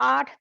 8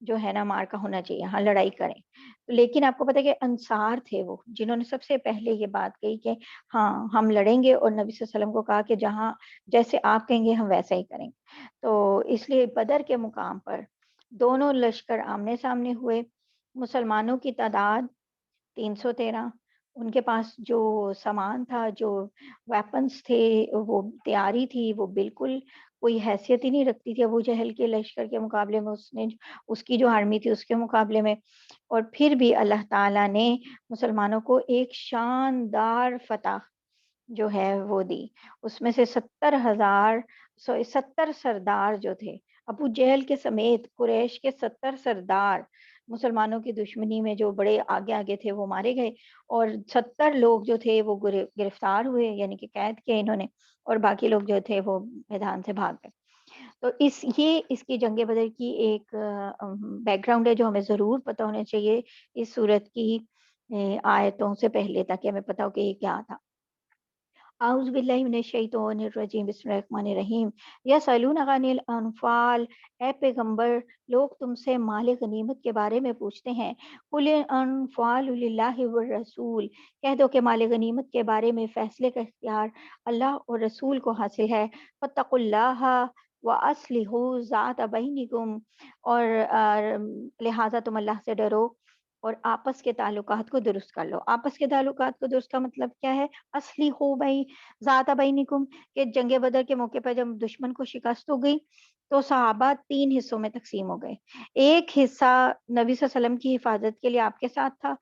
جو ہے نا مار کا ہونا چاہیے، ہاں لڑائی کریں۔ لیکن آپ کو پتہ ہے کہ انصار تھے وہ جنہوں نے سب سے پہلے یہ بات کہی کہ ہاں ہم لڑیں گے، اور نبی صلی اللہ علیہ وسلم کو کہا کہ جہاں جیسے آپ کہیں گے ہم ویسا ہی کریں گے۔ تو اس لیے بدر کے مقام پر دونوں لشکر آمنے سامنے ہوئے، مسلمانوں کی تعداد 313، ان کے پاس جو سامان تھا، جو ویپنز تھے، وہ تیاری تھی، وہ بالکل کوئی حیثیت ہی نہیں رکھتی تھی ابو جہل کے لشکر کے مقابلے میں، اس کی جو آرمی تھی اس کے مقابلے میں۔ اور پھر بھی اللہ تعالیٰ نے مسلمانوں کو ایک شاندار فتح جو ہے وہ دی۔ اس میں سے 70 سردار جو تھے، ابو جہل کے سمیت قریش کے 70 سردار مسلمانوں کی دشمنی میں جو بڑے آگے آگے تھے وہ مارے گئے، اور 70 لوگ جو تھے وہ گرفتار ہوئے، یعنی کہ قید کیا انہوں نے، اور باقی لوگ جو تھے وہ میدان سے بھاگ گئے۔ تو اس کی جنگ بدر کی ایک بیک گراؤنڈ ہے جو ہمیں ضرور پتہ ہونا چاہیے اس صورت کی آیتوں سے پہلے، تاکہ ہمیں پتہ ہو کہ یہ کیا تھا۔ اعوذ باللہ من الشیطان الرجیم، بسم اللہ الرحمن الرحیم۔ یسألونک عن الانفال، اے پیغمبر لوگ تم سے مال غنیمت کے بارے میں پوچھتے ہیں۔ قل الانفال للہ والرسول، کہہ دو کہ مال غنیمت کے بارے میں فیصلے کا اختیار اللہ اور رسول کو حاصل ہے۔ فاتقوا اللہ وَأَصْلِحُوا ذَاتَ بَيْنِكُمْ، اور لہٰذا تم اللہ سے ڈرو اور آپس کے تعلقات کو درست کر لو۔ آپس کے تعلقات کو درست کا مطلب کیا ہے؟ اصلی ہو بھائی ذات بینکم، کہ جنگ بدر کے موقع پر جب دشمن کو شکست ہو گئی تو صحابہ 3 حصوں میں تقسیم ہو گئے۔ ایک حصہ نبی صلی اللہ علیہ وسلم کی حفاظت کے لیے آپ کے ساتھ تھا،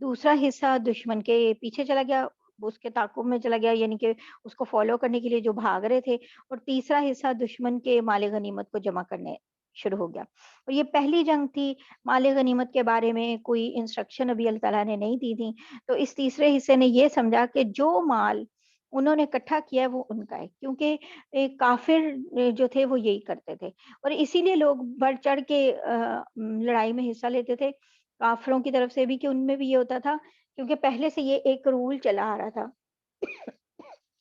دوسرا حصہ دشمن کے پیچھے چلا گیا، اس کے تعاقب میں چلا گیا، یعنی کہ اس کو فالو کرنے کے لیے جو بھاگ رہے تھے، اور تیسرا حصہ دشمن کے مال غنیمت کو جمع کرنے شروع ہو گیا۔ اور یہ پہلی جنگ تھی، مال غنیمت کے بارے میں کوئی انسٹرکشن ابھی اللہ تعالیٰ نے نہیں دی تھی، تو اس تیسرے حصے نے یہ سمجھا کہ جو مال انہوں نے اکٹھا کیا ہے وہ ان کا ہے، کیونکہ کافر جو تھے وہ یہی کرتے تھے، اور اسی لیے لوگ بڑھ چڑھ کے لڑائی میں حصہ لیتے تھے کافروں کی طرف سے بھی، کہ ان میں بھی یہ ہوتا تھا، کیونکہ پہلے سے یہ ایک رول چلا آ رہا تھا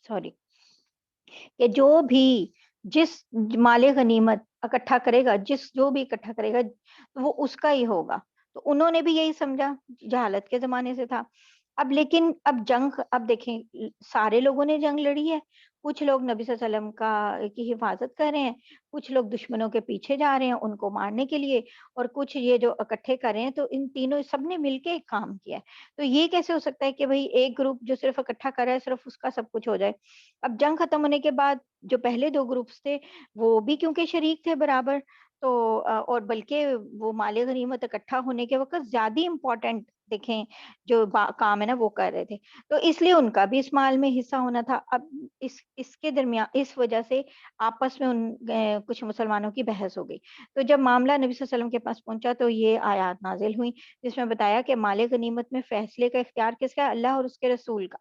سوری، کہ جو بھی جس مال غنیمت اکٹھا کرے گا، جو بھی اکٹھا کرے گا وہ اس کا ہی ہوگا۔ تو انہوں نے بھی یہی سمجھا، جہالت کے زمانے سے تھا۔ اب لیکن اب جنگ، اب دیکھیں سارے لوگوں نے جنگ لڑی ہے، کچھ لوگ نبی صلی اللہ علیہ وسلم کی حفاظت کر رہے ہیں، کچھ لوگ دشمنوں کے پیچھے جا رہے ہیں ان کو مارنے کے لیے، اور کچھ یہ جو اکٹھے کر رہے ہیں، تو ان تینوں سب نے مل کے ایک کام کیا ہے۔ تو یہ کیسے ہو سکتا ہے کہ بھئی ایک گروپ جو صرف اکٹھا کر رہا ہے صرف اس کا سب کچھ ہو جائے؟ اب جنگ ختم ہونے کے بعد جو پہلے 2 گروپس تھے وہ بھی کیونکہ شریک تھے برابر، تو اور بلکہ وہ مال غنیمت اکٹھا ہونے کے وقت زیادہ امپورٹنٹ دیکھیں جو کام ہے نا وہ کر رہے تھے، تو اس لیے ان کا بھی اس مال میں حصہ ہونا تھا۔ اب اس کے درمیان اس وجہ سے آپس میں کچھ مسلمانوں کی بحث ہو گئی۔ تو جب معاملہ نبی صلی اللہ علیہ وسلم کے پاس پہنچا تو یہ آیات نازل ہوئی جس میں بتایا کہ مال غنیمت میں فیصلے کا اختیار کس کا ہے؟ اللہ اور اس کے رسول کا۔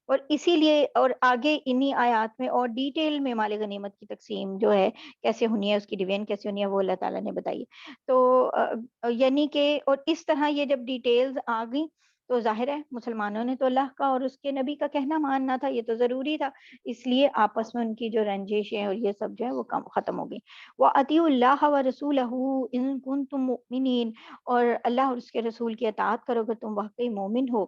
اور اسی لیے اور آگے انہی آیات میں اور ڈیٹیل میں مال غنیمت کی تقسیم جو ہے کیسے ہونی ہے، اس کی ڈویژن کیسے ہونی ہے، وہ اللہ تعالیٰ نے بتائی۔ تو یعنی کہ اور اس طرح یہ جب ڈیٹیلز آ گئی تو ظاہر ہے مسلمانوں نے تو اللہ کا اور اس کے نبی کا کہنا ماننا تھا، یہ تو ضروری تھا، اس لیے آپس میں ان کی جو رنجش ہے اور یہ سب جو ہے وہ ختم ہو گئی۔ وَأَطِیعُوا اللَّهَ وَرَسُولَهُ إِن كُنتُم مُؤْمِنِینَ، اور اللہ اور اس کے رسول کی اطاعت کرو اگر تم واقعی مومن ہو۔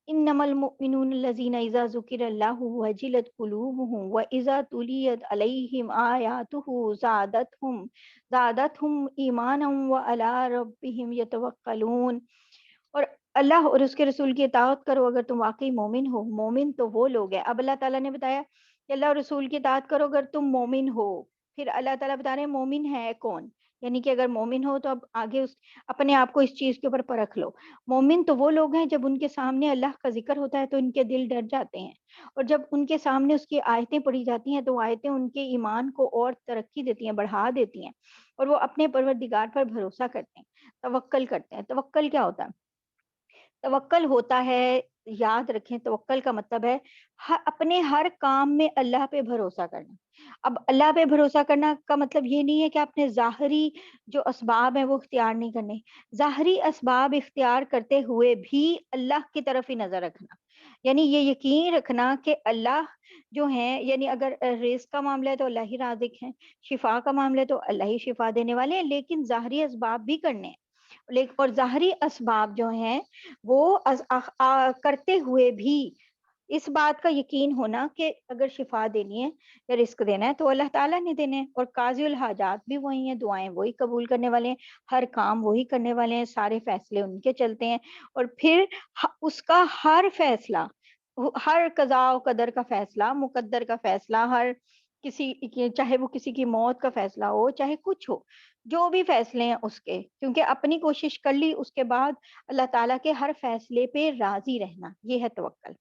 انما المؤمنون الذين اذا ذكر الله وجلت قلوبهم واذا تليت عليهم آياته زادتهم ایمانا وعلى ربهم يتوکلون، اور اللہ اور اس کے رسول کی اطاعت کرو اگر تم واقعی مومن ہو۔ مومن تو وہ لوگ ہیں، اب اللہ تعالیٰ نے بتایا کہ اللہ اور رسول کی اطاعت کرو اگر تم مومن ہو، پھر اللہ تعالیٰ بتا رہے ہیں مومن ہے کون، یعنی کہ اگر مومن ہو تو اب آگے اپنے آپ کو اس چیز کے اوپر پرکھ لو۔ مومن تو وہ لوگ ہیں جب ان کے سامنے اللہ کا ذکر ہوتا ہے تو ان کے دل ڈر جاتے ہیں، اور جب ان کے سامنے اس کی آیتیں پڑھی جاتی ہیں تو آیتیں ان کے ایمان کو اور ترقی دیتی ہیں، بڑھا دیتی ہیں، اور وہ اپنے پروردگار پر بھروسہ کرتے ہیں، توکل کرتے ہیں۔ توکل کیا ہوتا ہے؟ توکل ہوتا ہے، یاد رکھیں توکل کا مطلب ہے اپنے ہر کام میں اللہ پہ بھروسہ کرنا۔ اب اللہ پہ بھروسہ کرنا کا مطلب یہ نہیں ہے کہ آپ نے ظاہری جو اسباب ہیں وہ اختیار نہیں کرنے، ظاہری اسباب اختیار کرتے ہوئے بھی اللہ کی طرف ہی نظر رکھنا، یعنی یہ یقین رکھنا کہ اللہ جو ہیں، یعنی اگر رزق کا معاملہ ہے تو اللہ ہی رازق ہیں، شفا کا معاملہ ہے تو اللہ ہی شفا دینے والے ہیں، لیکن ظاہری اسباب بھی کرنے ہیں۔ لیکن اور ظاہری اسباب جو ہیں وہ کرتے ہوئے بھی اس بات کا یقین ہونا کہ اگر شفا دینی ہے یا رزق دینا ہے تو اللہ تعالیٰ نے دینے ہیں، اور قاضی الحاجات بھی وہی ہیں، دعائیں وہی قبول کرنے والے ہیں، ہر کام وہی کرنے والے ہیں، سارے فیصلے ان کے چلتے ہیں۔ اور پھر اس کا ہر فیصلہ، ہر قضاء و قدر کا فیصلہ، مقدر کا فیصلہ، ہر چاہے وہ کسی کی موت کا فیصلہ ہو، چاہے کچھ ہو، جو بھی فیصلے ہیں اس کے، کیونکہ اپنی کوشش کر لی، اس کے بعد اللہ تعالیٰ کے ہر فیصلے پہ راضی رہنا، یہ ہے توکل۔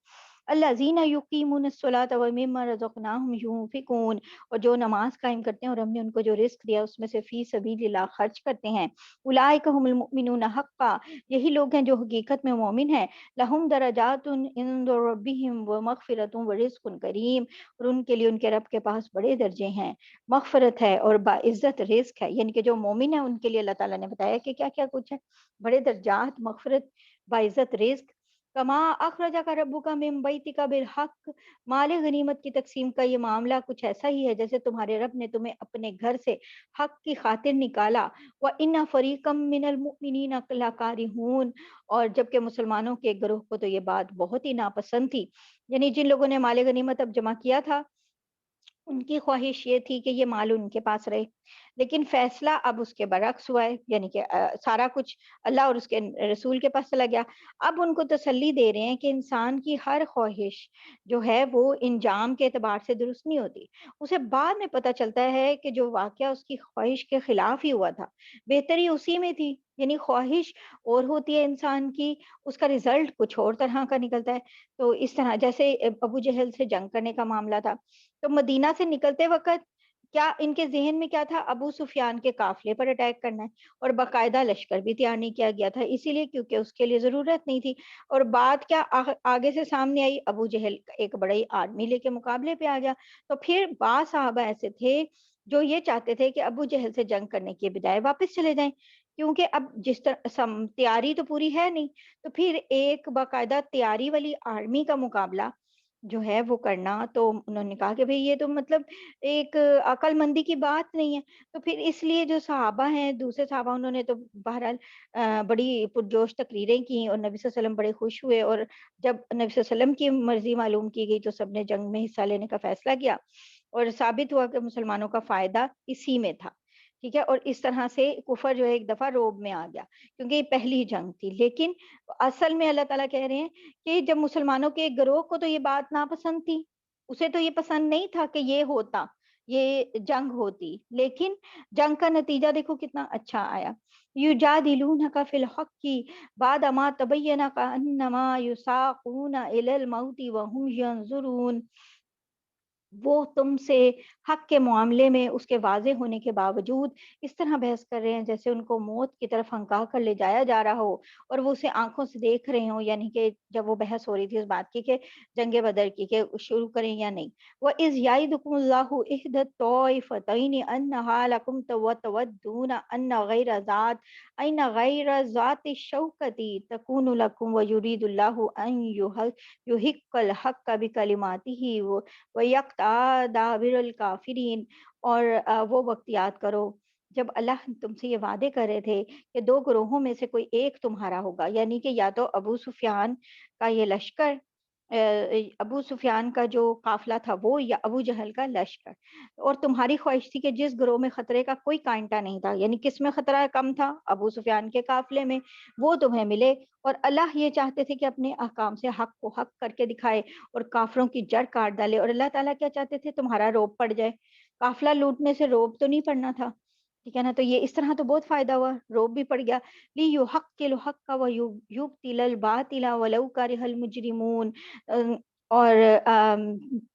الذین یقیمون الصلاۃ ومما رزقناہم ینفقون، اور جو نماز قائم کرتے ہیں اور ہم نے ان کو جو رزق دیا اس میں سے فی سبیل اللہ خرچ کرتے ہیں۔ اولئک هم المؤمنون حقا، یہی لوگ ہیں جو حقیقت میں مومن ہیں۔ لہم درجات عند ربہم ومغفرۃ ورزق کریم، اور ان کے لیے ان کے رب کے پاس بڑے درجے ہیں، مغفرت ہے اور باعزت رزق ہے۔ یعنی کہ جو مومن ہیں ان کے لیے اللہ تعالیٰ نے بتایا کہ کیا کیا کچھ ہے، بڑے درجات، مغفرت، باعزت رزق۔ کما اخرجک ربک من بیتک بالحق، مال غنیمت کی تقسیم کا یہ معاملہ کچھ ایسا ہی ہے جیسے تمہارے رب نے تمہیں اپنے گھر سے حق کی خاطر نکالا۔ وَإِنَّ فَرِيقًا مِّنَ الْمُؤْمِنِينَ لَكَارِهُونَ، اور جبکہ مسلمانوں کے گروہ کو تو یہ بات بہت ہی ناپسند تھی، یعنی جن لوگوں نے مال غنیمت اب جمع کیا تھا ان کی خواہش یہ تھی کہ یہ مال ان کے پاس رہے، لیکن فیصلہ اب اس کے برعکس ہوا ہے، یعنی کہ سارا کچھ اللہ اور اس کے رسول کے پاس چلا گیا۔ اب ان کو تسلی دے رہے ہیں کہ انسان کی ہر خواہش جو ہے وہ انجام کے اعتبار سے درست نہیں ہوتی، اسے بعد میں پتہ چلتا ہے کہ جو واقعہ اس کی خواہش کے خلاف ہی ہوا تھا، بہتری اسی میں تھی۔ یعنی خواہش اور ہوتی ہے انسان کی، اس کا رزلٹ کچھ اور طرح کا نکلتا ہے۔ تو اس طرح جیسے ابو جہل سے جنگ کرنے کا معاملہ تھا، تو مدینہ سے نکلتے وقت کیا ان کے ذہن میں کیا تھا؟ ابو سفیان کے قافلے پر اٹیک کرنا ہے، اور باقاعدہ لشکر بھی تیار نہیں کیا گیا تھا، اسی لیے کیونکہ اس کے لیے ضرورت نہیں تھی۔ اور بات کیا آگے سے سامنے آئی، ابو جہل ایک بڑی آرمی لے کے مقابلے پہ آ گیا۔ تو پھر بعض صحابہ ایسے تھے جو یہ چاہتے تھے کہ ابو جہل سے جنگ کرنے کے بجائے واپس چلے جائیں، کیونکہ اب جس طرح تیاری تو پوری ہے نہیں، تو پھر ایک باقاعدہ تیاری والی آرمی کا مقابلہ جو ہے وہ کرنا، تو انہوں نے کہا کہ بھئی یہ تو مطلب ایک عقل مندی کی بات نہیں ہے۔ تو پھر اس لیے جو صحابہ ہیں، دوسرے صحابہ، انہوں نے تو بہرحال بڑی پرجوش تقریریں کی، اور نبی صلی اللہ علیہ وسلم بڑے خوش ہوئے، اور جب نبی صلی اللہ علیہ وسلم کی مرضی معلوم کی گئی تو سب نے جنگ میں حصہ لینے کا فیصلہ کیا، اور ثابت ہوا کہ مسلمانوں کا فائدہ اسی میں تھا، ٹھیک ہے۔ اور اس طرح سے کفر جو ہے ایک دفعہ روب میں آ گیا، کیونکہ یہ پہلی جنگ تھی، لیکن اصل میں اللہ تعالیٰ کہہ رہے ہیں کہ جب مسلمانوں کے ایک گروہ کو تو یہ بات ناپسند تھی، اسے تو یہ پسند نہیں تھا کہ یہ ہوتا، یہ جنگ ہوتی، لیکن جنگ کا نتیجہ دیکھو کتنا اچھا آیا۔ یجادلونک فی الحق بعد ما تبین کانما یساقون الی الموت وهم ینظرون، وہ تم سے حق کے معاملے میں اس کے واضح ہونے کے باوجود اس طرح بحث کر رہے ہیں جیسے ان کو موت کی طرف ہنکا کر لے جایا جا رہا ہو، اور وہ اسے آنکھوں سے دیکھ رہے ہوں، یعنی کہ جب وہ بحث ہو رہی تھی اس بات کی کہ جنگ بدر کی کہ شروع کریں یا نہیں۔ وَإِذْ يَعِدُكُمُ اللَّهُ إِحْدَى الطَّائِفَتَيْنِ أَنَّهَا لَكُمْ وَتَوَدُّونَ أَنَّ غَيْرَ ذَاتِ الشَّوْكَةِ تَكُونُ لَكُمْ وَيُرِيدُ اللَّهُ أَن يُحِقَّ الْحَقَّ بِكَلِمَاتِهِ وَيَقْطَعَ دَابِرَ الْكَافِرِينَ، اور وہ وقت یاد کرو جب اللہ تم سے یہ وعدے کر رہے تھے کہ دو گروہوں میں سے کوئی ایک تمہارا ہوگا، یعنی کہ یا تو ابو سفیان کا یہ لشکر، ابو سفیان کا جو قافلہ تھا وہ، یا ابو جہل کا لشکر، اور تمہاری خواہش تھی کہ جس گروہ میں خطرے کا کوئی کانٹا نہیں تھا، یعنی کس میں خطرہ کم تھا؟ ابو سفیان کے قافلے میں، وہ تمہیں ملے، اور اللہ یہ چاہتے تھے کہ اپنے احکام سے حق کو حق کر کے دکھائے اور کافروں کی جڑ کاٹ ڈالے، اور اللہ تعالیٰ کیا چاہتے تھے؟ تمہارا روب پڑ جائے، قافلہ لوٹنے سے روب تو نہیں پڑنا تھا، ٹھیک ہے نا؟ تو یہ اس طرح تو بہت فائدہ ہوا، روب بھی پڑ گیا۔ لیحق الحق ویبطل الباطل ولو کرہ المجرمون، اور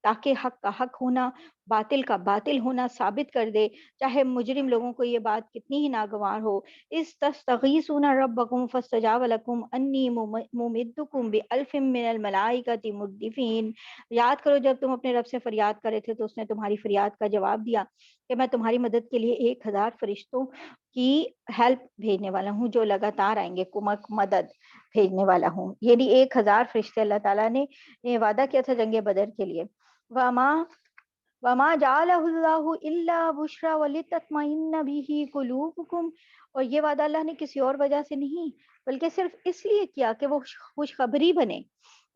تاکہ حق کا حق ہونا باطل کا باطل ہونا ثابت کر دے، چاہے مجرم لوگوں کو یہ بات کتنی ہی ناگوار ہو۔ استغیثون ربکم فاستجاب لکم انی ممدکم بألف من الملائکۃ مردفین۔ یاد کرو جب تم اپنے رب سے فریاد کرے تھے تو اس نے تمہاری فریاد کا جواب دیا کہ میں تمہاری مدد کے لیے 1000 فرشتوں کی ہیلپ بھیجنے والا ہوں جو لگاتار آئیں گے، کمک مدد بھیجنے والا ہوں۔ یعنی 1000 فرشتے اللہ تعالیٰ نے یہ وعدہ کیا تھا جنگ بدر کے لیے۔ وما وما جعلہ اللہ الا بشرا ولتطمئن به قلوبکم، اور یہ وعدہ اللہ نے کسی اور وجہ سے نہیں بلکہ صرف اس لیے کیا کہ وہ خوشخبری بنے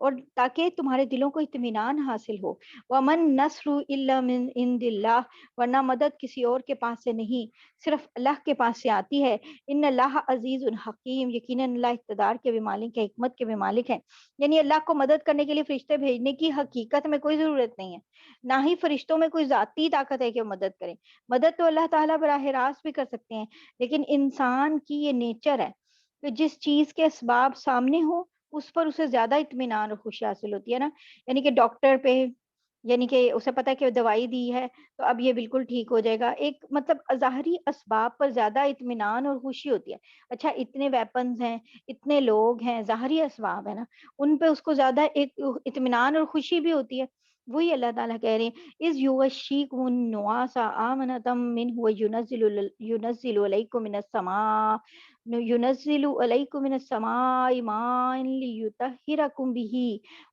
اور تاکہ تمہارے دلوں کو اطمینان حاصل ہو۔ ومن نصر الا من عند اللہ، ورنہ مدد کسی اور کے پاس سے نہیں صرف اللہ کے پاس سے آتی ہے۔ ان اللہ عزیز حکیم، یقیناً اللہ اقتدار کے بھی مالک ہے، حکمت کے بھی مالک ہے۔ یعنی اللہ کو مدد کرنے کے لیے فرشتے بھیجنے کی حقیقت میں کوئی ضرورت نہیں ہے، نہ ہی فرشتوں میں کوئی ذاتی طاقت ہے کہ وہ مدد کریں۔ مدد تو اللہ تعالیٰ براہ راست بھی کر سکتے ہیں، لیکن انسان کی یہ نیچر ہے کہ جس چیز کے اسباب سامنے ہو اس پر اسے زیادہ اطمینان اور خوشی حاصل ہوتی ہے نا۔ یعنی کہ ڈاکٹر پہ، یعنی کہ اسے پتہ ہے کہ دوائی دی ہے تو اب یہ بالکل ٹھیک ہو جائے گا، ایک مطلب ظاہری اسباب پر زیادہ اطمینان اور خوشی ہوتی ہے۔ اچھا اتنے ویپنز ہیں، اتنے لوگ ہیں، ظاہری اسباب ہے نا، ان پہ اس کو زیادہ ایک اطمینان اور خوشی بھی ہوتی ہے۔ وہی اللہ تعالیٰ کہہ رہے ہیں اذ یغشیکم النعاس آمنۃ منہ وینزل علیکم من السماء، ينزل عليكم من السماء ماء ليطهركم به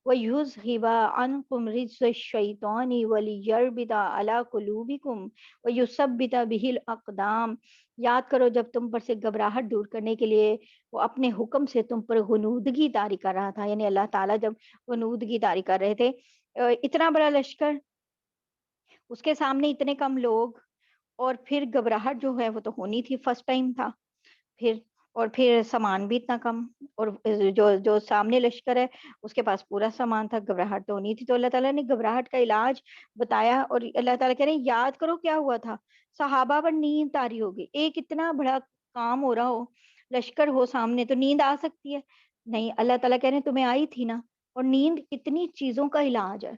ويذهب عنكم رجز الشيطان وليربط على قلوبكم ويثبت به الأقدام۔ یاد کرو جب تم پر سے گھبراہٹ دور کرنے کے لیے وہ اپنے حکم سے تم پر غنودگی طاری کر رہا تھا، یعنی اللہ تعالیٰ جب غنودگی طاری کر رہے تھے، اتنا بڑا لشکر، اس کے سامنے اتنے کم لوگ، اور پھر گھبراہٹ جو ہے وہ تو ہونی تھی، فرسٹ ٹائم تھا، پھر اور پھر سامان بھی اتنا کم، اور جو جو سامنے لشکر ہے اس کے پاس پورا سامان تھا، گھبراہٹ تو ہونی تھی۔ تو اللہ تعالیٰ نے گھبراہٹ کا علاج بتایا، اور اللہ تعالیٰ کہہ رہے ہیں یاد کرو کیا ہوا تھا، صحابہ پر نیند طاری ہو گئی، ایک اتنا بڑا کام ہو رہا ہو، لشکر ہو سامنے تو نیند آ سکتی ہے؟ نہیں، اللہ تعالیٰ کہہ رہے ہیں تمہیں آئی تھی نا۔ اور نیند کتنی چیزوں کا علاج ہے،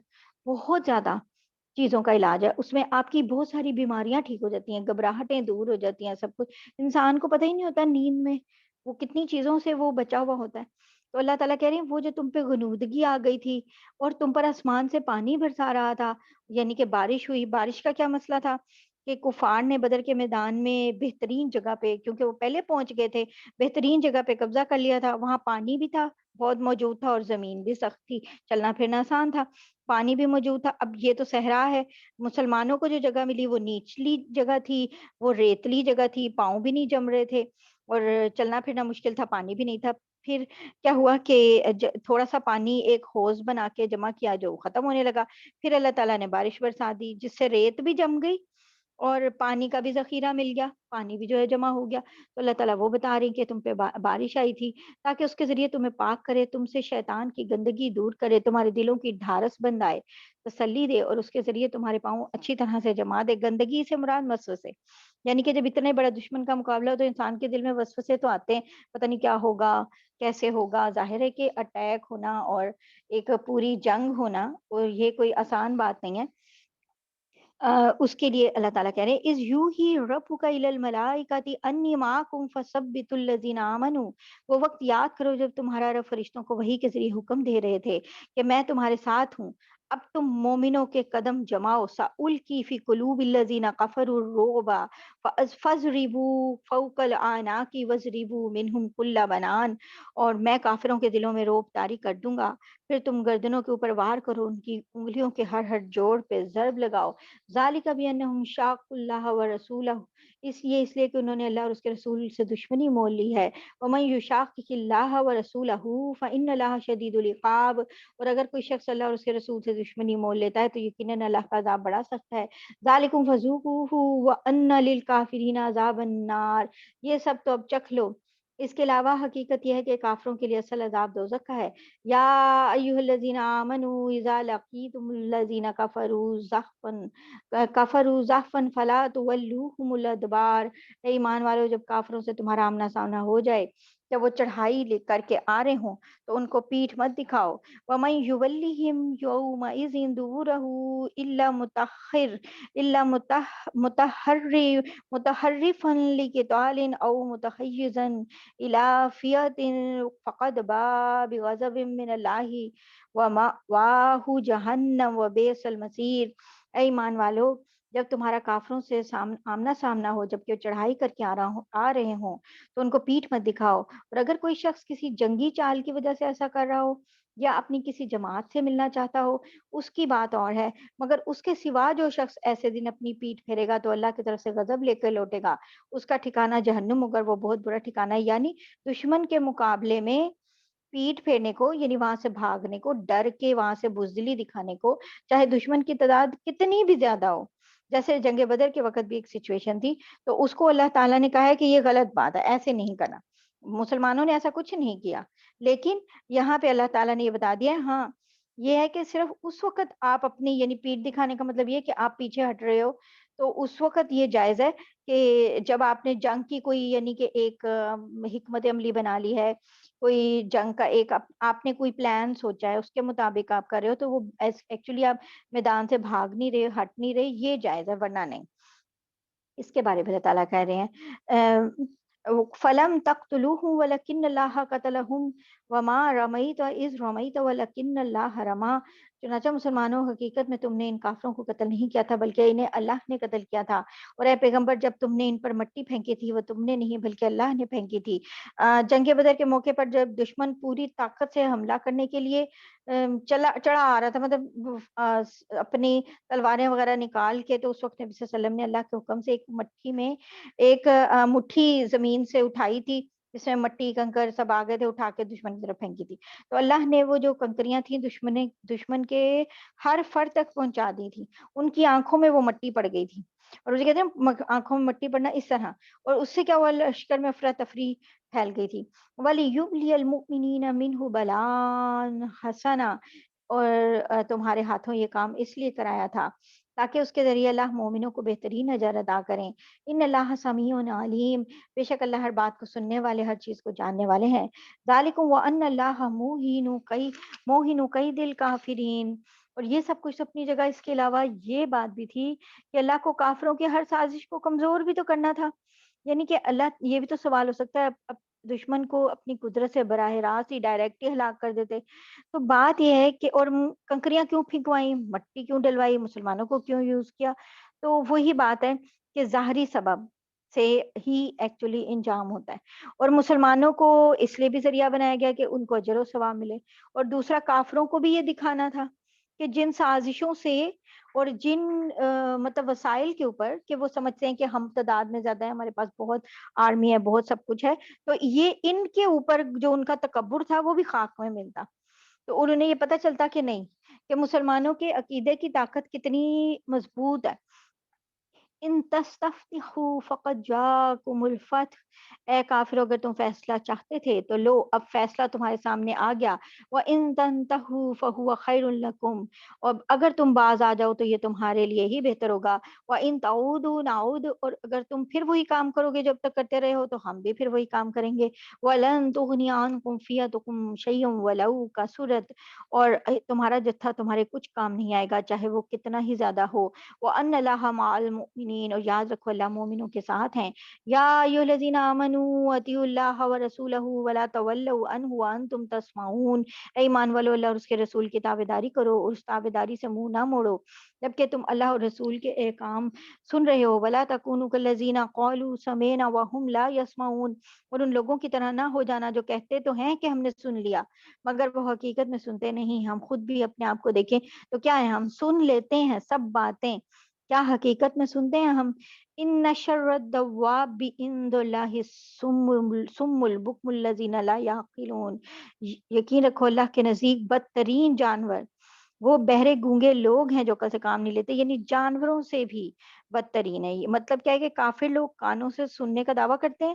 بہت زیادہ چیزوں کا علاج ہے، اس میں آپ کی بہت ساری بیماریاں ٹھیک ہو جاتی ہیں، گھبراہٹیں دور ہو جاتی ہیں، سب کچھ انسان کو پتہ ہی نہیں ہوتا نیند میں وہ کتنی چیزوں سے وہ بچا ہوا ہوتا ہے۔ تو اللہ تعالیٰ کہہ رہے ہیں وہ جو تم پہ غنودگی آ گئی تھی اور تم پر آسمان سے پانی برسا رہا تھا، یعنی کہ بارش ہوئی، بارش کا کیا مسئلہ تھا کہ کفار نے بدر کے میدان میں بہترین جگہ پہ، کیونکہ وہ پہلے پہنچ گئے تھے، بہترین جگہ پہ قبضہ کر لیا تھا، وہاں پانی بھی تھا بہت موجود تھا، اور زمین بھی سخت تھی، چلنا پھرنا آسان تھا، پانی بھی موجود تھا۔ اب یہ تو صحرا ہے، مسلمانوں کو جو جگہ ملی وہ نیچلی جگہ تھی، وہ ریتلی جگہ تھی، پاؤں بھی نہیں جم رہے تھے اور چلنا پھرنا مشکل تھا، پانی بھی نہیں تھا۔ پھر کیا ہوا کہ تھوڑا سا پانی ایک حوض بنا کے جمع کیا جو ختم ہونے لگا، پھر اللہ تعالیٰ نے بارش برسا دی جس سے ریت بھی جم گئی اور پانی کا بھی ذخیرہ مل گیا، پانی بھی جو ہے جمع ہو گیا۔ تو اللہ تعالیٰ وہ بتا رہی کہ تم پہ بارش آئی تھی تاکہ اس کے ذریعے تمہیں پاک کرے، تم سے شیطان کی گندگی دور کرے، تمہارے دلوں کی ڈھارس بندھائے، تسلی دے، اور اس کے ذریعے تمہارے پاؤں اچھی طرح سے جما دے۔ گندگی سے مراد وسوسے، یعنی کہ جب اتنے بڑا دشمن کا مقابلہ ہو تو انسان کے دل میں وسوسے تو آتے ہیں، پتہ نہیں کیا ہوگا، کیسے ہوگا۔ ظاہر ہے کہ اٹیک ہونا اور ایک پوری جنگ ہونا اور یہ کوئی آسان بات نہیں ہے۔ اس کے لیے اللہ تعالیٰ کہہ رہے ہیں اِذْ یُوحِی رَبُّکَ إِلَى الْمَلَائِکَةِ أَنِّی مَعَکُمْ فَثَبِّتُوا الَّذِینَ آمَنُوا۔ وہ وقت یاد کرو جب تمہارا رب فرشتوں کو وحی کے ذریعے حکم دے رہے تھے کہ میں تمہارے ساتھ ہوں، اب تم مومنوں کے قدم جماؤ۔ سَأُلْقِی فِی قُلُوبِ الَّذِینَ کَفَرُوا الرُّعْبَ فَاضْرِبُوا فَوْقَ الْأَعْنَاقِ وَاضْرِبُوا مِنْہُمْ کُلَّ بَنَانٍ، اور میں کافروں کے دلوں میں رعب طاری کر دوں گا، پھر تم گردنوں کے اوپر وار کرو، ان کی انگلیوں کے ہر جوڑ پہ ضرب لگاؤ۔ ذالک بانہم شاقوا اللہ ورسولہ، اس لیے کہ انہوں نے اللہ اور اس کے رسول سے دشمنی مول لی ہے۔ ومن یشاقق اللہ ورسولہ فإن اللہ شدید العقاب، اور اگر کوئی شخص اللہ اور اس کے رسول سے دشمنی مول لیتا ہے تو یقیناً اللہ کا عذاب بڑا سخت ہے۔ ذالکم فذوقوہ وان للکافرین عذاب النار، یہ سب تو اب چکھ لو۔ اس کے علاوہ حقیقت یہ ہے کہ کافروں کے لیے اصل عذاب دوزخ کا ہے۔ یا ایھا الذین آمنوا اذا لقیتم الذین کفروا زحفا فلا تولوهم الادبار، اے ایمان والو جب کافروں سے تمہارا آمنا سامنا ہو جائے جب وہ چڑھائی لے کر کے آ رہے ہوں تو ان کو پیٹھ مت دکھاؤ۔ وَمَن يُوَلِّهِمْ يَوْمَئِذٍ دُبُرَهُ مُتَحَرِّفًا لِقِتَالٍ أَوْ مُتَحَيِّزًا إِلَى فِئَةٍ فَقَدْ بَاءَ بِغَضَبٍ مِّنَ اللَّهِ وَمَأْوَاهُ جَهَنَّمُ وَبِئْسَ الْمَصِيرُ۔ اے ایمان والو، جب تمہارا کافروں سے آمنا سامنا ہو، جب کہ وہ چڑھائی کر کے آ رہے ہوں، تو ان کو پیٹھ مت دکھاؤ۔ اور اگر کوئی شخص کسی جنگی چال کی وجہ سے ایسا کر رہا ہو یا اپنی کسی جماعت سے ملنا چاہتا ہو، اس کی بات اور ہے، مگر اس کے سوا جو شخص ایسے دن اپنی پیٹھ پھیرے گا تو اللہ کی طرف سے غضب لے کے لوٹے گا، اس کا ٹھکانہ جہنم، مگر وہ بہت برا ٹھکانہ ہے۔ یعنی دشمن کے مقابلے میں پیٹھ پھیرنے کو، یعنی وہاں سے بھاگنے کو، ڈر کے وہاں سے بزدلی دکھانے کو، چاہے دشمن کی تعداد کتنی بھی زیادہ ہو، جیسے جنگ بدر کے وقت بھی ایک سچویشن تھی، تو اس کو اللہ تعالیٰ نے کہا ہے کہ یہ غلط بات ہے، ایسے نہیں کرنا۔ مسلمانوں نے ایسا کچھ نہیں کیا، لیکن یہاں پہ اللہ تعالیٰ نے یہ بتا دیا ہے، ہاں یہ ہے کہ صرف اس وقت آپ اپنی، یعنی پیٹھ دکھانے کا مطلب یہ کہ آپ پیچھے ہٹ رہے ہو، تو اس وقت یہ جائز ہے کہ جب آپ نے جنگ کی کوئی، یعنی کہ ایک حکمت عملی بنا لی ہے، کوئی جنگ کا ایک آپ نے کوئی پلان سوچا ہے، اس کے مطابق آپ کر رہے ہو، تو وہ ایکچولی آپ میدان سے بھاگ نہیں رہے، ہٹ نہیں رہے، یہ جائز ہے، ورنہ نہیں۔ اس کے بارے میں اللہ تعالیٰ کہہ رہے ہیں فَلَمْ تَقْتُلُوهُمْ وَلَكِنَّ اللَّهَ قَتَلَهُمْ وَمَا رَمَيْتَ إِذْ رَمَيْتَ وَلَكِنَّ اللَّهَ رَمَى۔ چنانچہ مسلمانوں، حقیقت میں تم نے ان کافروں کو قتل نہیں کیا تھا بلکہ انہیں اللہ نے قتل کیا تھا، اور اے پیغمبر جب تم نے ان پر مٹی پھینکی تھی وہ تم نے نہیں بلکہ اللہ نے پھینکی تھی۔ جنگ بدر کے موقع پر جب دشمن پوری طاقت سے حملہ کرنے کے لیے چڑھا آ رہا تھا، مطلب اپنی تلواریں وغیرہ نکال کے، تو اس وقت نبی صلی اللہ علیہ وسلم نے اللہ کے حکم سے ایک مٹھی میں ایک مٹھی زمین سے اٹھائی تھی، جس میں مٹی کنکر سب آ گئے تھے، اٹھا کے دشمن کی طرف پھینکی تھی، تو اللہ نے وہ جو کنکریاں تھیں دشمن کے ہر فرد تک پہنچا دی تھی، ان کی آنکھوں میں وہ مٹی پڑ گئی تھی، اور اسے کہتے ہیں آنکھوں میں مٹی پڑنا اس طرح، اور اس سے کیا ہوا، لشکر میں افراتفری پھیل گئی تھی۔ وَلِيُبْلِيَ الْمُؤْمِنِينَ مِنْهُ بَلَاءً حَسَنًا، اور تمہارے ہاتھوں یہ کام اس لیے کرایا تھا تاکہ اس کے ذریعے اللہ مومنوں کو بہترین اجر ادا کریں۔ ان اللہ سمیع علیم، بے شک اللہ ہر بات کو سننے والے، ہر چیز کو جاننے والے ہیں۔ ذالکم وان اللہ موہن کید الکافرین، اور یہ سب کچھ اپنی جگہ، اس کے علاوہ یہ بات بھی تھی کہ اللہ کو کافروں کی ہر سازش کو کمزور بھی تو کرنا تھا، یعنی کہ اللہ، یہ بھی تو سوال ہو سکتا ہے، اب دشمن کو اپنی قدرت سے براہ راست ہی ڈائریکٹ ہی ہلاک کر دیتے، تو بات یہ ہے کہ اور کنکریاں کیوں پھینکوائیں، مٹی کیوں ڈلوائی، مسلمانوں کو کیوں یوز کیا، تو وہی بات ہے کہ ظاہری سبب سے ہی ایکچولی انجام ہوتا ہے، اور مسلمانوں کو اس لیے بھی ذریعہ بنایا گیا کہ ان کو اجر و ثواب ملے، اور دوسرا کافروں کو بھی یہ دکھانا تھا کہ جن سازشوں سے اور جن مطلب وسائل کے اوپر کہ وہ سمجھتے ہیں کہ ہم تعداد میں زیادہ ہیں، ہمارے پاس بہت آرمی ہے، بہت سب کچھ ہے، تو یہ ان کے اوپر جو ان کا تکبر تھا وہ بھی خاک میں ملتا، تو انہوں نے یہ پتہ چلتا کہ نہیں، کہ مسلمانوں کے عقیدے کی طاقت کتنی مضبوط ہے۔ ان تستفتحوا فقد جاءکم الفتح، اے کافروں اگر تم فیصلہ چاہتے تھے تو لو اب فیصلہ تمہارے سامنے آ گیا، وَإِن تَنْتَهُوا فَهُوَ خَيْرٌ لَكُمْ، اور اگر تم باز آ جاؤ تو یہ تمہارے لیے ہی بہتر ہوگا، وَإِن تَعُودُوا نَعُودْ، اور اگر تم پھر وہی کام کرو گے جو اب تک کرتے رہے ہو تو ہم بھی پھر وہی کام کریں گے، وَلَن تُغْنِيَ عَنْكُمْ فِئَتُكُمْ شَيْئًا وَلَوْ كَثُرَتْ، اور تمہارا جتھا تمہارے کچھ کام نہیں آئے گا چاہے وہ کتنا ہی زیادہ ہو، وَأَنَّ اللَّهَ مَعَ الْمُؤْمِنِينَ، اور یاد رکھو اللہ مومنوں کے ساتھ ہیں۔ یا ایھا الذین آمنوا اطیعوا اللہ ورسولہ ولا تولوا عنہ وانتم تسمعون، اے ایمان والو اللہ اور اس کے رسول کی تابعداری کرو اور اس تابعداری سے منہ نہ موڑو جبکہ تم اللہ اور رسول کے احکام سن رہے ہو، ولا تکونوا کالذین قالوا سمعنا وهم لا يسمعون، اور ان لوگوں کی طرح نہ ہو جانا جو کہتے تو ہیں کہ ہم نے سن لیا مگر وہ حقیقت میں سنتے نہیں۔ ہم خود بھی اپنے آپ کو دیکھیں تو کیا ہے، ہم سن لیتے ہیں سب باتیں، کیا حقیقت میں سنتے ہیں ہم؟ ان شر الدواب عند اللہ الصم البکم الذین لا یعقلون، یقین رکھو اللہ کے نزدیک بدترین جانور وہ بہرے گونگے لوگ ہیں جو کل سے کام نہیں لیتے، یعنی جانوروں سے بھی بدترین ہے۔ یہ مطلب کیا ہے کہ کافر لوگ کانوں سے سننے کا دعویٰ کرتے ہیں،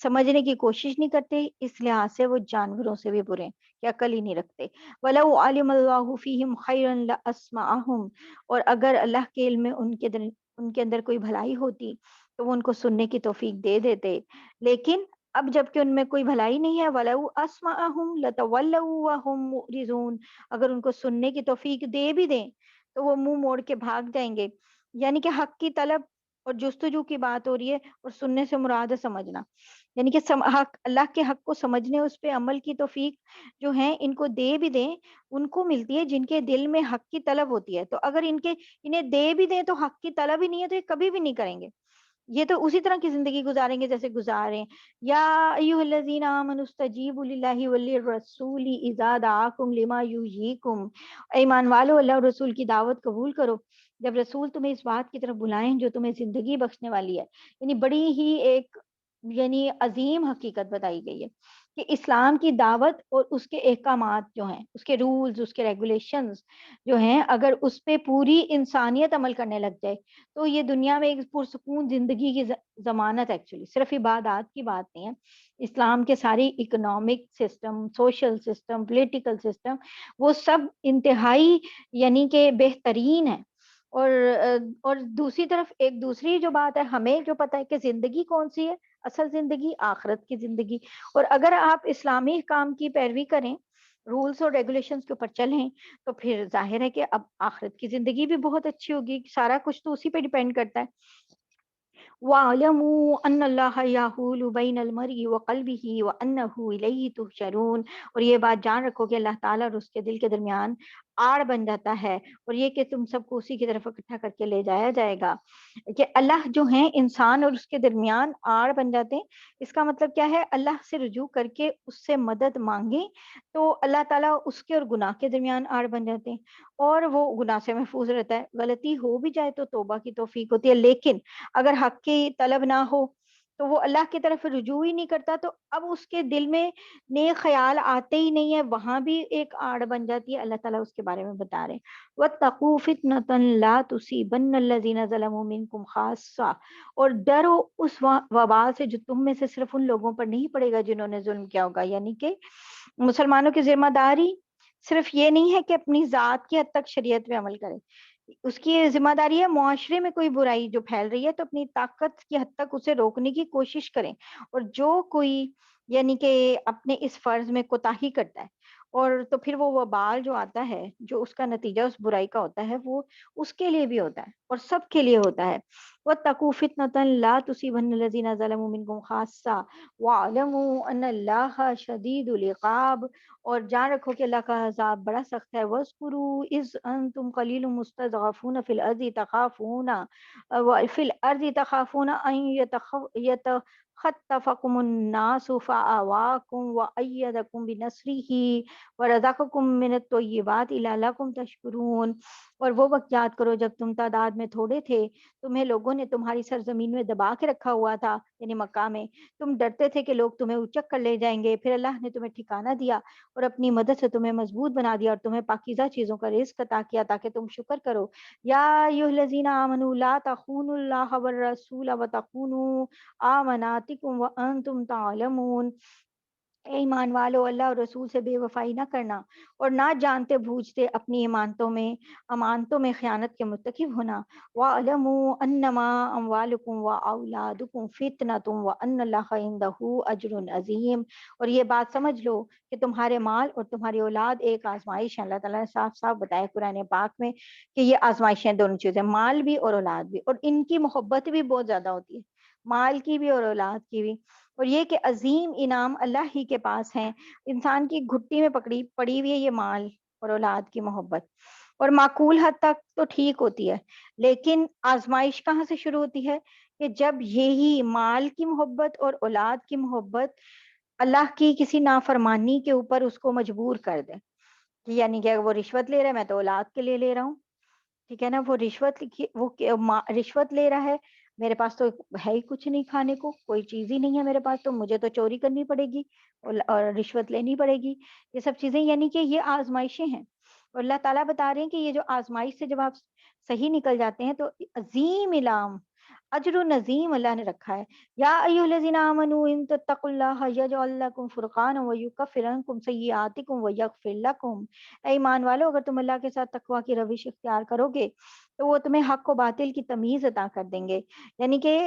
سمجھنے کی کوشش نہیں کرتے، اس لحاظ سے وہ جانوروں سے بھی برے ہیں کہ عقل ہی نہیں رکھتے۔ وَلَوْ عَلِمَ اللَّهُ فِيهِمْ خَيْرًا لَأَسْمَعَهُمْ، اور اگر اللہ کے علم میں ان کے اندر کوئی بھلائی ہوتی تو وہ ان کو سننے کی توفیق دے دیتے، لیکن اب جب کہ ان میں کوئی بھلائی نہیں ہے، وَلَوْ أَسْمَعَهُمْ لَتَوَلَّوْا وَهُمْ مُعْرِضُونَ، اگر ان کو سننے کی توفیق دے بھی دیں تو وہ منہ موڑ کے بھاگ جائیں گے. یعنی کہ حق کی طلب اور جستجو کی بات ہو رہی ہے، اور سننے سے مراد ہے سمجھنا. یعنی کہ حق، اللہ کے حق کو سمجھنے، اس پہ عمل کی توفیق جو ہے ان کو دے بھی دیں، ان کو ملتی ہے جن کے دل میں حق کی طلب ہوتی ہے. تو اگر انہیں دے بھی دیں تو حق کی طلب ہی نہیں ہے، تو یہ کبھی بھی نہیں کریں گے. یہ تو اسی طرح کی زندگی گزاریں گے جیسے گزاریں. یا ایھا الذین آمنوا استجیبوا للہ وللرسول اذا دعاکم لما یحییکم، ایمان والو اللہ اور رسول کی دعوت قبول کرو جب رسول تمہیں اس بات کی طرف بلائیں جو تمہیں زندگی بخشنے والی ہے. یعنی بڑی ہی ایک یعنی عظیم حقیقت بتائی گئی ہے کہ اسلام کی دعوت اور اس کے احکامات جو ہیں، اس کے رولز، اس کے ریگولیشنز جو ہیں، اگر اس پہ پوری انسانیت عمل کرنے لگ جائے تو یہ دنیا میں ایک پرسکون زندگی کی ضمانت. ایکچولی صرف عبادات کی بات نہیں ہے، اسلام کے ساری economic system, social system, political system, وہ سب انتہائی یعنی کہ بہترین ہے. اور دوسری طرف ایک دوسری جو بات ہے، ہمیں جو پتہ ہے کہ زندگی کون سی ہے، اصل زندگی آخرت کی زندگی. اور اگر آپ اسلامی حکام کی پیروی کریں، رولز اور ریگولیشنز کے اوپر چلیں، تو پھر ظاہر ہے کہ اب آخرت کی زندگی بھی بہت اچھی ہوگی. سارا کچھ تو اسی پہ ڈیپینڈ کرتا ہے. وَاعْلَمُوا أَنَّ اللَّهَ يَحُولُ بَيْنَ الْمَرْءِ وَقَلْبِهِ وَأَنَّهُ إِلَيْهِ تُحْشَرُونَ. اور یہ بات جان رکھو کہ اللہ تعالیٰ اور اس کے دل کے درمیان آڑ بن جاتا ہے، اور یہ کہ تم سب کو اسی کی طرف اکٹھا کر کے لے جایا جائے گا. کہ اللہ جو ہیں انسان اور اس کے درمیان آڑ بن جاتے ہیں، اس کا مطلب کیا ہے؟ اللہ سے رجوع کر کے اس سے مدد مانگیں تو اللہ تعالیٰ اس کے اور گناہ کے درمیان آڑ بن جاتے ہیں، اور وہ گناہ سے محفوظ رہتا ہے. غلطی ہو بھی جائے تو توبہ کی توفیق ہوتی ہے، لیکن اگر حق کی طلب نہ ہو تو وہ اللہ کی طرف رجوع ہی نہیں کرتا، تو اب اس کے دل میں نیک خیال آتے ہی نہیں ہے، وہاں بھی ایک آڑ بن جاتی ہے. اللہ تعالیٰ اس کے بارے میں بتا رہے ہیں وَاتَّقُوا فِتْنَةً لَا تُصِيبَنَّ الَّذِينَ ظَلَمُوا مِنكُمْ خَاصَّةً، اور ڈرو اس وبال سے جو تم میں سے صرف ان لوگوں پر نہیں پڑے گا جنہوں نے ظلم کیا ہوگا. یعنی کہ مسلمانوں کی ذمہ داری صرف یہ نہیں ہے کہ اپنی ذات کی حد تک شریعت پہ عمل کرے، اس کی ذمہ داری ہے معاشرے میں کوئی برائی جو پھیل رہی ہے تو اپنی طاقت کی حد تک اسے روکنے کی کوشش کریں. اور جو کوئی یعنی کہ اپنے اس فرض میں کوتاہی کرتا ہے، اور تو پھر وہ وبال جو آتا ہے، جو اس کا نتیجہ اس برائی کا ہوتا ہے، وہ اس کے لیے بھی ہوتا ہے اور سب کے لیے ہوتا ہے. وَاتَّقُوا فِتْنَةً لَا تُصِيبَنَّ الَّذِينَ ظَلَمُوا مِنكُمْ خَاصَّةً وَاعْلَمُوا أَنَّ اللَّهَ شَدِيدُ الْعِقَابِ، اور جان رکھو کہ اللہ کا عذاب بڑا سخت ہے. وَاذْكُرُوا إِذْ أَنْتُمْ قَلِيلٌ مُسْتَضْعَفُونَ فِي الْأَرْضِ تَخَافُونَ أَنْ يَتَخَطَّفَكُمُ النَّاسُ فَآوَاكُمْ وَأَيَّدَكُمْ بِنَصْرِهِ وَرَزَقَكُمْ مِنَ الطَّيِّبَاتِ لَعَلَّكُمْ تَشْكُرُونَ. اور وہ وقت یاد کرو جب تم تعداد میں تھوڑے تھے، تمہیں لوگوں نے تمہاری سرزمین میں دبا کے رکھا ہوا تھا، یعنی مکہ میں. تم ڈرتے تھے کہ لوگ تمہیں اچک کر لے جائیں گے، پھر اللہ نے تمہیں ٹھکانہ دیا اور اپنی مدد سے تمہیں مضبوط بنا دیا، اور تمہیں پاکیزہ چیزوں کا رزق عطا کیا تاکہ تم شکر کرو. یا ایھا الذین آمنوا لا تخونوا اللہ والرسول وتخونوا آمناتکم وانتم تعلمون. اے ایمان والو، اللہ اور رسول سے بے وفائی نہ کرنا اور نہ جانتے بوجھتے اپنی امانتوں میں خیانت کے مرتکب ہونا. وَاعْلَمُوا أَنَّمَا أَمْوَالُكُمْ وَأَوْلَادُكُمْ فِتْنَةٌ وَأَنَّ اللَّهَ عِندَهُ أَجْرٌ عَظِيمٌ. اور یہ بات سمجھ لو کہ تمہارے مال اور تمہاری اولاد ایک آزمائش ہے. اللہ تعالیٰ نے صاف صاف بتایا قرآن پاک میں کہ یہ آزمائشیں دونوں چیزیں، مال بھی اور اولاد بھی، اور ان کی محبت بھی بہت زیادہ ہوتی ہے، مال کی بھی اور اولاد کی بھی. اور یہ کہ عظیم انعام اللہ ہی کے پاس ہیں. انسان کی گھٹی میں پڑی ہوئی ہے یہ مال اور اولاد کی محبت، اور معقول حد تک تو ٹھیک ہوتی ہے، لیکن آزمائش کہاں سے شروع ہوتی ہے؟ کہ جب یہی مال کی محبت اور اولاد کی محبت اللہ کی کسی نافرمانی کے اوپر اس کو مجبور کر دے. یعنی کہ وہ رشوت لے رہا ہے، میں تو اولاد کے لیے لے رہا ہوں، ٹھیک ہے نا. وہ رشوت لے رہا ہے، میرے پاس تو ہے ہی کچھ نہیں، کھانے کو کوئی چیز ہی نہیں ہے میرے پاس، تو مجھے تو چوری کرنی پڑے گی اور رشوت لینی پڑے گی. یہ سب چیزیں یعنی کہ یہ آزمائشیں ہیں. اور اللہ تعالیٰ بتا رہے ہیں کہ یہ جو آزمائش سے جب آپ صحیح نکل جاتے ہیں تو عظیم انعام، اجر نظیم اللہ نے رکھا ہے. یا ایھا الذین آمنوا ان تتقوا اللہ یجعل لکم فرقانا ویکفر عنکم سیئاتکم ویغفر لکم. اے ایمان والو، اگر تم اللہ کے ساتھ تقوی کی روش اختیار کرو گے تو وہ تمہیں حق و باطل کی تمیز عطا کر دیں گے. یعنی کہ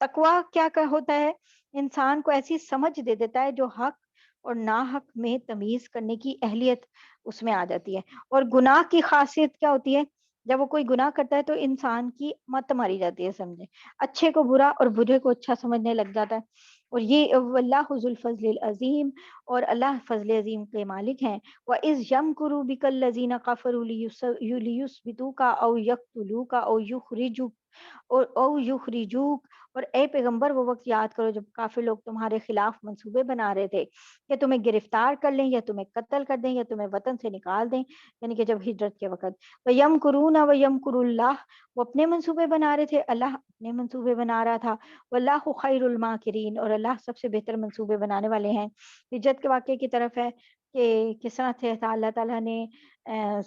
تقویٰ کیا ہوتا ہے؟ انسان کو ایسی سمجھ دے دیتا ہے جو حق اور ناحق میں تمیز کرنے کی اہلیت اس میں آ جاتی ہے۔ اور گناہ کی خاصیت کیا ہوتی ہے؟ جب وہ کوئی گناہ کرتا ہے تو انسان کی مت ماری جاتی ہے، سمجھے، اچھے کو برا اور برے کو اچھا سمجھنے لگ جاتا ہے۔ اور یہ واللہ ذو الفضل العظیم، اور اللہ فضل عظیم کے مالک ہیں۔ وَإِذْ يَمْكُرُ بِكَ الَّذِينَ كَفَرُوا لِيُثْبِتُوكَ أَوْ يَقْتُلُوكَ أَوْ يُخْرِجُوكَ او یخرجوک، اور اے پیغمبر وہ وقت یاد کرو جب کافر لوگ تمہارے خلاف منصوبے بنا رہے تھے کہ تمہیں گرفتار کر لیں یا تمہیں قتل کر دیں یا تمہیں وطن سے نکال دیں، یعنی کہ جب ہجرت کے وقت۔ وَيَمْكُرُونَ وَيَمْكُرُ اللَّهُ، وہ اپنے منصوبے بنا رہے تھے، اللہ اپنے منصوبے بنا رہا تھا۔ وَاللَّهُ خَيْرُ الْمَاكِرِينَ، اور اللہ سب سے بہتر منصوبے بنانے والے ہیں۔ ہجرت کے واقعے کی طرف ہے کہ کس طرح سے اللہ تعالیٰ نے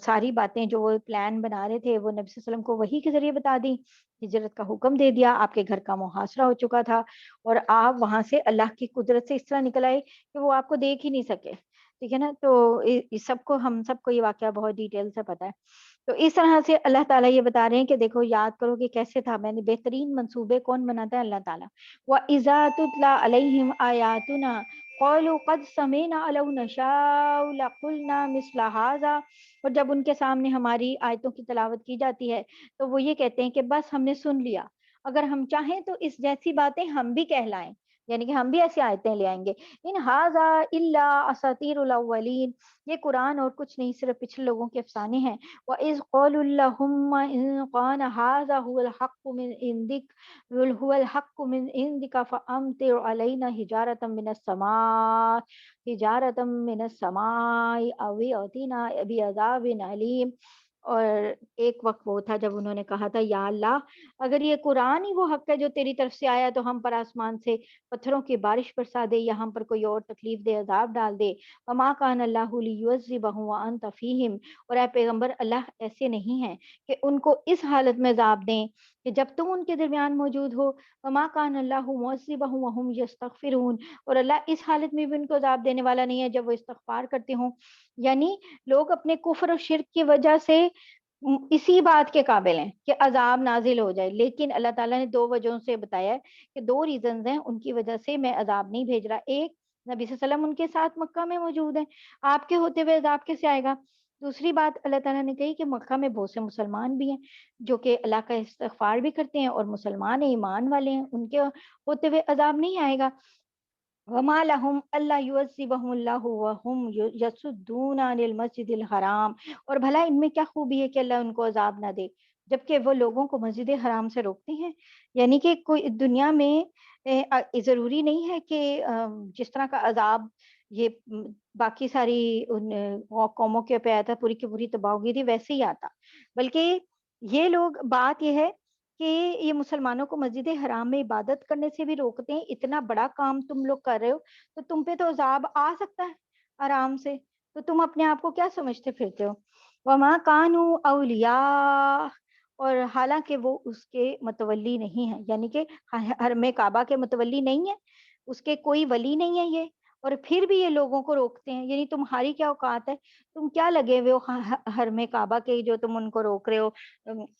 ساری باتیں جو وہ پلان بنا رہے تھے وہ نبی صلی اللہ علیہ وسلم کو وحی کے ذریعے بتا دی، ہجرت کا حکم دے دیا، آپ کے گھر کا محاصرہ ہو چکا تھا، اور آپ وہاں سے اللہ کی قدرت سے اس طرح نکل آئے کہ وہ آپ کو دیکھ ہی نہیں سکے، ٹھیک ہے نا۔ تو اس سب کو ہم سب کو یہ واقعہ بہت ڈیٹیل سے پتا ہے۔ تو اس طرح سے اللہ تعالیٰ یہ بتا رہے ہیں کہ دیکھو یاد کرو کہ کیسے تھا، میں نے بہترین منصوبے کون بناتا ہے؟ اللہ تعالیٰ۔ وَإِذَا تُتْلَى عَلَيْهِمْ آيَاتُنَا قَالُوا قَدْ سَمِعْنَا لَوْ نَشَاءُ لَقُلْنَا مِثْلَ هَذَا، اور جب ان کے سامنے ہماری آیتوں کی تلاوت کی جاتی ہے تو وہ یہ کہتے ہیں کہ بس ہم نے سن لیا، اگر ہم چاہیں تو اس جیسی باتیں ہم بھی کہلائیں، یعنی کہ ہم بھی ایسی آیتیں لے آئیں گے۔ ان ھذا الا اساطیر الاولین، یہ قرآن اور کچھ نہیں صرف پچھلے لوگوں کے افسانے ہیں۔ وَإِذْ قَالُوا اللَّهُمَّ إِن كَانَ هَذَا هُوَ الْحَقُّ مِنْ عِندِكَ فَأَمْطِرْ عَلَيْنَا حِجَارَةً مِّنَ السَّمَاءِ أَوْ ائْتِنَا بِعَذَابٍ أَلِيمٍ۔ اور ایک وقت وہ تھا جب انہوں نے کہا تھا یا اللہ اگر یہ قرآن ہی وہ حق ہے جو تیری طرف سے آیا تو ہم پر آسمان سے پتھروں کی بارش برسا دے یا ہم پر کوئی اور تکلیف دے، عذاب ڈال دے۔ وما کان اللہ لیعذبہم وانت فیہم، اور اے پیغمبر اللہ ایسے نہیں ہیں کہ ان کو اس حالت میں عذاب دیں کہ جب تم ان کے درمیان موجود ہو۔ وما کان اللہ معذبہم وہم یستغفرون، اور اللہ اس حالت میں بھی ان کو عذاب دینے والا نہیں ہے جب وہ استغفار کرتے ہوں۔ یعنی لوگ اپنے کفر اور شرک کی وجہ سے اسی بات کے قابل ہیں کہ عذاب نازل ہو جائے، لیکن اللہ تعالیٰ نے دو وجہوں سے بتایا ہے کہ دو ریزنز ہیں ان کی وجہ سے میں عذاب نہیں بھیج رہا۔ ایک، نبی صلی اللہ علیہ وسلم ان کے ساتھ مکہ میں موجود ہیں، آپ کے ہوتے ہوئے عذاب کیسے آئے گا؟ دوسری بات اللہ تعالیٰ نے کہی کہ مکہ میں بہت سے مسلمان بھی ہیں جو کہ اللہ کا استغفار بھی کرتے ہیں اور مسلمان ہیں، ایمان والے ہیں، ان کے ہوتے ہوئے عذاب نہیں آئے گا۔ وما لهم الا يعذبهم الله وهم يصدون عن المسجد الحرام، اور بھلا ان میں کیا خوبی ہے کہ اللہ ان کو عذاب نہ دے جبکہ وہ لوگوں کو مسجد حرام سے روکتے ہیں۔ یعنی کہ کوئی دنیا میں ضروری نہیں ہے کہ جس طرح کا عذاب یہ باقی ساری قوموں کے پہ آیا تھا، پوری کی پوری تباہ ہوگی تھی، ویسے ہی آتا، بلکہ یہ لوگ بات یہ ہے کہ یہ مسلمانوں کو مسجد حرام میں عبادت کرنے سے بھی روکتے ہیں۔ اتنا بڑا کام تم لوگ کر رہے ہو تو تم پہ تو عذاب آ سکتا ہے آرام سے، تو تم اپنے آپ کو کیا سمجھتے پھرتے ہو؟ وما کانوا اولیاء، اور حالانکہ وہ اس کے متولی نہیں ہیں، یعنی کہ حرم کعبہ کے متولی نہیں ہے، اس کے کوئی ولی نہیں ہے یہ، اور پھر بھی یہ لوگوں کو روکتے ہیں۔ یعنی تمہاری کیا اوقات ہے، تم کیا لگے ہوئے ہو حرم کعبہ کے جو تم ان کو روک رہے ہو،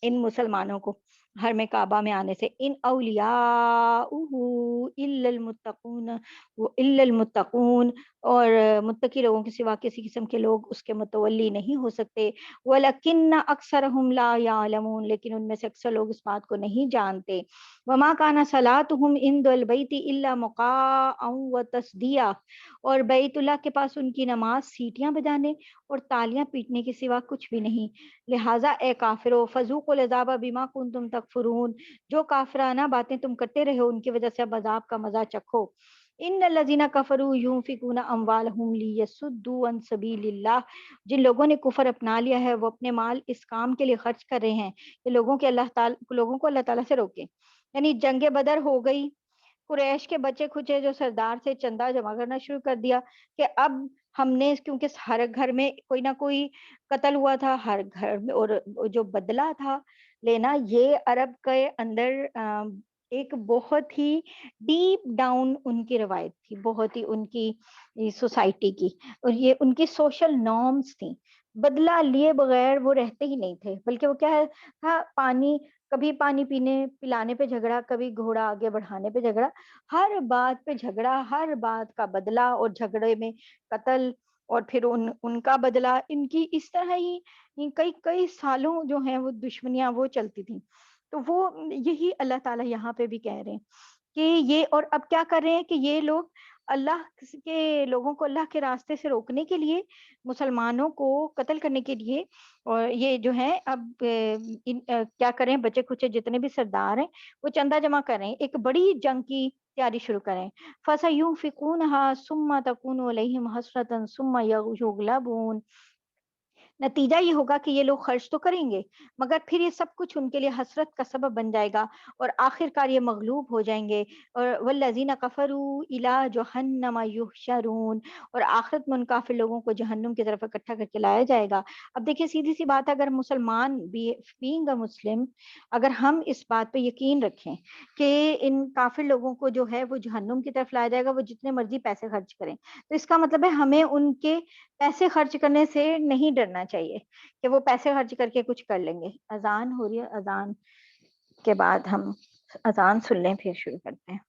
ان مسلمانوں کو حرم کعبہ میں آنے سے۔ ان اولیاءہ الا المتقون الا المتقون، اور متقی لوگوں کے سوا کسی قسم کے لوگ اس کے متولی نہیں ہو سکتے۔ ولکن اکثرهم لا يعلمون، لیکن ان میں سے اکثر لوگ اس بات کو نہیں جانتے۔ وما كان صلاتهم عند البيت الا مقاء وتصديا، اور بیت اللہ کے پاس ان کی نماز سیٹیاں بجانے اور تالیاں پیٹنے کے سوا کچھ بھی نہیں۔ لہٰذا اے کافرو فذوقوا العذاب بما کنتم تکفرون، جو کافرانہ باتیں تم کرتے رہے ہو ان کی وجہ سے اب عذاب کا مزہ چکھو۔ ان الذین کفروا ينفقون اموالهم لیصدوا عن سبیل اللہ، جن لوگوں نے کفر اپنا لیا ہے وہ اپنے مال اس کام کے لیے خرچ کر رہے ہیں کہ لوگوں کو اللہ تعالیٰ سے روکیں۔ یعنی جنگ بدر ہو گئی، قریش کے بچے کھچے جو سردار سے چندہ جمع کرنا شروع کر دیا کہ اب ہم نے، کیونکہ ہر گھر میں کوئی نہ کوئی قتل ہوا تھا، ہر گھر میں، اور جو بدلہ تھا لینا، یہ عرب کے اندر ایک بہت ہی ڈیپ ڈاؤن ان کی روایت تھی، بہت ہی ان کی سوسائٹی کی، اور یہ ان کی سوشل نارمز تھیں۔ بدلہ لیے بغیر وہ رہتے ہی نہیں تھے، بلکہ وہ کیا ہے تھا، پانی، کبھی پانی پینے پلانے پہ جھگڑا، کبھی گھوڑا آگے بڑھانے پہ جھگڑا، ہر بات پہ جھگڑا، ہر بات کا بدلہ، اور جھگڑے میں قتل، اور پھر ان کا بدلہ، ان کی اس طرح ہی کئی کئی سالوں جو ہیں وہ دشمنیاں وہ چلتی تھیں۔ تو وہ یہی اللہ تعالیٰ یہاں پہ بھی کہہ رہے ہیں کہ یہ، اور اب کیا کر رہے ہیں کہ یہ لوگ اللہ کے لوگوں کو اللہ کے راستے سے روکنے کے لیے، مسلمانوں کو قتل کرنے کے لیے، اور یہ جو ہے اب کیا کریں، بچے کچے جتنے بھی سردار ہیں وہ چندہ جمع کریں، ایک بڑی جنگ کی تیاری شروع کریں۔ فَسَيُنْفِقُونَهَا ثُمَّ تَكُونُ عَلَيْهِمْ حَسْرَةً ثُمَّ يُغْلَبُونَ۔ نتیجہ یہ ہوگا کہ یہ لوگ خرچ تو کریں گے، مگر پھر یہ سب کچھ ان کے لیے حسرت کا سبب بن جائے گا، اور آخر کار یہ مغلوب ہو جائیں گے۔ اور والذین کفروا الی جہنم یحشرون، اور آخرت میں ان کافر لوگوں کو جہنم کی طرف اکٹھا کر کے لایا جائے گا۔ اب دیکھیے سیدھی سی بات ہے، اگر مسلمان بھی بینگ اے مسلم، اگر ہم اس بات پہ یقین رکھیں کہ ان کافر لوگوں کو جو ہے وہ جہنم کی طرف لایا جائے گا، وہ جتنے مرضی پیسے خرچ کریں، تو اس کا مطلب ہے ہمیں ان کے پیسے خرچ کرنے سے نہیں ڈرنا چاہیے کہ وہ پیسے خرچ کر کے کچھ کر لیں گے۔ اذان ہو رہی ہے، اذان کے بعد ہم اذان سن لیں پھر شروع کرتے ہیں۔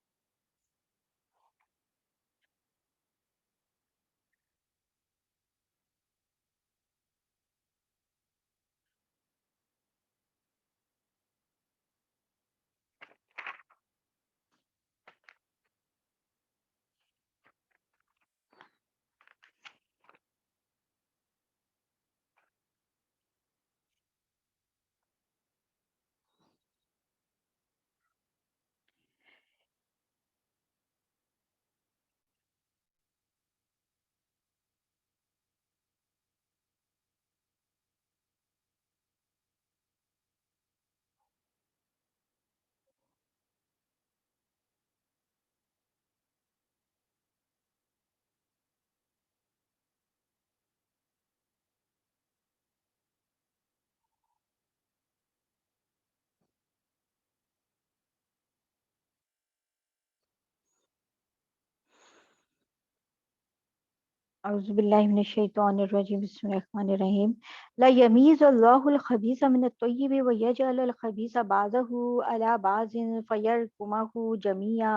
اعوذ باللہ من الشیطان الرجیم، بسم اللہ الرحمن الرحیم۔ لا یمیز اللہ الخبیث من الطیب ویجعل الخبیث بعضه علی بعض فیرکمہ جمیعا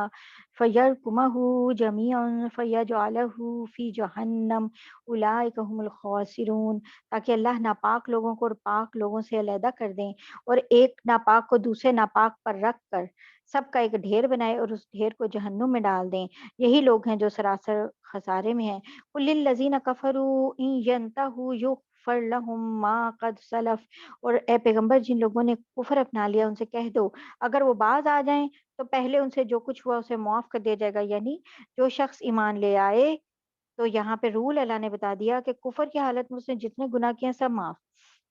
فیجعلہ فی جہنم اولئک هم الخاسرون، تاکہ اللہ ناپاک لوگوں کو اور پاک لوگوں سے علیحدہ کر دیں، اور ایک ناپاک کو دوسرے ناپاک پر رکھ کر سب کا ایک ڈھیر بنائے اور اس ڈھیر کو جہنم میں ڈال دیں۔ یہی لوگ ہیں جو سراسر خسارے میں ہیں۔ قل للذین کفروا ان ینتہوا یغفر لہم ما قد سلف، اور اے پیغمبر جن لوگوں نے کفر اپنا لیا ان سے کہہ دو اگر وہ باز آ جائیں تو پہلے ان سے جو کچھ ہوا اسے معاف کر دیا جائے گا، یعنی جو شخص ایمان لے آئے، تو یہاں پہ رول اللہ نے بتا دیا کہ کفر کی حالت میں اس نے جتنے گناہ کیے ہیں سب معاف،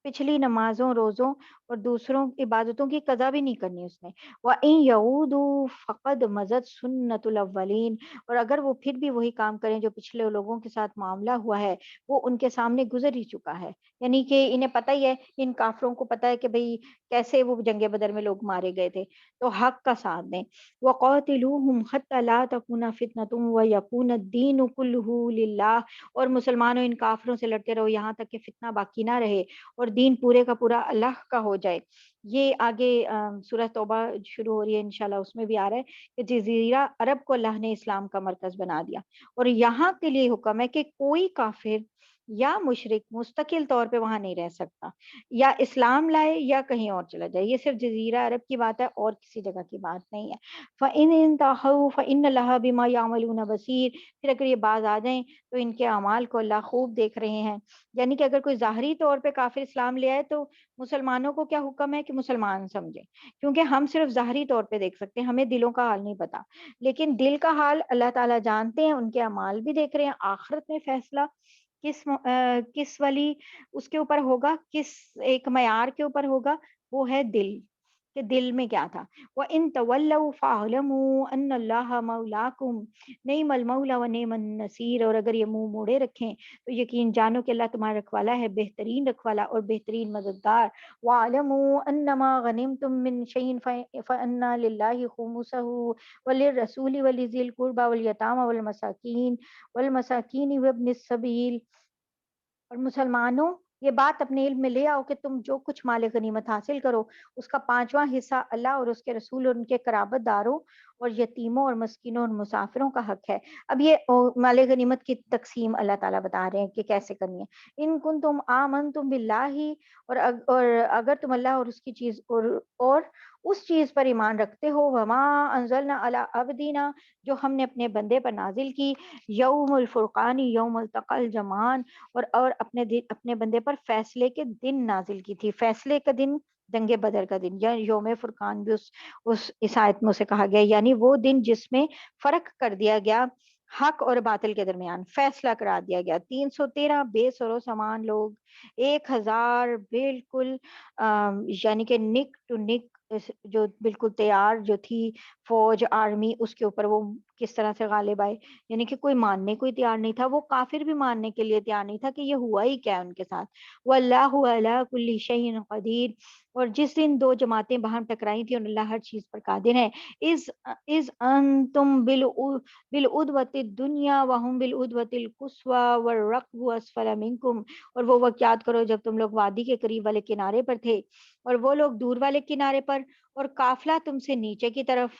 پچھلی نمازوں، روزوں اور دوسروں عبادتوں کی قضا بھی نہیں کرنی اس نے۔ وَإِن يَعُودُوا فَقَدْ مَضَتْ سُنَّتُ الْأَوَّلِينَ، اور اگر وہ پھر بھی وہی کام کریں جو پچھلے لوگوں کے ساتھ معاملہ ہوا ہے وہ ان کے سامنے گزر ہی چکا ہے، یعنی کہ انہیں پتہ ہی ہے، ان کافروں کو پتہ ہے کہ بھئی کیسے وہ جنگ بدر میں لوگ مارے گئے تھے، تو حق کا ساتھ دیں۔ وَقَاتِلُوهُمْ حَتَّى لَا تَكُونَ فِتْنَةٌ وَيَكُونَ الدِّينُ كُلُّهُ لِلَّهِ، اور مسلمانوں ان کافروں سے لڑتے رہو یہاں تک کہ فتنہ باقی نہ رہے اور دین پورے کا پورا اللہ کا ہو جائے۔ یہ آگے سورہ توبہ شروع ہو رہی ہے انشاءاللہ، اس میں بھی آ رہا ہے کہ جزیرہ عرب کو اللہ نے اسلام کا مرکز بنا دیا، اور یہاں کے لیے حکم ہے کہ کوئی کافر یا مشرک مستقل طور پہ وہاں نہیں رہ سکتا، یا اسلام لائے یا کہیں اور چلا جائے، یہ صرف جزیرہ عرب کی بات ہے اور کسی جگہ کی بات نہیں ہے۔ فَإِنِ انْتَهَوْا فَإِنَّ اللَّهَ بِمَا يَعْمَلُونَ بَصِيرٌ، پھر اگر یہ باز آ جائیں تو ان کے اعمال کو اللہ خوب دیکھ رہے ہیں، یعنی کہ اگر کوئی ظاہری طور پہ کافر اسلام لے آئے تو مسلمانوں کو کیا حکم ہے کہ مسلمان سمجھیں، کیونکہ ہم صرف ظاہری طور پہ دیکھ سکتے ہیں، ہمیں دلوں کا حال نہیں پتا، لیکن دل کا حال اللہ تعالیٰ جانتے ہیں، ان کے اعمال بھی دیکھ رہے ہیں۔ آخرت میں فیصلہ کس والی اس کے اوپر ہوگا، کس ایک معیار کے اوپر ہوگا، وہ ہے دل، کہ دل میں کیا تھا۔ وَإِن تَوَلَّوْا فَاعْلَمُوا أَنَّ اللَّهَ مَوْلَاكُمْ نِعْمَ الْمَوْلَى وَنِعْمَ النَّصِيرُ، اور اگر یہ منہ موڑے رکھیں تو یقین جانو کہ اللہ تمہارا رکھوالا ہے، بہترین رکھوالا اور بہترین مددگار۔ وَاعْلَمُوا أَنَّمَا غَنِمْتُم مِّن شَيْءٍ فَأَنَّ لِلَّهِ خُمُسَهُ وَلِلرَّسُولِ وَلِذِي الْقُرْبَى وَالْيَتَامَى وَالْمَسَاكِينِ وَابْنِ السَّبِيلِ، اور مسلمانوں یہ بات اپنے علم میں لے آؤ کہ تم جو کچھ مال غنیمت حاصل کرو اس کا 5واں حصہ اللہ اور اس کے رسول اور ان کے قرابت داروں اور یتیموں اور مسکینوں اور مسافروں کا حق ہے۔ اب یہ مال غنیمت کی تقسیم اللہ تعالیٰ بتا رہے ہیں کہ کیسے کرنی ہے۔ ان کن تم آمن تم باللہ، اور اگر تم اللہ اور اس کی چیز اور اس چیز پر ایمان رکھتے ہو، وما انزلنا علی عبدینا، جو ہم نے اپنے بندے پر نازل کی، یوم الفرقان یوم التقى الجمعان، اور اپنے بندے پر فیصلے کے دن نازل کی تھی۔ فیصلے کا دن جنگ بدر کا دن، یا یوم فرقان بھی اس آیت میں سے کہا گیا، یعنی وہ دن جس میں فرق کر دیا گیا حق اور باطل کے درمیان، فیصلہ کرا دیا گیا۔ 313 بے سر و سامان لوگ، 1000 بالکل یعنی کہ نک ٹو نک، جو بالکل تیار جو تھی فوج آرمی، اس کے اوپر وہ کس طرح سے غالب آئے، یعنی کہ کوئی ماننے کوئی تیار نہیں تھا، وہ کافر بھی ماننے کے لیے تیار نہیں تھا کہ یہ ہوا ہی کیا ان کے ساتھ۔ واللہ علی کل شیء قدیر، اور جس دن دو جماعتیں باہم ٹکرائی تھی اور اللہ ہر چیز پر قادر ہے، از انتم بالعدوۃ الدنیا وهم بالعدوۃ القصوى والركب اسفل منکم، اور وہ وقت یاد کرو جب تم لوگ وادی کے قریب والے کنارے پر تھے اور وہ لوگ دور والے کنارے پر، اور قافلہ تم سے نیچے کی طرف،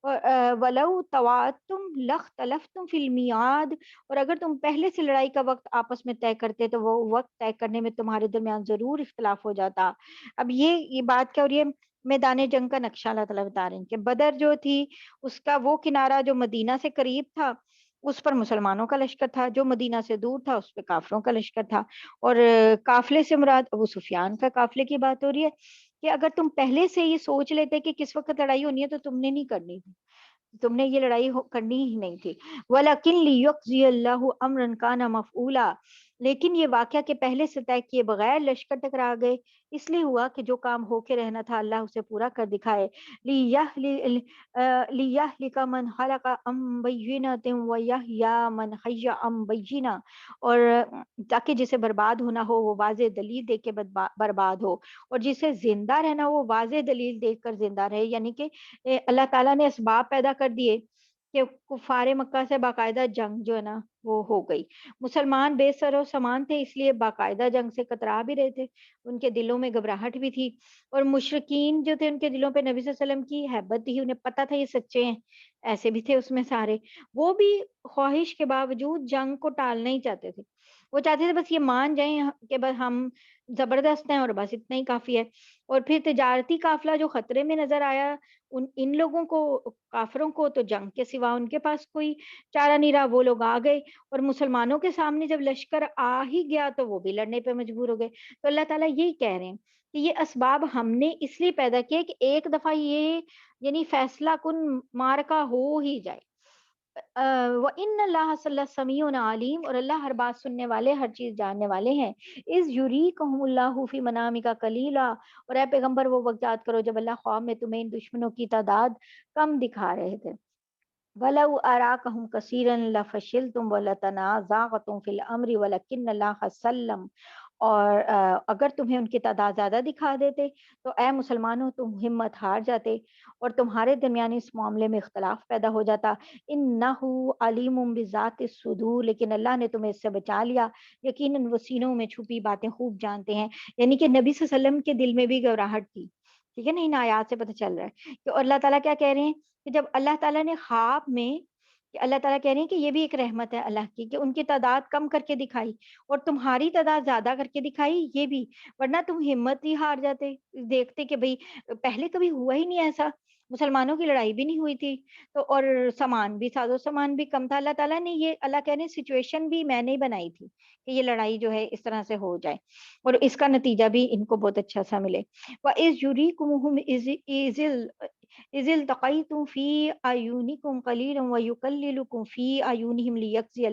وَلَوْ تَوَعَدتُّمْ لَاخْتَلَفْتُمْ فِي الْمِيعَادِ، اور اگر تم پہلے سے لڑائی کا وقت آپس میں طے کرتے تو وہ وقت طے کرنے میں تمہارے درمیان ضرور اختلاف ہو جاتا۔ اب یہ بات کیا ہو رہی ہے؟ میدان جنگ کا نقشہ اللہ تعالیٰ بتا رہے ہیں کہ بدر جو تھی اس کا وہ کنارہ جو مدینہ سے قریب تھا اس پر مسلمانوں کا لشکر تھا، جو مدینہ سے دور تھا اس پہ کافروں کا لشکر تھا، اور قافلے سے مراد ابو سفیان کا قافلے کی بات ہو رہی ہے کہ اگر تم پہلے سے یہ سوچ لیتے کہ کس وقت لڑائی ہونی ہے تو تم نے نہیں کرنی تھی، تم نے یہ لڑائی کرنی ہی نہیں تھی۔ وَلَكِنْ لِيُقْضِيَ اللَّهُ أَمْرًا كَانَ مَفْعُولًا، لیکن یہ واقعہ کہ پہلے سے طے کیے بغیر لشکر ٹکرا گئے اس لیے ہوا کہ جو کام ہو کے رہنا تھا اللہ اسے پورا کر دکھائے۔ لِيَهْلِكَ مَنْ هَلَكَ عَنْ بَيِّنَةٍ وَيَحْيَىٰ مَنْ حَيَّ عَنْ بَيِّنَةٍ، اور تاکہ جسے برباد ہونا ہو وہ واضح دلیل دیکھ کے برباد ہو، اور جسے زندہ رہنا ہو وہ واضح دلیل دیکھ کر زندہ رہے، یعنی کہ اللہ تعالیٰ نے اسباب پیدا کر دیے کہ کفار مکہ سے باقاعدہ جنگ جو ہے نا وہ ہو گئی۔ مسلمان بے سر و سامان تھے اس لیے باقاعدہ جنگ سے کترا بھی رہے تھے، ان کے دلوں میں گھبراہٹ بھی تھی، اور مشرکین جو تھے ان کے دلوں پہ نبی صلی اللہ علیہ وسلم کی ہیبت تھی، انہیں پتہ تھا یہ سچے ہیں، ایسے بھی تھے اس میں سارے، وہ بھی خواہش کے باوجود جنگ کو ٹالنا ہی چاہتے تھے، وہ چاہتے تھے بس یہ مان جائیں کہ بس ہم زبردست ہیں اور بس اتنا ہی کافی ہے۔ اور پھر تجارتی قافلہ جو خطرے میں نظر آیا ان لوگوں کو، کافروں کو، تو جنگ کے سوا ان کے پاس کوئی چارہ نہیں رہا، وہ لوگ آ گئے، اور مسلمانوں کے سامنے جب لشکر آ ہی گیا تو وہ بھی لڑنے پہ مجبور ہو گئے۔ تو اللہ تعالیٰ یہی کہہ رہے ہیں کہ یہ اسباب ہم نے اس لیے پیدا کیے کہ ایک دفعہ یہ یعنی فیصلہ کن معرکہ ہو ہی جائے۔ وَإِنَّ اللَّهَ صلی اللہ سمیع علیم، اور اللہ ہر بات سننے والے، ہر چیز جاننے والے ہیں۔ اِذْ يُرِيكُمُ اللَّهُ فِي مَنَامِكَ قَلِيلًا، اور اے پیغمبر وہ وقت یاد کرو جب اللہ خواب میں تمہیں ان دشمنوں کی تعداد کم دکھا رہے تھے۔ وَلَوْ أَرَاكَهُمْ كَثِيرًا لَفَشِلْتُمْ وَلَتَنَازَعْتُمْ فِي الْأَمْرِ وَلَكِنَّ اللَّهَ سَلَّمَ، اور اگر تمہیں ان کی تعداد زیادہ دکھا دیتے تو اے مسلمانوں تم ہمت ہار جاتے اور تمہارے درمیان اس معاملے میں اختلاف پیدا ہو جاتا۔ إِنَّهُ عَلِيمٌ بِذَاتِ الصُّدُورِ، لیکن اللہ نے تمہیں اس سے بچا لیا، یقیناً وہ سینوں میں چھپی باتیں خوب جانتے ہیں، یعنی کہ نبی صلی اللہ علیہ وسلم کے دل میں بھی گھبراہٹ تھی، ٹھیک ہے نا، ان آیات سے پتہ چل رہا ہے کہ، اور اللہ تعالیٰ کیا کہہ رہے ہیں کہ جب اللہ تعالیٰ نے خواب میں، کہ اللہ تعالیٰ کہہ رہے ہیں کہ یہ بھی ایک رحمت ہے اللہ کی کہ ان کی تعداد کم کر کے دکھائی اور تمہاری تعداد زیادہ کر کے دکھائی، یہ بھی، ورنہ تم ہمت ہی ہار جاتے، دیکھتے کہ بھئی پہلے کبھی ہوا ہی نہیں ایسا، مسلمانوں کی لڑائی بھی نہیں ہوئی تھی، تو اور سامان بھی، ساز و سامان بھی کم تھا، اللہ تعالیٰ نے یہ، اللہ کہہ رہے ہیں سچویشن بھی میں نے ہی بنائی تھی کہ یہ لڑائی جو ہے اس طرح سے ہو جائے اور اس کا نتیجہ بھی ان کو بہت اچھا سا ملے۔ وَإِذْ يُرِيكُمُهُمْ إِذِ الْتَقَيْتُمْ فِي أَعْيُنِكُمْ قَلِيلًا وَيُقَلِّلُكُمْ فِي أَعْيُنِهِمْ لِيَجْزِيَ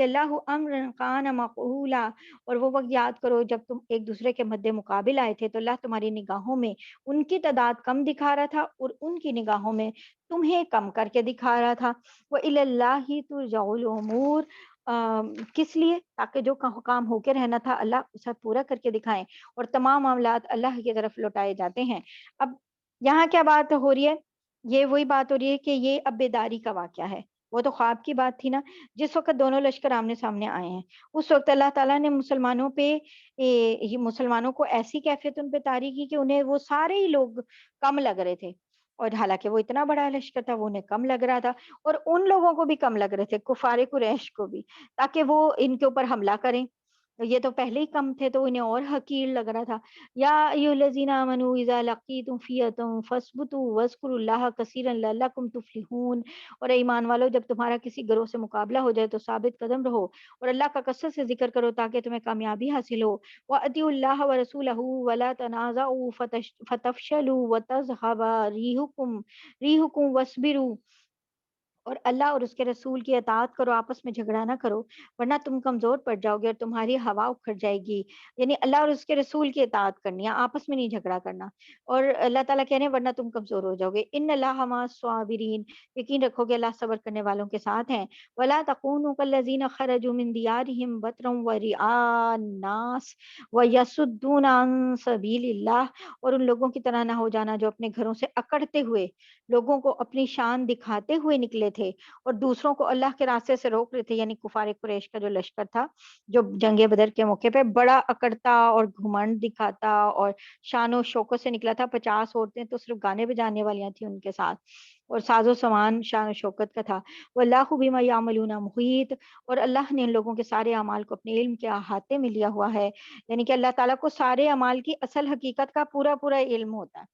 اللَّهُ أَمْرًا كَانَ مَفْعُولًا، اور وہ وقت یاد کرو جب تم ایک دوسرے کے مد مقابل آئے تھے تو اللہ تمہاری نگاہوں میں ان کی تعداد کم دکھا رہا تھا اور ان کی نگاہوں میں تمہیں کم کر کے دکھا رہا تھا۔ وَإِلَى اللَّهِ تُرْجَعُ الْأُمُورُ، کس لیے؟ تاکہ جو کام ہو کے رہنا تھا اللہ اسے پورا کر کے دکھائیں اور تمام معاملات اللہ کی طرف لوٹائے جاتے ہیں۔ اب یہاں کیا بات ہو رہی ہے؟ یہ وہی بات ہو رہی ہے کہ یہ اب بیداری کا واقعہ ہے وہ تو خواب کی بات تھی نا، جس وقت دونوں لشکر آمنے سامنے آئے ہیں، اس وقت اللہ تعالیٰ نے مسلمانوں پہ یہ مسلمانوں کو ایسی کیفیت ان پہ طاری کی کہ انہیں وہ سارے ہی لوگ کم لگ رہے تھے، اور حالانکہ وہ اتنا بڑا لشکر تھا وہ انہیں کم لگ رہا تھا، اور ان لوگوں کو بھی کم لگ رہے تھے، کفار قریش کو بھی، تاکہ وہ ان کے اوپر حملہ کریں، یہ تو پہلے ہی کم تھے تو انہیں اور حقیر لگ رہا تھا۔ یا ایھا الذین آمنوا اذا لقیتم فئۃ فاثبتوا واذکروا اللہ کثیرا لعلکم تفلحون، اور اے ایمان والو جب تمہارا کسی گروہ سے مقابلہ ہو جائے تو ثابت قدم رہو اور اللہ کا کثرت سے ذکر کرو تاکہ تمہیں کامیابی حاصل ہو۔ وَأَطِیعُوا اللَّهَ وَرَسُولَهُ وَلَا تَنَازَعُوا فَتَفْشَلُوا وَتَذْهَبَ رِیحُکُم وَاصْبِرُوا، اور اللہ اور اس کے رسول کی اطاعت کرو، آپس میں جھگڑا نہ کرو ورنہ تم کمزور پڑ جاؤ گے اور تمہاری ہوا اکھڑ جائے گی۔ یعنی اللہ اور اس کے رسول کی اطاعت کرنی ہے، آپس میں نہیں جھگڑا کرنا، اور اللہ تعالیٰ کہہ رہے ہیں ورنہ تم کمزور ہو جاؤ گے۔ ان اللہ مع الصابرین، یقین رکھو گے اللہ صبر کرنے والوں کے ساتھ ہیں۔ ولا تکونوا کالذین خرجوا من دیارہم بطرا ورئاء الناس ویصدون عن سبیل اللہ، اور ان لوگوں کی طرح نہ ہو جانا جو اپنے گھروں سے اکڑتے ہوئے لوگوں کو اپنی شان دکھاتے ہوئے نکلے تھے اور دوسروں کو اللہ کے راستے سے روک رہے تھے، یعنی کفار قریش کا جو لشکر تھا جو جنگ بدر کے موقع پہ بڑا اکڑتا اور گھمنڈ دکھاتا اور شان و شوکت سے نکلا تھا، 50 عورتیں تو صرف گانے بجانے والیاں تھیں ان کے ساتھ، اور ساز و سامان شان و شوکت کا تھا۔ واللہ بما یعملون محیط، اور اللہ نے ان لوگوں کے سارے اعمال کو اپنے علم کے احاطے میں لیا ہوا ہے، یعنی کہ اللہ تعالیٰ کو سارے اعمال کی اصل حقیقت کا پورا پورا علم ہوتا ہے۔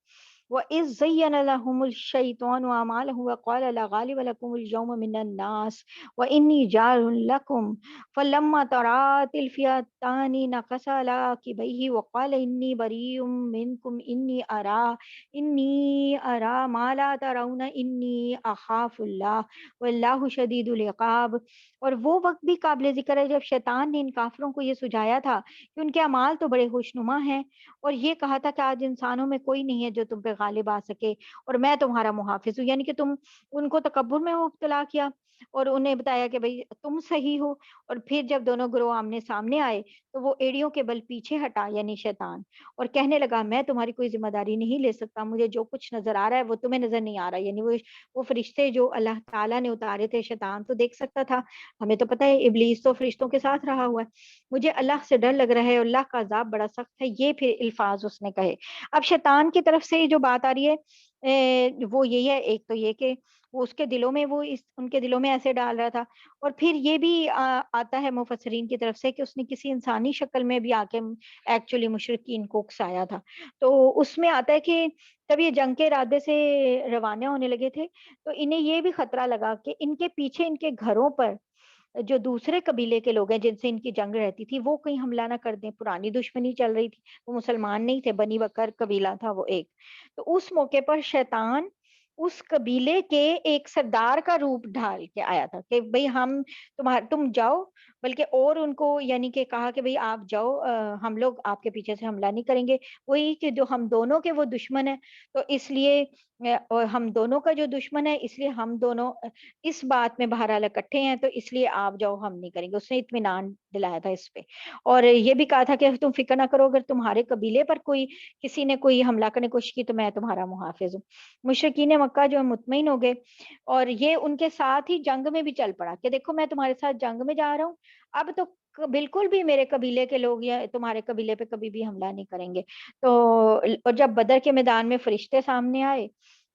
وَإِذْ زَيَّنَ لَهُمُ الشَّيْطَانُ أَعْمَالَهُمْ وَقَالَ لَا غَالِبَ لَكُمُ الْيَوْمَ مِنَ النَّاسِ وَإِنِّي جَارٌ لَكُمْ فَلَمَّا تَرَاءَتِ الْفِئَتَانِ نَكَصَ عَلَىٰ عَقِبَيْهِ وَقَالَ إِنِّي بَرِيءٌ مِّنكُمْ إِنِّي أَرَىٰ مَا لَا تَرَوْنَ إِنِّي أَخَافُ اللَّهَ وَاللَّهُ شَدِيدُ الْعِقَابِ۔ اور وہ وقت بھی قابل ذکر ہے جب شیطان نے ان کافروں کو یہ سجایا تھا کہ ان کے اعمال تو بڑے خوشنما ہیں، اور یہ کہا تھا کہ آج انسانوں میں کوئی نہیں ہے جو تم پہ غالب آ سکے اور میں تمہارا محافظ ہوں، یعنی کہ تم ان کو تکبر میں مبتلا کیا اور انہیں بتایا کہ بھئی تم صحیح ہو، اور پھر جب دونوں گروہ آمنے سامنے آئے تو وہ ایڑیوں کے بل پیچھے ہٹا، یعنی شیطان، اور کہنے لگا میں تمہاری کوئی ذمہ داری نہیں لے سکتا، مجھے جو کچھ نظر آ رہا ہے وہ تمہیں نظر نہیں آ رہا، یعنی وہ فرشتے جو اللہ تعالیٰ نے اتارے تھے شیطان تو دیکھ سکتا تھا، ہمیں تو پتہ ہے ابلیس تو فرشتوں کے ساتھ رہا ہوا ہے، مجھے اللہ سے ڈر لگ رہا ہے، اللہ کا عذاب بڑا سخت ہے، یہ پھر الفاظ اس نے کہے۔ اب شیطان کی طرف سے جو بات آ رہی ہے وہ یہی ہے، ایک تو یہ کہ وہ اس کے دلوں میں ان کے دلوں میں ایسے ڈال رہا تھا، اور پھر یہ بھی آتا ہے مفسرین کی طرف سے کہ اس نے کسی انسانی شکل میں بھی آ کے ایکچولی مشرکین کو اکسایا تھا، تو اس میں آتا ہے کہ جب یہ جنگ کے ارادے سے روانہ ہونے لگے تھے تو انہیں یہ بھی خطرہ لگا کہ ان کے پیچھے ان کے گھروں پر جو دوسرے قبیلے کے لوگ ہیں جن سے ان کی جنگ رہتی تھی وہ کہیں حملہ نہ کر دیں، پرانی دشمنی چل رہی تھی، وہ مسلمان نہیں تھے، بنی بکر قبیلہ تھا وہ ایک، تو اس موقع پر شیطان اس قبیلے کے ایک سردار کا روپ ڈھال کے آیا تھا کہ بھئی تم جاؤ، بلکہ اور ان کو یعنی کہ کہا کہ بھئی آپ جاؤ، ہم لوگ آپ کے پیچھے سے حملہ نہیں کریں گے، وہی کہ جو ہم دونوں کے وہ دشمن ہیں تو اس لیے اور ہم دونوں کا جو دشمن ہے اس لیے ہم دونوں اس بات میں بہرحال اکٹھے ہیں تو اس لیے آپ جاؤ ہم نہیں کریں گے، اس نے اطمینان دلایا تھا اس پہ، اور یہ بھی کہا تھا کہ تم فکر نہ کرو، اگر تمہارے قبیلے پر کسی نے کوئی حملہ کرنے کی کوشش کی تو میں تمہارا محافظ ہوں۔ مشرکین مکہ جو ہے مطمئن ہو گئے، اور یہ ان کے ساتھ ہی جنگ میں بھی چل پڑا کہ دیکھو میں تمہارے ساتھ جنگ میں جا رہا ہوں، اب تو بالکل بھی میرے قبیلے کے لوگ یا تمہارے قبیلے پہ کبھی بھی حملہ نہیں کریں گے، تو اور جب بدر کے میدان میں فرشتے سامنے آئے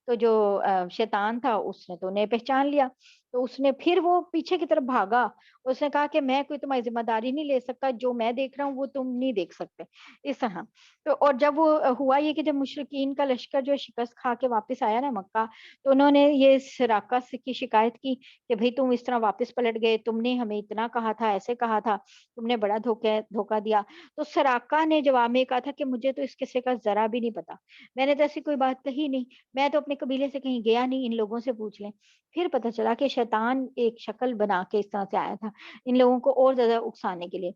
تو جو شیطان تھا اس نے تو انہیں پہچان لیا، تو اس نے پھر وہ پیچھے کی طرف بھاگا، اس نے کہا کہ میں کوئی تمہاری ذمہ داری نہیں لے سکتا، جو میں دیکھ رہا ہوں وہ تم نہیں دیکھ سکتے، اس طرح تو اور جب وہ ہوا یہ کہ جب مشرکین کا لشکر جو ہے شکست کھا کے واپس آیا نا مکہ، تو انہوں نے یہ سراقہ کی شکایت کی کہ بھئی تم اس طرح واپس پلٹ گئے، تم نے ہمیں اتنا کہا تھا، ایسے کہا تھا، تم نے بڑا دھوکہ دیا، تو سراقہ نے جواب میں کہا تھا کہ مجھے تو اس قصے کا ذرا بھی نہیں پتا، میں نے تو ایسی کوئی بات کہی نہیں، میں تو اپنے قبیلے سے کہیں گیا نہیں، ان لوگوں سے پوچھ لیں۔ پھر پتہ چلا کہ شیطان ایک شکل بنا کے اس طرح سے آیا تھا ان لوگوں کو اور زیادہ اکسانے کے لیے۔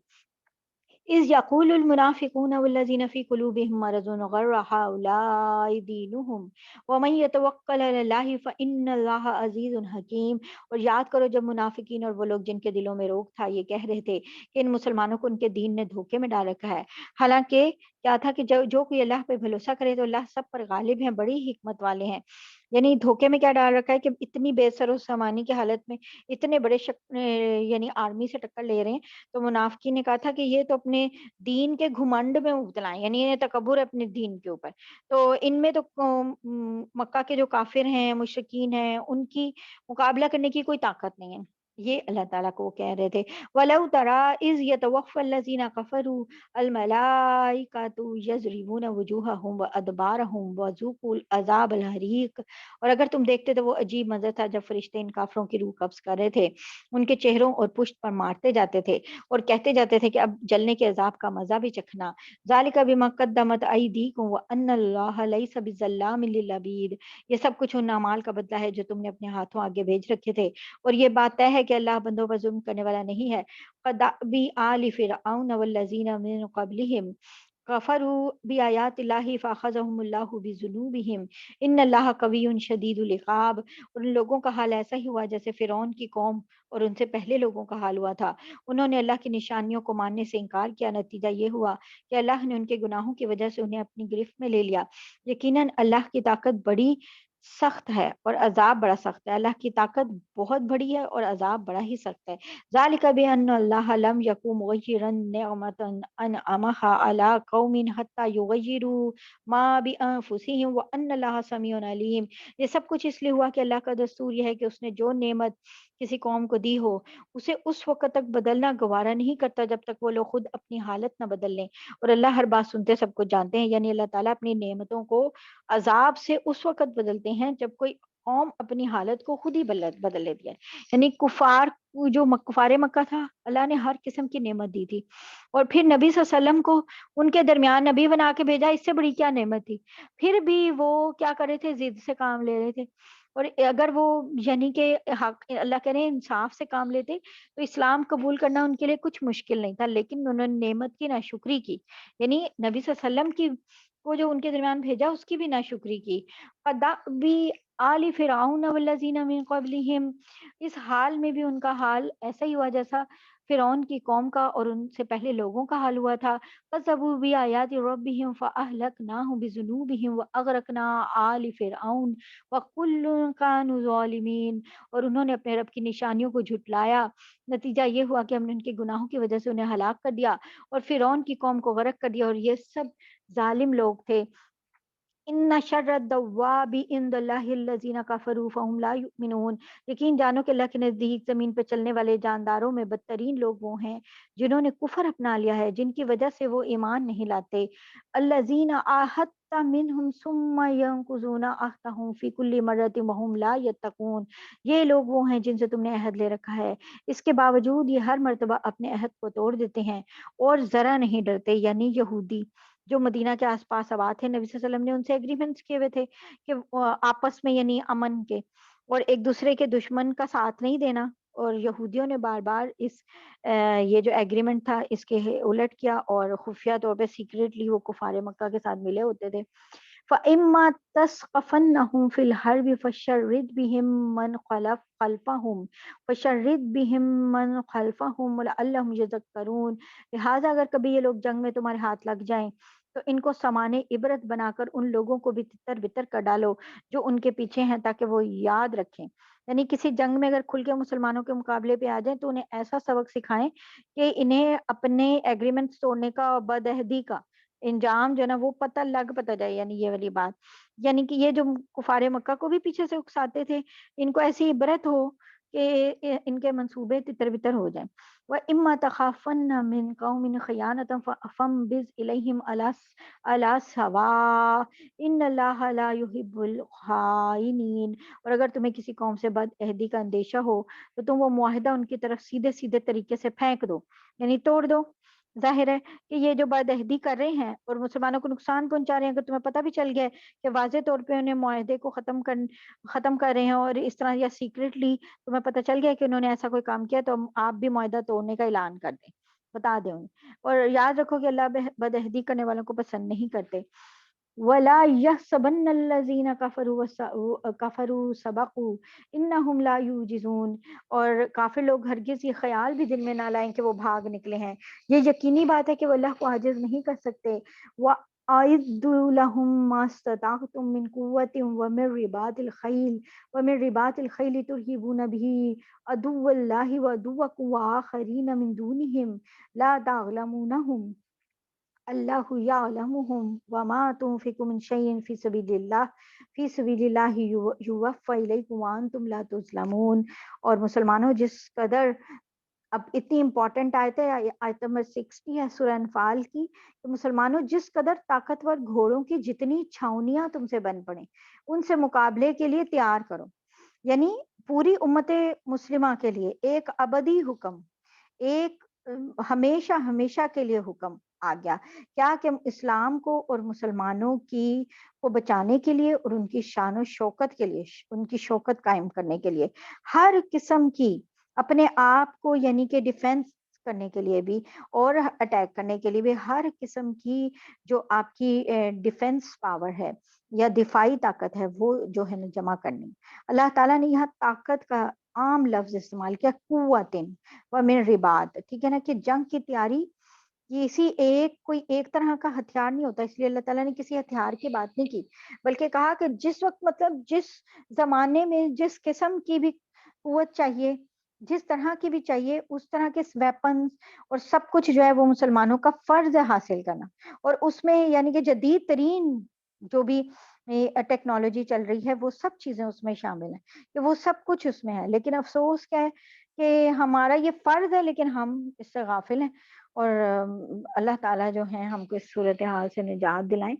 اذ یقول المنافقون والذین فی قلوبهم مرض غر هؤلاء دینهم ومن یتوکل علی اللہ فإن اللہ عزیز حکیم، اور یاد کرو جب منافقین اور وہ لوگ جن کے دلوں میں روگ تھا یہ کہہ رہے تھے کہ ان مسلمانوں کو ان کے دین نے دھوکے میں ڈال رکھا ہے، حالانکہ کیا تھا کہ جو جو کوئی اللہ پہ بھروسہ کرے تو اللہ سب پر غالب ہیں، بڑی حکمت والے ہیں۔ یعنی دھوکے میں کیا ڈال رکھا ہے کہ اتنی بے سر و سامانی کی حالت میں اتنے بڑے یعنی آرمی سے ٹکر لے رہے ہیں، تو منافقین نے کہا تھا کہ یہ تو اپنے دین کے گھمنڈ میں مبتلا ہیں، یعنی انہیں تکبر ہے اپنے دین کے اوپر۔ تو ان میں تو مکہ کے جو کافر ہیں، مشرکین ہیں، ان کی مقابلہ کرنے کی کوئی طاقت نہیں ہے۔ یہ اللہ تعالیٰ کو وہ کہہ رہے تھے وَلَوْ تَرَىٰ إِذْ يَتَوَفَّى الَّذِينَ كَفَرُوا الْمَلَائِكَةُ يَضْرِبُونَ وُجُوهَهُمْ وَأَدْبَارَهُمْ وَذُوقُوا الْعَذَابَ الْحَرِيقَ۔ اور اگر تم دیکھتے تو وہ عجیب منظر تھا جب فرشتے ان کافروں کی روح قبض کر رہے تھے، ان کے چہروں اور پشت پر مارتے جاتے تھے اور کہتے جاتے تھے کہ اب جلنے کے عذاب کا مزہ بھی چکھنا۔ ذَلِكَ بِمَا قَدَّمَتْ أَيْدِيكُمْ وَأَنَّ اللَّهَ لَيْسَ بِظَلَّامٍ لِّلْعَبِيدِ۔ یہ سب کچھ ان اعمال کا بدلہ ہے جو تم نے اپنے ہاتھوں آگے بھیج رکھے تھے، اور یہ بات طے ہے کہ اللہ بندوں پر ظلم کرنے والا نہیں ہے۔ قَدَّأْبِ آلِ فِرْعَوْنَ وَالَّذِينَ مِن قَبْلِهِمْ كَفَرُوا بِآيَاتِ اللَّهِ فَأَخَذَهُمُ اللَّهُ بِذُنُوبِهِمْ إِنَّ اللَّهَ قَوِيٌّ شَدِيدُ الْعِقَابِ۔ اور ان لوگوں کا حال ایسا ہی ہوا جیسے فرعون کی قوم اور ان سے پہلے لوگوں کا حال ہوا تھا۔ انہوں نے اللہ کی نشانیوں کو ماننے سے انکار کیا، نتیجہ یہ ہوا کہ اللہ نے ان کے گناہوں کی وجہ سے انہیں اپنی گرفت میں لے لیا۔ یقیناً اللہ کی طاقت بڑی سخت ہے اور عذاب بڑا سخت ہے۔ اللہ کی طاقت بہت بڑی ہے اور عذاب بڑا ہی سخت ہے۔ ذَلِكَ بِأَنَّ اللَّهَ لَمْ يَكُن مُغَيِّرًا نِعْمَةً أَنْعَمَهَا عَلَىٰ قَوْمٍ حَتَّىٰ يُغَيِّرُوا مَا بِأَنفُسِهِمْ وَأَنَّ اللَّهَ سَمِيعٌ عَلِيمٌ۔ یہ سب کچھ اس لیے ہوا کہ اللہ کا دستور یہ ہے کہ اس نے جو نعمت کسی قوم کو دی ہو اسے اس وقت تک بدلنا گوارا نہیں کرتا جب تک وہ لوگ خود اپنی حالت نہ بدل لیں، اور اللہ ہر بات سنتے سب کچھ جانتے ہیں۔ یعنی اللہ تعالیٰ اپنی نعمتوں کو عذاب سے اس وقت بدلتے ہیں جب کوئی قوم اپنی حالت کو خود ہی بدل لیتی ہے۔ یعنی کفار مکہ تھا، اللہ نے ہر قسم کی نعمت دی تھی، اور پھر نبی صلی اللہ علیہ وسلم کو ان کے درمیان نبی بنا کے بھیجا، اس سے بڑی کیا نعمت تھی؟ پھر بھی وہ کیا کر رہے تھے؟ ضد سے کام لے رہے تھے، اور اگر وہ یعنی کہ حق اللہ کہہ رہے ہیں انصاف سے کام لیتے تو اسلام قبول کرنا ان کے لیے کچھ مشکل نہیں تھا، لیکن انہوں نے نعمت کی ناشکری کی، یعنی نبی صلی اللہ علیہ وسلم کی کو جو ان کے درمیان بھیجا اس کی بھی ناشکری کی۔ بھی آل فرعون والذین من قبلہم، اس حال میں بھی ان کا حال ایسا ہی ہوا جیسا فرعون کی قوم کا اور ان سے پہلے لوگوں کا حال ہوا تھا۔ کذبوا بآیات ربہم فأہلکناہم بذنوبہم وأغرقنا آل فرعون وکل کانوا ظالمین۔ اور انہوں نے اپنے رب کی نشانیوں کو جھٹلایا، نتیجہ یہ ہوا کہ ہم نے ان کے گناہوں کی وجہ سے انہیں ہلاک کر دیا اور فرعون کی قوم کو غرق کر دیا، اور یہ سب ظالم لوگ تھے۔ ان شر الدواب عند اللہ الذین کفروا فهم لا یؤمنون۔ یقین جانو کہ اللہ کے نزدیک زمین پہ چلنے والے جانداروں میں بدترین لوگ وہ ہیں جنہوں نے کفر اپنا لیا ہے، جن کی وجہ سے وہ ایمان نہیں لاتے۔ الذین عاہدت منہم ثم ینقضون عہدہم فی کل مرۃ وہم لا یتقون۔ یہ لوگ وہ ہیں جن سے تم نے عہد لے رکھا ہے، اس کے باوجود یہ ہر مرتبہ اپنے عہد کو توڑ دیتے ہیں اور ذرا نہیں ڈرتے۔ یعنی یہودی جو مدینہ کے آس پاس آباد تھے، نبی صلی اللہ علیہ وسلم نے ان سے ایگریمنٹس کیے ہوئے تھے کہ آپس میں یعنی امن کے اور ایک دوسرے کے دشمن کا ساتھ نہیں دینا، اور یہودیوں نے بار بار اس یہ جو ایگریمنٹ تھا اس کے الٹ کیا اور خفیہ طور پہ سیکریٹلی وہ کفار مکہ کے ساتھ ملے ہوتے تھے۔ فَإِمَّا تَثْقَفَنَّهُمْ فِي الْحَرْبِ فَشَرِّدْ بِهِمْ مَنْ خَلْفَهُمْ لَعَلَّهُمْ يَذَّكَّرُونَ۔ لہٰذا اگر کبھی یہ لوگ جنگ میں تمہارے ہاتھ لگ جائیں تو ان کو سامانے عبرت بنا کر ان لوگوں کو بھی تتر بتر کر ڈالو جو ان کے پیچھے ہیں، تاکہ وہ یاد رکھیں۔ یعنی کسی جنگ میں اگر کھل کے مسلمانوں کے مقابلے پہ آ جائیں تو انہیں ایسا سبق سکھائیں کہ انہیں اپنے ایگریمنٹس توڑنے کا اور بدعہدی کا انجام جو ہے نا وہ پتہ جائے۔ یعنی یہ والی بات، یعنی کہ یہ جو کفار مکہ کو بھی پیچھے سے اکساتے تھے، ان کو ایسی عبرت ہو کہ ان کے منصوبے تتر بتر ہو جائیں۔ وَإِمَّا تَخَافَنَّ مِن قَوْمٍ خِيَانَةً فَانبِذْ إِلَيْهِمْ عَلَىٰ سَوَاءٍ إِنَّ اللَّهَ لَا يُحِبُّ الْخَائِنِينَ۔ اور اگر تمہیں کسی قوم سے بد عہدی کا اندیشہ ہو تو تم وہ معاہدہ ان کی طرف سیدھے سیدھے طریقے سے پھینک دو، یعنی توڑ دو۔ ظاہر ہے کہ یہ جو بد عہدی کر رہے ہیں اور مسلمانوں کو نقصان پہنچا رہے ہیں، اگر تمہیں پتہ بھی چل گیا ہے کہ واضح طور پہ انہیں معاہدے کو ختم کر رہے ہیں اور اس طرح یا سیکریٹلی تمہیں پتہ چل گیا کہ انہوں نے ایسا کوئی کام کیا، تو آپ بھی معاہدہ توڑنے کا اعلان کر دیں، بتا دیں انہیں، اور یاد رکھو کہ اللہ بد عہدی کرنے والوں کو پسند نہیں کرتے۔ ولا يحسبن الذين كفروا سبقوا انهم لا يعجزون، اور کافر لوگ ہرگز یہ خیال بھی دل میں نہ لائیں کہ وہ بھاگ نکلے ہیں، یہ یقینی بات ہے کہ وہ اللہ کو عاجز نہیں کر سکتے۔ وَأَعِدُّوا لَهُم مَّا اسْتَطَعْتُم مِّن قُوَّةٍ وَمِن رِّبَاطِ الْخَيْلِ تُرْهِبُونَ بِهِ عَدُوَّ اللَّهِ وَعَدُوَّكُمْ وَآخَرِينَ مِن دُونِهِمْ لَا تَعْلَمُونَهُمْ اللہ یعلمہم وما تنفقوا من شیء فی سبیل اللہ یوفی الیکم وانتم لا تظلمون۔ اور مسلمانوں جس قدر، اب اتنی امپورٹنٹ آیت ہے، آیت نمبر 60 ہے سورہ انفال کی، کہ مسلمانوں جس قدر طاقتور گھوڑوں کی جتنی چھاؤنیاں تم سے بن پڑیں ان سے مقابلے کے لیے تیار کرو۔ یعنی پوری امت مسلمہ کے لیے ایک ابدی حکم، ایک ہمیشہ ہمیشہ کے لیے حکم آ گیا، کیا کہ اسلام کو اور مسلمانوں کی کو بچانے کے لیے اور ان کی شان و شوکت کے لیے، ان کی شوکت قائم کرنے کے لیے، ہر قسم کی اپنے آپ کو یعنی کہ ڈیفینس کرنے کے لیے بھی اور اٹیک کرنے کے لیے بھی ہر قسم کی جو آپ کی ڈیفینس پاور ہے یا دفاعی طاقت ہے وہ جو ہے نا جمع کرنی۔ اللہ تعالیٰ نے یہاں طاقت کا عام لفظ استعمال کیا، قوتن ومن رباط، ٹھیک ہے نا، کہ جنگ کی تیاری کسی کوئی ایک طرح کا ہتھیار نہیں ہوتا، اس لیے اللہ تعالیٰ نے کسی ہتھیار کی بات نہیں کی، بلکہ کہا کہ جس وقت مطلب جس زمانے میں جس قسم کی بھی قوت چاہیے، جس طرح کی بھی چاہیے، اس طرح کے ویپنز اور سب کچھ جو ہے وہ مسلمانوں کا فرض ہے حاصل کرنا، اور اس میں یعنی کہ جدید ترین جو بھی ٹیکنالوجی چل رہی ہے وہ سب چیزیں اس میں شامل ہیں، کہ وہ سب کچھ اس میں ہے، لیکن افسوس کیا ہے کہ ہمارا یہ فرض ہے لیکن ہم اس سے غافل ہیں، اور اللہ تعالیٰ جو ہیں ہم کو اس صورتحال سے نجات دلائیں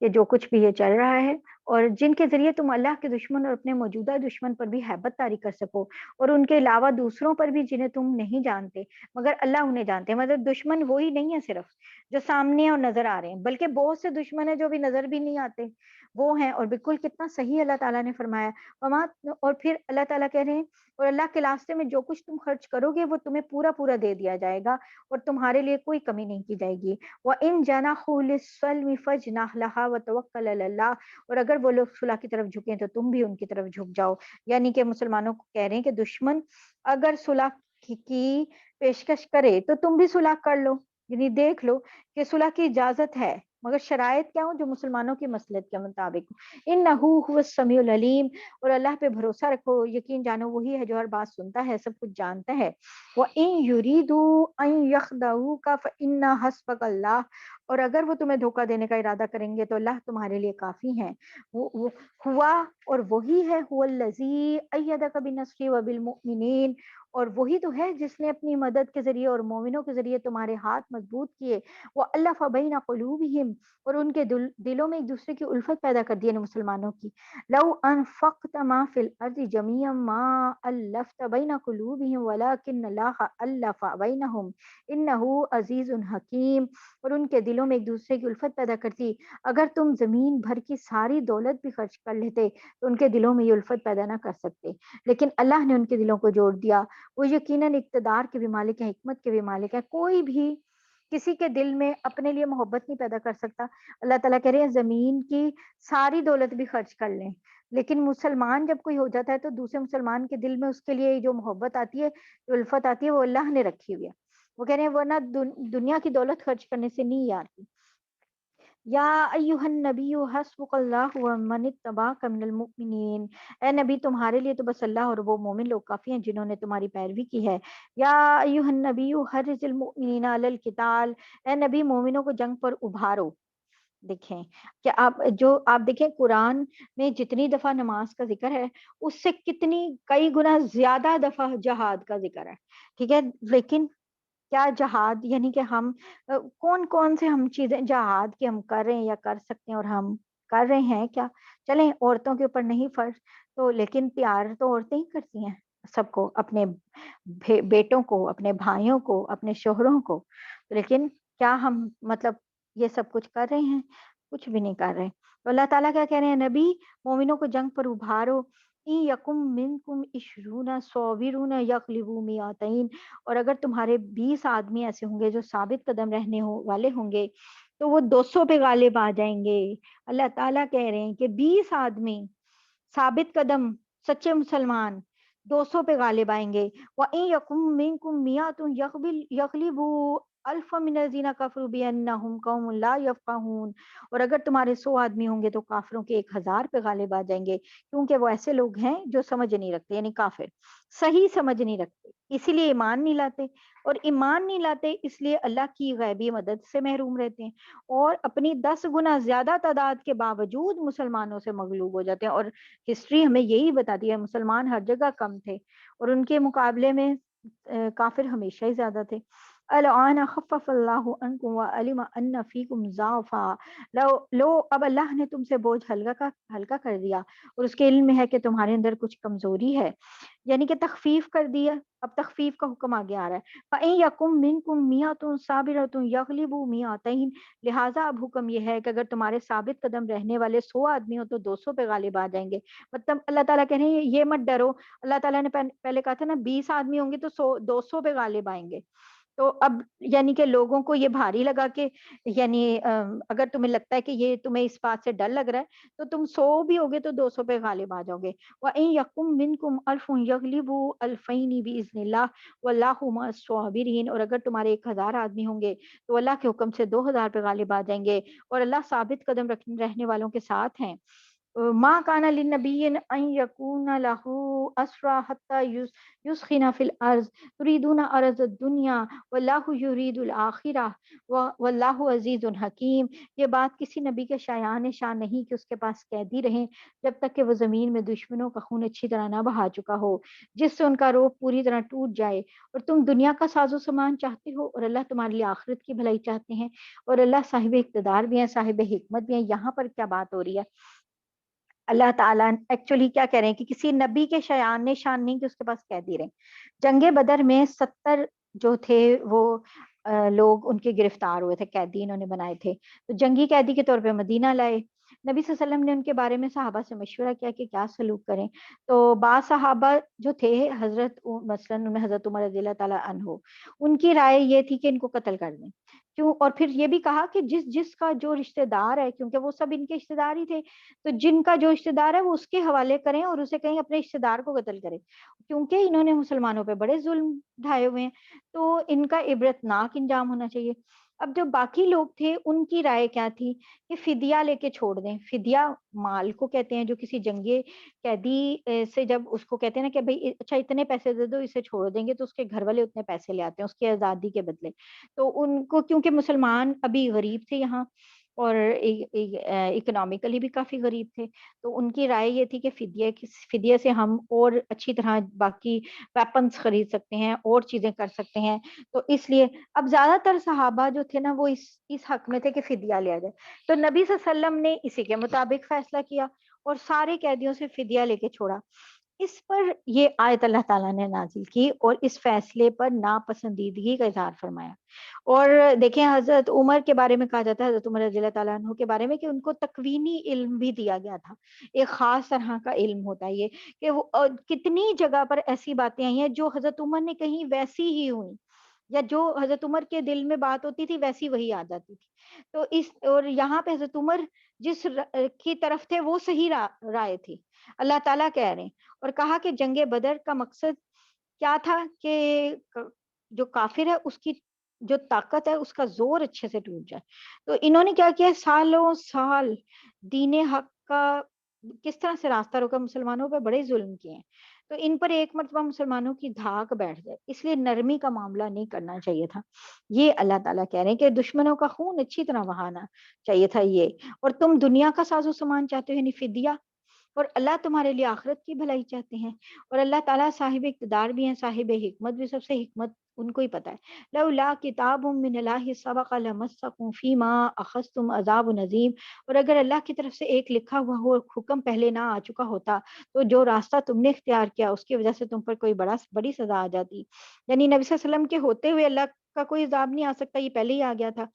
کہ جو کچھ بھی یہ چل رہا ہے، اور جن کے ذریعے تم اللہ کے دشمن اور اپنے موجودہ دشمن پر بھی ہیبت طاری کر سکو، اور ان کے علاوہ دوسروں پر بھی جنہیں تم نہیں جانتے مگر اللہ انہیں جانتے ہیں، مطلب دشمن وہی نہیں ہے صرف جو سامنے اور نظر آ رہے ہیں، بلکہ بہت سے دشمن ہیں جو بھی نظر بھی نہیں آتے، وہ ہیں، اور بالکل کتنا صحیح اللہ تعالیٰ نے فرمایا وما، اور پھر اللہ تعالیٰ کہہ رہے ہیں اور اللہ کے راستے میں جو کچھ تم خرچ کرو گے وہ تمہیں پورا پورا دے دیا جائے گا اور تمہارے لیے کوئی کمی نہیں کی جائے گی۔ وَإِن جَنَحُوا لِلسَّلْمِ فَاجْنَحْ لَهَا وَتَوَكَّلْ عَلَى اللَّهِ، اور اگر وہ لوگ صلح کی طرف جھکیں تو تم بھی ان کی طرف جھک جاؤ، یعنی کہ مسلمانوں کو کہہ رہے ہیں کہ دشمن اگر صلح کی پیشکش کرے تو تم بھی صلح کر لو، یعنی دیکھ لو کہ صلح کی اجازت ہے، مگر شرائط کیا ہوں جو مسلمانوں کی مصلحت کے مطابق۔ انہ هو السمیع العلیم، اور اللہ پہ بھروسہ رکھو، یقین جانو وہی ہے جو ہر بات سنتا ہے، سب کچھ جانتا ہے۔ وَإِن يُرِيدُوا أَن يَخْدَعُوكَ فَإِنَّ حَسْبَكَ اللَّهُ، اور اگر وہ تمہیں دھوکہ دینے کا ارادہ کریں گے تو اللہ تمہارے لیے کافی ہیں۔ وہ ہوا، اور وہی ہے، هو الذی ایدک بنصرہ وبالمؤمنین، اور وہی تو ہے جس نے اپنی مدد کے ذریعے اور مومنوں کے ذریعے تمہارے ہاتھ مضبوط کیے۔ وَأَلَّفَ بَيْنَ قُلُوبِهِمْ، اور ان کے دلوں میں ایک دوسرے کی الفت پیدا کر دی ہے مسلمانوں کی۔ لَوْ أَنفَقْتَ مَا فِي الْأَرْضِ جَمِيعًا مَا أَلَّفْتَ بَيْنَ قُلُوبِهِمْ وَلَكِنَّ اللَّهَ أَلَّفَ بَيْنَهُمْ إِنَّهُ عَزِيزٌ حَكِيمٌ، اور ان کے دلوں میں ایک دوسرے کی الفت پیدا کرتی، اگر تم زمین بھر کی ساری دولت بھی خرچ کر لیتے تو ان کے دلوں میں یہ الفت پیدا نہ کر سکتے، لیکن اللہ نے ان کے دلوں کو جوڑ دیا، وہ یقیناً اقتدار کے بھی مالک ہیں، حکمت کے بھی مالک ہیں، کوئی بھی کسی کے دل میں اپنے لیے محبت نہیں پیدا کر سکتا۔ اللہ تعالیٰ کہہ رہے ہیں زمین کی ساری دولت بھی خرچ کر لیں، لیکن مسلمان جب کوئی ہو جاتا ہے تو دوسرے مسلمان کے دل میں اس کے لیے جو محبت آتی ہے، جو الفت آتی ہے، وہ اللہ نے رکھی ہوئی ہے۔ وہ کہہ رہے ہیں ورنہ دنیا کی دولت خرچ کرنے سے نہیں آتی۔ یا ایہا النبی حسبک اللہ ومن اتبعک من المؤمنین، اے نبی تمہارے لیے تو بس اللہ اور وہ مومن لوگ کافی ہیں جنہوں نے تمہاری پیروی کی ہے۔ یا ایہا النبی حرض المؤمنین علی القتال، اے نبی مومنوں کو جنگ پر ابھارو۔ دیکھیں کہ آپ دیکھیں قرآن میں جتنی دفعہ نماز کا ذکر ہے اس سے کتنی کئی گنا زیادہ دفعہ جہاد کا ذکر ہے، ٹھیک ہے، لیکن کیا جہاد یعنی کہ ہم کون کون سے ہم چیزیں جہاد کی ہم کر رہے ہیں یا کر سکتے ہیں اور ہم کر رہے ہیں کیا؟ چلیں عورتوں کے اوپر نہیں فرض تو، لیکن پیار تو عورتیں ہی کرتی ہیں سب کو، اپنے بیٹوں کو، اپنے بھائیوں کو، اپنے شوہروں کو، لیکن کیا ہم مطلب یہ سب کچھ کر رہے ہیں؟ کچھ بھی نہیں کر رہے۔ تو اللہ تعالیٰ کیا کہہ رہے ہیں، نبی مومنوں کو جنگ پر ابھارو، ان یکم منکم عشرون صابرون یغلبوا مئتین، اور اگر تمہارے 20 آدمی ایسے ہوں گے جو ثابت قدم رہنے والے ہوں گے تو وہ 200 پہ غالب آ جائیں گے۔ اللہ تعالیٰ کہہ رہے ہیں کہ 20 آدمی ثابت قدم سچے مسلمان 200 پہ غالب آئیں گے۔ وَإِن يَكُن مِّنكُم مِّائَةٌ يَغْلِبُوا أَلْفًا مِّنَ الَّذِينَ كَفَرُوا بِأَنَّهُمْ قَوْمٌ لَّا يَفْقَهُونَ، اور اگر تمہارے 100 آدمی ہوں گے تو کافروں کے 1000 پہ غالب آ جائیں گے، کیونکہ وہ ایسے لوگ ہیں جو سمجھ نہیں رکھتے، یعنی کافر صحیح سمجھ نہیں رکھتے، اسی لیے ایمان نہیں لاتے، اور ایمان نہیں لاتے اس لیے اللہ کی غیبی مدد سے محروم رہتے ہیں، اور اپنی 10 گنا زیادہ تعداد کے باوجود مسلمانوں سے مغلوب ہو جاتے ہیں۔ اور ہسٹری ہمیں یہی بتاتی ہے، مسلمان ہر جگہ کم تھے اور ان کے مقابلے میں کافر ہمیشہ ہی زیادہ تھے۔ الان خفف اللہ عنکم وعلم ان فیکم ضعفا، لو اب اللہ نے تم سے بوجھ ہلکا کر دیا، اور اس کے علم میں ہے کہ تمہارے اندر کچھ کمزوری ہے، یعنی کہ تخفیف کر دیا، اب تخفیف کا حکم آگے آ رہا ہے۔ فَإِن يَكُن مِّنكُم مِّائَةٌ صَابِرَةٌ يَغْلِبُوا مِائَتَيْنِ، لہٰذا اب حکم یہ ہے کہ اگر تمہارے ثابت قدم رہنے والے 100 آدمی ہو تو 200 پہ غالب آ جائیں گے۔ مطلب اللہ تعالیٰ کہہ رہے ہیں یہ مت ڈرو، اللہ تعالیٰ نے پہلے کہا تھا نا 20 آدمی ہوں گے تو 200 پہ غالب آئیں گے، تو اب یعنی کہ لوگوں کو یہ بھاری لگا کہ یعنی اگر تمہیں لگتا ہے کہ یہ تمہیں اس بات سے ڈر لگ رہا ہے تو تم 100 بھی ہوگے تو 200 پہ غالب آ جاؤ گے۔ وَإِن يَكُن مِّنكُمْ أَلْفٌ يَغْلِبُوا أَلْفَيْنِ بِإِذْنِ اللَّهِ وَاللَّهُ مَعَ الصَّابِرِينَ، اور اگر تمہارے 1000 آدمی ہوں گے تو اللہ کے حکم سے 2000 پہ غالب آ جائیں گے، اور اللہ ثابت قدم رہنے والوں کے ساتھ ہیں۔ ما كان للنبي ان يكون له اسرى حتى يسخن في الارض تريدون ارض الدنيا والله يريد الاخره والله عزيز حكيم، یہ بات کسی نبی کے شایان شان نہیں کہ اس کے پاس قیدی رہیں جب تک کہ وہ زمین میں دشمنوں کا خون اچھی طرح نہ بہا چکا ہو، جس سے ان کا روح پوری طرح ٹوٹ جائے، اور تم دنیا کا ساز و سامان چاہتے ہو اور اللہ تمہارے لیے آخرت کی بھلائی چاہتے ہیں، اور اللہ صاحب اقتدار بھی ہیں، صاحب حکمت بھی ہیں۔ یہاں پر کیا بات ہو رہی ہے؟ اللہ تعالیٰ ایکچولی کیا کہہ رہے ہیں کہ کسی نبی کے شایان نشان نہیں کہ اس کے پاس قیدی رہے۔ جنگ بدر میں 70 جو تھے وہ لوگ ان کے گرفتار ہوئے تھے، قیدی انہوں نے بنائے تھے، تو جنگی قیدی کے طور پہ مدینہ لائے۔ نبی صلی اللہ علیہ وسلم نے ان کے بارے میں صحابہ سے مشورہ کیا کہ کیا سلوک کریں، تو بعض صحابہ جو تھے مثلاً ان میں حضرت عمر رضی اللہ تعالیٰ عنہ، ان کی رائے یہ تھی کہ ان کو قتل کر دیں، کیوں، اور پھر یہ بھی کہا کہ جس کا جو رشتہ دار ہے، کیونکہ وہ سب ان کے رشتہ دار ہی تھے، تو جن کا جو رشتہ دار ہے وہ اس کے حوالے کریں اور اسے کہیں اپنے رشتہ دار کو قتل کرے، کیونکہ انہوں نے مسلمانوں پہ بڑے ظلم ڈھائے ہوئے ہیں، تو ان کا عبرتناک انجام ہونا چاہیے۔ اب جو باقی لوگ تھے ان کی رائے کیا تھی کہ فدیہ لے کے چھوڑ دیں۔ فدیہ مال کو کہتے ہیں، جو کسی جنگی قیدی سے جب اس کو کہتے ہیں نا کہ بھئی اچھا اتنے پیسے دے دو اسے چھوڑ دیں گے، تو اس کے گھر والے اتنے پیسے لے آتے ہیں اس کی آزادی کے بدلے، تو ان کو کیونکہ مسلمان ابھی غریب تھے یہاں اور اکنامکلی بھی کافی غریب تھے، تو ان کی رائے یہ تھی کہ فدیے سے ہم اور اچھی طرح باقی ویپنز خرید سکتے ہیں اور چیزیں کر سکتے ہیں، تو اس لیے اب زیادہ تر صحابہ جو تھے نا وہ اس حق میں تھے کہ فدیہ لیا جائے، تو نبی صلی اللہ علیہ وسلم نے اسی کے مطابق فیصلہ کیا اور سارے قیدیوں سے فدیہ لے کے چھوڑا۔ اس پر یہ آیت اللہ تعالیٰ نے نازل کی اور اس فیصلے پر ناپسندیدگی کا اظہار فرمایا۔ اور دیکھیں حضرت عمر کے بارے میں کہا جاتا ہے، حضرت عمر رضی اللہ تعالیٰ عنہ کے بارے میں، کہ ان کو تکوینی علم بھی دیا گیا تھا، ایک خاص طرح کا علم ہوتا ہے یہ، کہ وہ کتنی جگہ پر ایسی باتیں آئی ہیں جو حضرت عمر نے کہیں ویسی ہی ہوئی، یا جو حضرت عمر کے دل میں بات ہوتی تھی ویسی وہی آ جاتی تھی، تو اور یہاں پہ حضرت عمر جس کی طرف تھے وہ صحیح رائے تھی، اللہ تعالیٰ کہہ رہے ہیں۔ اور کہا کہ جنگ بدر کا مقصد کیا تھا کہ جو کافر ہے اس کی جو طاقت ہے اس کا زور اچھے سے ٹوٹ جائے، تو انہوں نے کیا کیا، سالوں سال دین حق کا کس طرح سے راستہ روکا، مسلمانوں پہ بڑے ظلم کیے ہیں، تو ان پر ایک مرتبہ مسلمانوں کی دھاک بیٹھ جائے، اس لیے نرمی کا معاملہ نہیں کرنا چاہیے تھا، یہ اللہ تعالیٰ کہہ رہے ہیں کہ دشمنوں کا خون اچھی طرح بہانا چاہیے تھا یہ، اور تم دنیا کا ساز و سامان چاہتے ہو یعنی فدیہ، اور اللہ تمہارے لیے آخرت کی بھلائی چاہتے ہیں، اور اللہ تعالیٰ صاحب اقتدار بھی ہیں، صاحب حکمت بھی، سب سے حکمت ان کو ہی پتہ ہے۔ لولا کتاب من اللہ سبق لمسکم فیما اخذتم عذاب عظیم، اور اگر اللہ کی طرف سے ایک لکھا ہوا حکم پہلے نہ آ چکا ہوتا تو جو راستہ تم نے اختیار کیا اس کی وجہ سے تم پر کوئی بڑی سزا آ جاتی، یعنی نبی صلی اللہ علیہ وسلم کے ہوتے ہوئے اللہ کا کوئی عذاب نہیں آ سکتا، یہ پہلے ہی آ گیا تھا،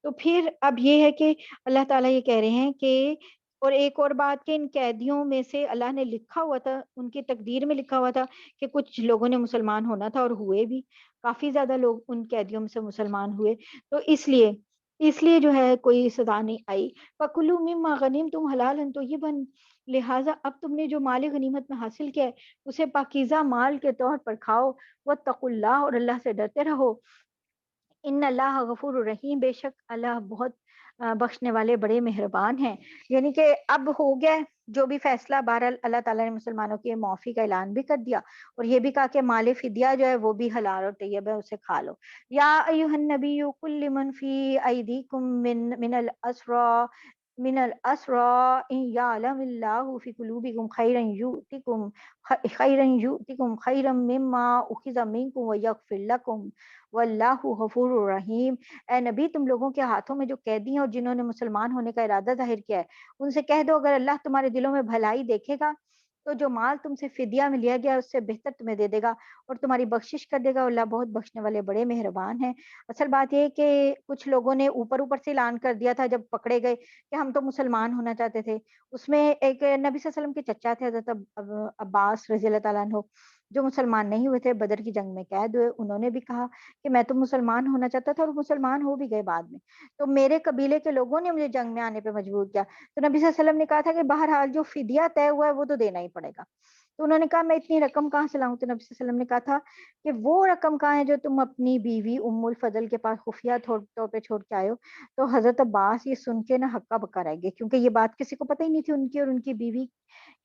تو پھر اب یہ ہے کہ اللہ تعالیٰ یہ کہہ رہے ہیں کہ، اور ایک اور بات کہ ان قیدیوں میں سے اللہ نے لکھا ہوا تھا، ان کی تقدیر میں لکھا ہوا تھا کہ کچھ لوگوں نے مسلمان ہونا تھا اور ہوئے بھی، کافی زیادہ لوگ ان قیدیوں میں سے مسلمان ہوئے، تو اس لیے اس لیے جو ہے کوئی سزا نہیں آئی۔ فَكُلُوا مِمَّا غَنِمْتُمْ حَلَالًا طَيِّبًا، لہٰذا اب تم نے جو مال غنیمت میں حاصل کیا ہے اسے پاکیزہ مال کے طور پر کھاؤ، وَاتَّقُوا اللَّهَ، اور اللہ سے ڈرتے رہو، ان اللہ غفور الرحیم، بے شک اللہ بہت بخشنے والے بڑے مہربان ہیں۔ یعنی کہ اب ہو گیا ہے جو بھی فیصلہ، بہرحال اللہ تعالیٰ نے مسلمانوں کی معافی کا اعلان بھی کر دیا، اور یہ بھی کہا کہ مال فدیہ جو ہے وہ بھی حلال اور طیب ہے، اسے کھا لو۔ یا ایھا النبی قل لمن فی ایدیکم من الاسرى ان يعلم الله في قلوبكم خيرا يؤتكم خيرا مما اخذ منكم ويغفر لكم واللہ غفور الرحیم۔ اے نبی، تم لوگوں کے ہاتھوں میں جو قیدی ہیں اور جنہوں نے مسلمان ہونے کا ارادہ ظاہر کیا ہے، ان سے کہہ دو اگر اللہ تمہارے دلوں میں بھلائی دیکھے گا تو جو مال تم سے فدیہ میں لیا گیا ہے اس سے بہتر تمہیں دے دے گا اور تمہاری بخشش کر دے گا، اللہ بہت بخشنے والے بڑے مہربان ہیں۔ اصل بات یہ ہے کہ کچھ لوگوں نے اوپر اوپر سے اعلان کر دیا تھا جب پکڑے گئے کہ ہم تو مسلمان ہونا چاہتے تھے۔ اس میں ایک نبی صلی اللہ علیہ وسلم کے چچا تھے حضرت عباس رضی اللہ تعالیٰ عنہ، جو مسلمان نہیں ہوئے تھے، بدر کی جنگ میں قید ہوئے، انہوں نے بھی کہا کہ میں تو مسلمان ہونا چاہتا تھا، اور مسلمان ہو بھی گئے بعد میں، تو میرے قبیلے کے لوگوں نے مجھے جنگ میں آنے پہ مجبور کیا۔ تو نبی صلی اللہ علیہ وسلم نے کہا تھا کہ بہرحال جو فدیہ طے ہوا ہے وہ تو دینا ہی پڑے گا۔ تو انہوں نے کہا میں اتنی رقم کہاں سے لاؤں؟ تو نبی صلی اللہ علیہ وسلم نے کہا تھا کہ وہ رقم کہاں ہے جو تم اپنی بیوی ام الفضل کے پاس خفیہ طور پہ چھوڑ کے آئے ہو؟ تو حضرت عباس یہ سن کے نا ہکا بکا رہ گئے، کیونکہ یہ بات کسی کو پتہ ہی نہیں تھی ان کی اور ان کی بیوی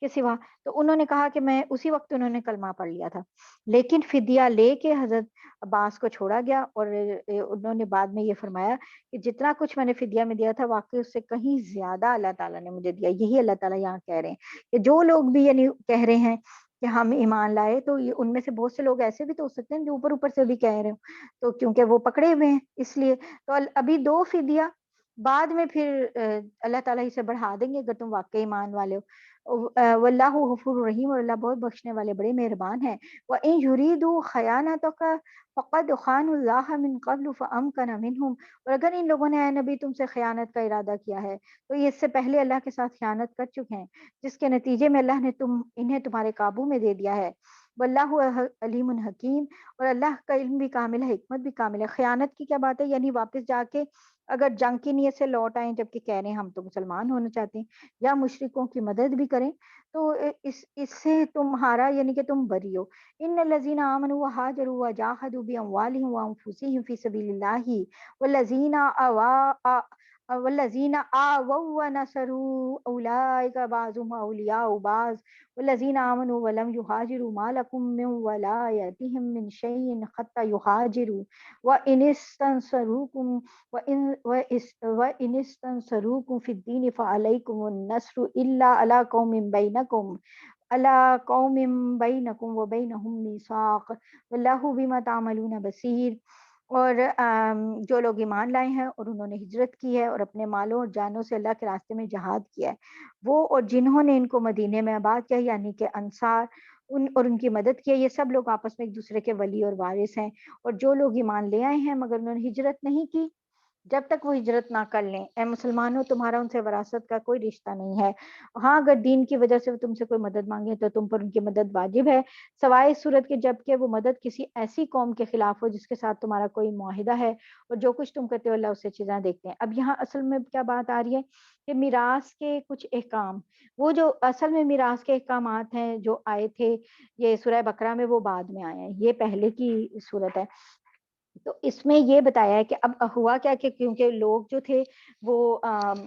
کے سوا۔ تو انہوں نے کہا کہ میں اسی وقت انہوں نے کلمہ پڑھ لیا تھا، لیکن فدیہ لے کے حضرت عباس کو چھوڑا گیا، اور انہوں نے بعد میں یہ فرمایا کہ جتنا کچھ میں نے فدیہ میں دیا تھا واقعی اس سے کہیں زیادہ اللہ تعالیٰ نے مجھے دیا۔ یہی اللہ تعالیٰ یہاں کہہ رہے ہیں کہ جو لوگ بھی یعنی کہہ رہے ہیں کہ ہم ایمان لائے، تو یہ ان میں سے بہت سے لوگ ایسے بھی تو ہو سکتے ہیں جو اوپر اوپر سے بھی کہہ رہے ہوں، تو کیونکہ وہ پکڑے ہوئے ہیں اس لیے۔ تو ابھی دو فدیہ، بعد میں پھر اللہ تعالیٰ اسے بڑھا دیں گے اگر تم واقعی ایمان والے ہو۔ واللہ غفور الرحیم، اور اللہ بہت بخشنے والے بڑے مہربان ہیں۔ وَإِن يُرِيدُوا خَيَانَتَكَ فقد خانوا اللہ من قبل فامکن منہم، اور اگر ان لوگوں نے اے نبی تم سے خیانت کا ارادہ کیا ہے تو یہ اس سے پہلے اللہ کے ساتھ خیانت کر چکے ہیں، جس کے نتیجے میں اللہ نے انہیں تمہارے قابو میں دے دیا ہے۔ واللہ علیم حکیم، اور اللہ کا علم بھی کامل ہے، حکمت بھی کامل ہے۔ خیانت کی کیا بات ہے؟ یعنی واپس جا کے اگر جنگ کی نیت سے لوٹ آئیں جبکہ کہہ رہے ہیں ہم تو مسلمان ہونا چاہتے ہیں، یا مشرکوں کی مدد بھی کریں، تو اس سے تمہارا یعنی کہ تم بری ہو۔ ان الذين امنوا وهاجروا وجاهدوا باموالهم وانفسهم في سبيل الله والذين آووا ونصروا اولئك بعضهم اولياء بعض والذين امنوا ولم يهاجروا ما لكم من ولايتهم من شيء حتى يهاجروا وان استنصروكم وان استنصروكم في الدين فعليكم النصر الا على قوم بينكم اللہ قوم بینکم و بینہم میثاق واللہ بما تعملون بصیر۔ اور جو لوگ ایمان لائے ہیں اور انہوں نے ہجرت کی ہے اور اپنے مالوں اور جانوں سے اللہ کے راستے میں جہاد کیا ہے، وہ اور جنہوں نے ان کو مدینے میں آباد کیا یعنی کہ انصار اور ان کی مدد کی ہے، یہ سب لوگ آپس میں ایک دوسرے کے ولی اور وارث ہیں۔ اور جو لوگ ایمان لے آئے ہیں مگر انہوں نے ہجرت نہیں کی، جب تک وہ ہجرت نہ کر لیں، اے مسلمانوں تمہارا ان سے وراثت کا کوئی رشتہ نہیں ہے۔ ہاں اگر دین کی وجہ سے وہ تم سے کوئی مدد مانگے تو تم پر ان کی مدد واجب ہے، سوائے اس صورت کے جب کہ وہ مدد کسی ایسی قوم کے خلاف ہو جس کے ساتھ تمہارا کوئی معاہدہ ہے، اور جو کچھ تم کرتے ہو اللہ اسے چیزیں دیکھتے ہیں۔ اب یہاں اصل میں کیا بات آ رہی ہے کہ میراث کے کچھ احکام، وہ جو اصل میں میراث کے احکامات ہیں جو آئے تھے یہ سورہ بقرہ میں، وہ بعد میں آئے ہیں، یہ پہلے کی صورت ہے۔ تو اس میں یہ بتایا ہے کہ اب ہوا کیا کہ کیونکہ لوگ جو تھے وہ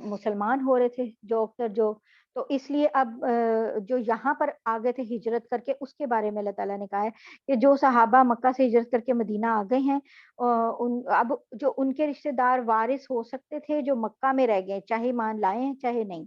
مسلمان ہو رہے تھے جو اکثر جو، تو اس لیے اب جو یہاں پر آگے تھے ہجرت کر کے، اس کے بارے میں اللہ تعالیٰ نے کہا ہے کہ جو صحابہ مکہ سے ہجرت کر کے مدینہ آ گئے ہیں، اب جو ان کے رشتہ دار وارث ہو سکتے تھے جو مکہ میں رہ گئے، چاہے ایمان لائے ہیں چاہے نہیں،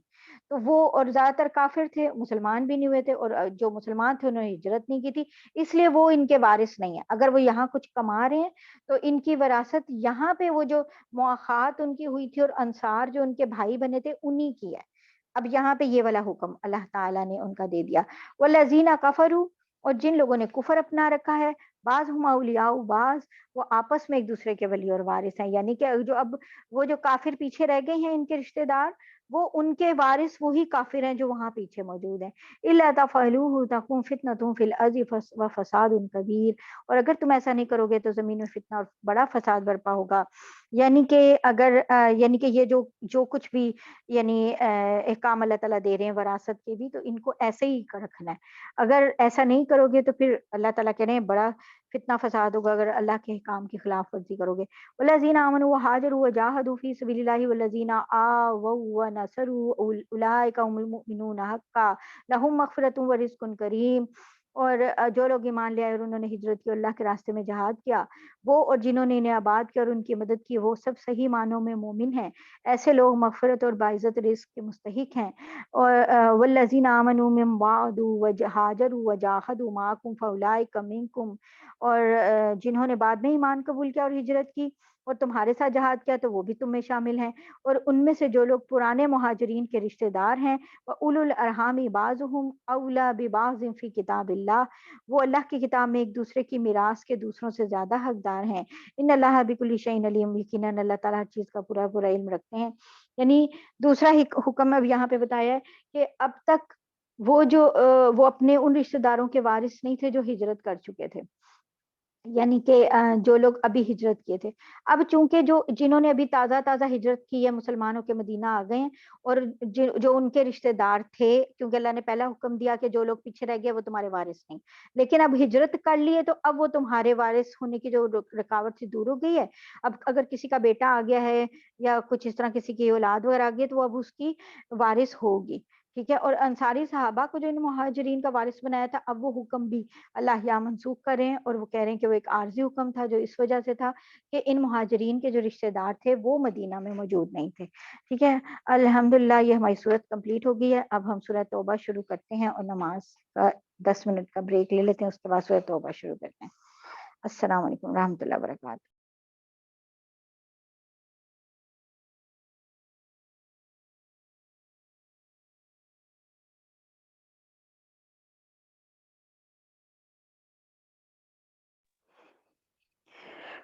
تو وہ اور زیادہ تر کافر تھے، مسلمان بھی نہیں ہوئے تھے، اور جو مسلمان تھے انہوں نے ہجرت نہیں کی تھی، اس لیے وہ ان کے وارث نہیں ہیں۔ اگر وہ یہاں کچھ کما رہے ہیں تو ان کی وراثت یہاں پہ وہ جو مواخات ان کی ہوئی تھی اور انصار جو ان کے بھائی بنے تھے انہی کی ہے۔ اب یہاں پہ یہ والا حکم اللہ تعالیٰ نے ان کا دے دیا۔ والذین کفروا، اور جن لوگوں نے کفر اپنا رکھا ہے، بعض ہم اولیاء بعض، وہ آپس میں ایک دوسرے کے ولی اور وارث ہیں، یعنی کہ جو اب وہ جو کافر پیچھے رہ گئے ہیں ان کے رشتہ دار، وہ ان کے وارث وہی کافر ہیں جو وہاں پیچھے موجود ہیں. الا تفعلوه تکن فتنۃ فی الارض وفساد کبیر. اور اگر تم ایسا نہیں کرو گے تو زمین میں فتنہ اور بڑا فساد برپا ہوگا. یعنی کہ اگر یعنی کہ یہ جو کچھ بھی یعنی احکام اللہ تعالیٰ دے رہے ہیں وراثت کے بھی، تو ان کو ایسے ہی رکھنا ہے. اگر ایسا نہیں کرو گے تو پھر اللہ تعالیٰ کہہ رہے ہیں بڑا فتنہ فساد ہوگا اگر اللہ کے احکام کی خلاف ورزی کرو گے. والذین آمنوا وہاجروا وجاہدوا فی سبیل اللہ والذین آووا ونصروا اولئک هم المؤمنون حقا لہم مغفرۃ ورزق کریم. اور جو لوگ ایمان لے آئے اور انہوں نے ہجرت کی اور اللہ کے راستے میں جہاد کیا، وہ اور جنہوں نے انہیں آباد کیا اور ان کی مدد کی، وہ سب صحیح معنوں میں مومن ہیں. ایسے لوگ مغفرت اور باعزت رزق کے مستحق ہیں. اور والذین آمنوا من بعد وهاجروا وجاهدوا معكم فاولئک منکم. اور جنہوں نے بعد میں ایمان قبول کیا اور ہجرت کی اور تمہارے ساتھ جہاد کیا تو وہ بھی تم میں شامل ہیں. اور ان میں سے جو لوگ پرانے مہاجرین کے رشتہ دار ہیں، وَأُولُو الْأَرْحَامِ بَعْضُهُمْ أَوْلَىٰ بِبَعْضٍ فِي کتاب اللہ، وہ اللہ کی کتاب میں ایک دوسرے کی میراث کے دوسروں سے زیادہ حقدار ہیں. ان اللہ بکل شیء علیم، یقیناً اللہ تعالیٰ ہر چیز کا پورا پورا علم رکھتے ہیں. یعنی دوسرا حکم اب یہاں پہ بتایا ہے کہ اب تک وہ اپنے ان رشتہ داروں کے وارث نہیں تھے جو ہجرت کر چکے تھے، یعنی کہ جو لوگ ابھی ہجرت کیے تھے. اب چونکہ جنہوں نے ابھی تازہ تازہ ہجرت کی ہے مسلمانوں کے مدینہ آ گئے ہیں، اور جو ان کے رشتہ دار تھے، کیونکہ اللہ نے پہلا حکم دیا کہ جو لوگ پیچھے رہ گئے وہ تمہارے وارث نہیں، لیکن اب ہجرت کر لیے تو اب وہ تمہارے وارث ہونے کی جو رکاوٹ سے دور ہو گئی ہے. اب اگر کسی کا بیٹا آ گیا ہے یا کچھ اس طرح کسی کی اولاد وغیرہ آ گئی ہے تو وہ اب اس کی وارث ہوگی. ٹھیک ہے. اور انصاری صحابہ کو جو ان مہاجرین کا وارث بنایا تھا، اب وہ حکم بھی اللہ یہاں منسوخ کر رہے ہیں، اور وہ کہہ رہے ہیں کہ وہ ایک عارضی حکم تھا جو اس وجہ سے تھا کہ ان مہاجرین کے جو رشتہ دار تھے وہ مدینہ میں موجود نہیں تھے. ٹھیک ہے. الحمدللہ یہ ہماری صورت کمپلیٹ ہو گئی ہے. اب ہم سورہ توبہ شروع کرتے ہیں اور نماز کا 10 منٹ کا بریک لے لیتے ہیں، اس کے بعد سورہ توبہ شروع کرتے ہیں. السلام علیکم ورحمۃ اللہ وبرکاتہ.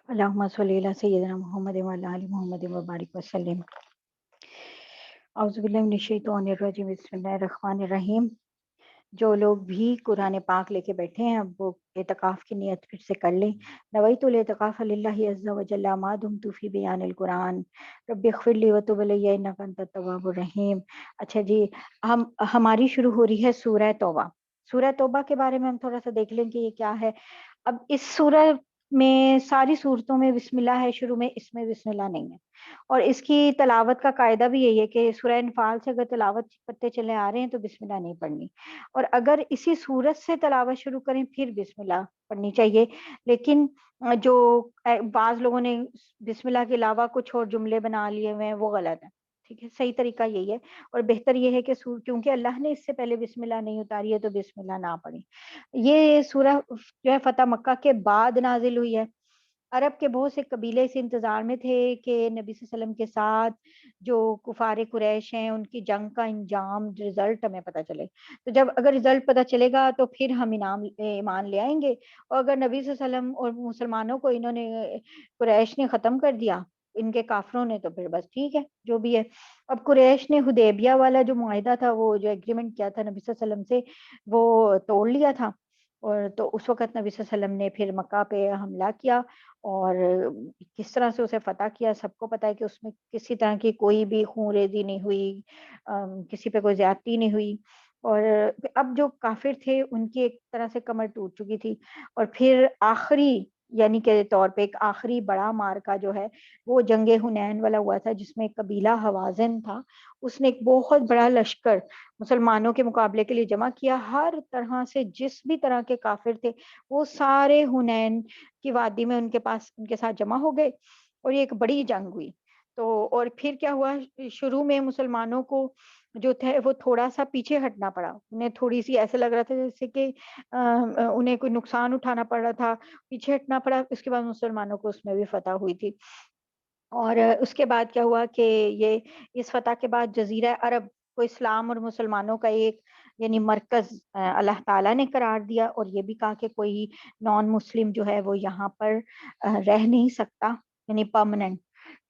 اللہم صلی علی سیدنا محمد وعلی آل محمد وبارک وسلم. اعوذ باللہ من الشیطان الرجیم. بسم اللہ الرحمن الرحیم. جو لوگ بھی قرآن پاک لے کے بیٹھے ہیں اب وہ اعتکاف کی نیت پھر سے کر لیں. نویت الاعتکاف للہ عز وجل ما دمت فی بیان القرآن رب اغفر لی وتب علی انک انت التواب الرحیم. اچھا جی، ہماری شروع ہو رہی ہے سورہ توبہ. سورہ توبہ کے بارے میں ہم تھوڑا سا دیکھ لیں کہ یہ کیا ہے. اب اس سورہ میں ساری صورتوں میں بسم اللہ ہے شروع میں، اس میں بسم اللہ نہیں ہے. اور اس کی تلاوت کا قاعدہ بھی یہی ہے کہ سورہ انفال سے اگر تلاوت پڑھتے چلے آ رہے ہیں تو بسم اللہ نہیں پڑھنی، اور اگر اسی سورت سے تلاوت شروع کریں پھر بسم اللہ پڑھنی چاہیے. لیکن جو بعض لوگوں نے بسم اللہ کے علاوہ کچھ اور جملے بنا لیے ہوئے ہیں وہ غلط ہے. ٹھیک ہے. صحیح طریقہ یہی ہے، اور بہتر یہ ہے کہ کیونکہ اللہ نے اس سے پہلے بسم اللہ نہیں اتاری ہے تو بسم اللہ نہ پڑھیں. یہ سورہ جو ہے فتح مکہ کے بعد نازل ہوئی ہے. عرب کے بہت سے قبیلے اس انتظار میں تھے کہ نبی صلی اللہ علیہ وسلم کے ساتھ جو کفار قریش ہیں ان کی جنگ کا انجام رزلٹ ہمیں پتہ چلے. تو جب اگر رزلٹ پتہ چلے گا تو پھر ہم ایمان لے آئیں گے. اور اگر نبی صلی اللہ علیہ وسلم اور مسلمانوں کو انہوں نے قریش نے ختم کر دیا، ان کے کافروں نے، تو پھر بس ٹھیک ہے جو بھی ہے. اب قریش نے حدیبیہ والا جو معاہدہ تھا، وہ جو ایگریمنٹ کیا تھا نبی صلی اللہ علیہ وسلم سے، وہ توڑ لیا تھا. اور تو اس وقت نبی صلی اللہ علیہ وسلم نے پھر مکہ پہ حملہ کیا اور کس طرح سے اسے فتح کیا سب کو پتہ ہے کہ اس میں کسی طرح کی کوئی بھی خون ریزی نہیں ہوئی، کسی پہ کوئی زیادتی نہیں ہوئی. اور اب جو کافر تھے ان کی ایک طرح سے کمر ٹوٹ چکی تھی. اور پھر آخری یعنی کے طور پہ ایک آخری بڑا مارکا جو ہے وہ جنگ حنین والا ہوا تھا، جس میں قبیلہ حوازن تھا. اس نے ایک بہت بڑا لشکر مسلمانوں کے مقابلے کے لیے جمع کیا. ہر طرح سے جس بھی طرح کے کافر تھے وہ سارے حنین کی وادی میں ان کے ساتھ جمع ہو گئے اور یہ ایک بڑی جنگ ہوئی. تو اور پھر کیا ہوا، شروع میں مسلمانوں کو جو تھے وہ تھوڑا سا پیچھے ہٹنا پڑا. انہیں تھوڑی سی ایسے لگ رہا تھا جیسے کہ انہیں کوئی نقصان اٹھانا پڑ رہا تھا، پیچھے ہٹنا پڑا. اس کے بعد مسلمانوں کو اس میں بھی فتح ہوئی تھی. اور اس کے بعد کیا ہوا کہ یہ اس فتح کے بعد جزیرہ عرب کو اسلام اور مسلمانوں کا ایک یعنی مرکز اللہ تعالیٰ نے قرار دیا. اور یہ بھی کہا کہ کوئی نان مسلم جو ہے وہ یہاں پر رہ نہیں سکتا، یعنی پرماننٹ.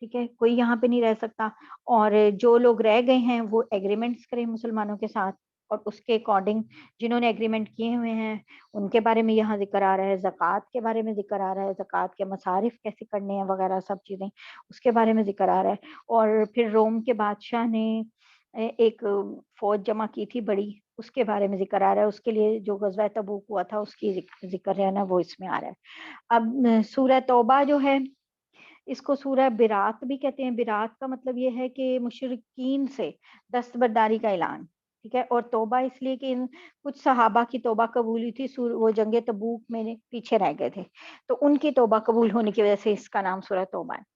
ٹھیک ہے، کوئی یہاں پہ نہیں رہ سکتا، اور جو لوگ رہ گئے ہیں وہ ایگریمنٹس کریں مسلمانوں کے ساتھ، اور اس کے اکارڈنگ جنہوں نے ایگریمنٹ کیے ہوئے ہیں ان کے بارے میں یہاں ذکر آ رہا ہے، زکوٰۃ کے بارے میں ذکر آ رہا ہے، زکوٰۃ کے مصارف کیسے کرنے ہیں وغیرہ سب چیزیں اس کے بارے میں ذکر آ رہا ہے۔ اور پھر روم کے بادشاہ نے ایک فوج جمع کی تھی بڑی، اس کے بارے میں ذکر آ رہا ہے، اس کے لیے جو غزوہ تبوک ہوا تھا اس کی ذکر ہے نا، وہ اس میں آ رہا ہے۔ اب سورہ توبہ جو ہے اس کو سورہ برات بھی کہتے ہیں۔ برات کا مطلب یہ ہے کہ مشرکین سے دستبرداری کا اعلان، ٹھیک ہے، اور توبہ اس لیے کہ کچھ صحابہ کی توبہ قبول ہوئی تھی، وہ جنگ تبوک میں پیچھے رہ گئے تھے، تو ان کی توبہ قبول ہونے کی وجہ سے اس کا نام سورہ توبہ ہے۔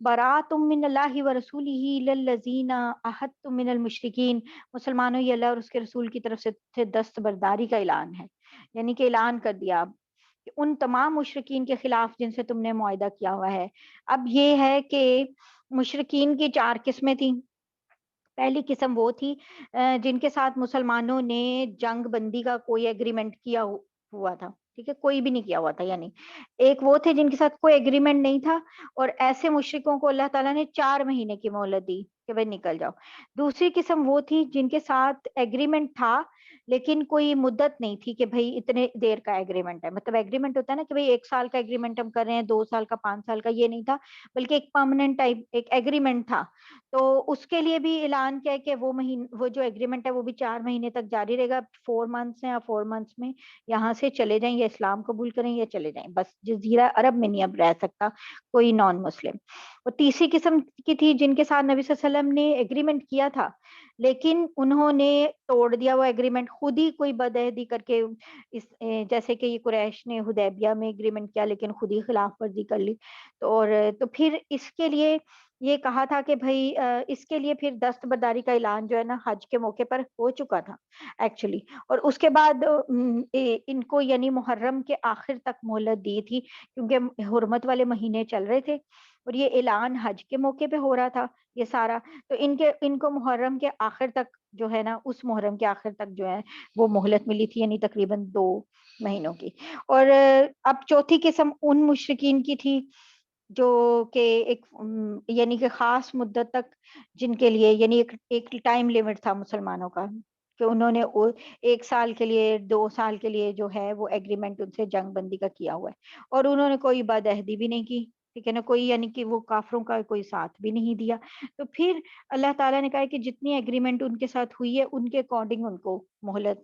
برات من اللہ ورسولہ الی الذین عاہدتم من المشرکین، مسلمانوں یہ اللہ اور اس کے رسول کی طرف سے دستبرداری کا اعلان ہے، یعنی کہ اعلان کر دیا اب کہ ان تمام مشرکین کے خلاف جن سے تم نے معاہدہ کیا ہوا ہے۔ اب یہ ہے کہ مشرکین کی 4 قسمیں تھیں۔ پہلی قسم وہ تھی جن کے ساتھ مسلمانوں نے جنگ بندی کا کوئی ایگریمنٹ کیا ہوا تھا، ٹھیک ہے، کوئی بھی نہیں کیا ہوا تھا، یعنی ایک وہ تھے جن کے ساتھ کوئی ایگریمنٹ نہیں تھا، اور ایسے مشرکوں کو اللہ تعالیٰ نے 4 مہینے کی مہلت دی کہ بھائی نکل جاؤ۔ دوسری قسم وہ تھی جن کے ساتھ ایگریمنٹ تھا لیکن کوئی مدت نہیں تھی کہ بھائی اتنے دیر کا ایگریمنٹ ہے، مطلب ایگریمنٹ ہوتا ہے نا کہ بھائی 1 سال کا ایگریمنٹ ہم کر رہے ہیں، 2 سال کا، 5 سال کا، یہ نہیں تھا، بلکہ ایک پرماننٹ ٹائپ ایک ایگریمنٹ تھا۔ تو اس کے لیے بھی اعلان کیا کہ وہ جو ایگریمنٹ ہے وہ بھی 4 مہینے تک جاری رہے گا۔ 4 منتھس ہیں، اور 4 منتھس میں یہاں سے چلے جائیں یا اسلام قبول کریں یا چلے جائیں، بس جزیرہ عرب میں نہیں اب رہ سکتا کوئی نان مسلم۔ اور تیسری قسم کی تھی جن کے ساتھ نبی صلی اللہ علیہ وسلم نے ایگریمنٹ کیا تھا لیکن انہوں نے توڑ دیا وہ ایگریمنٹ، خود ہی کوئی بدعہدی کر کے، جیسے کہ یہ قریش نے حدیبیہ میں ایگریمنٹ کیا لیکن خود ہی خلاف ورزی کر لی۔ تو پھر اس کے لیے یہ کہا تھا کہ بھائی اس کے لیے پھر دستبرداری کا اعلان جو ہے نا حج کے موقع پر ہو چکا تھا ایکچولی، اور اس کے بعد ان کو یعنی محرم کے آخر تک مہلت دی تھی کیونکہ حرمت والے مہینے چل رہے تھے، اور یہ اعلان حج کے موقع پہ ہو رہا تھا یہ سارا، تو ان کو محرم کے آخر تک جو ہے نا، اس محرم کے آخر تک جو ہے وہ مہلت ملی تھی، یعنی تقریباً 2 مہینوں کی۔ اور اب چوتھی قسم ان مشرکین کی تھی جو کہ ایک یعنی کہ خاص مدت تک جن کے لیے یعنی ایک ٹائم لیمٹ تھا مسلمانوں کا کہ انہوں نے 1 سال کے لیے، 2 سال کے لیے جو ہے وہ ایگریمنٹ ان سے جنگ بندی کا کیا ہوا ہے، اور انہوں نے کوئی بدعہدی بھی نہیں کی، ٹھیک ہے نا، کوئی یعنی کہ وہ کافروں کا کوئی ساتھ بھی نہیں دیا۔ تو پھر اللہ تعالیٰ نے کہا کہ جتنی ایگریمنٹ ان کے ساتھ ہوئی ہے ان کے اکارڈنگ ان کو مہلت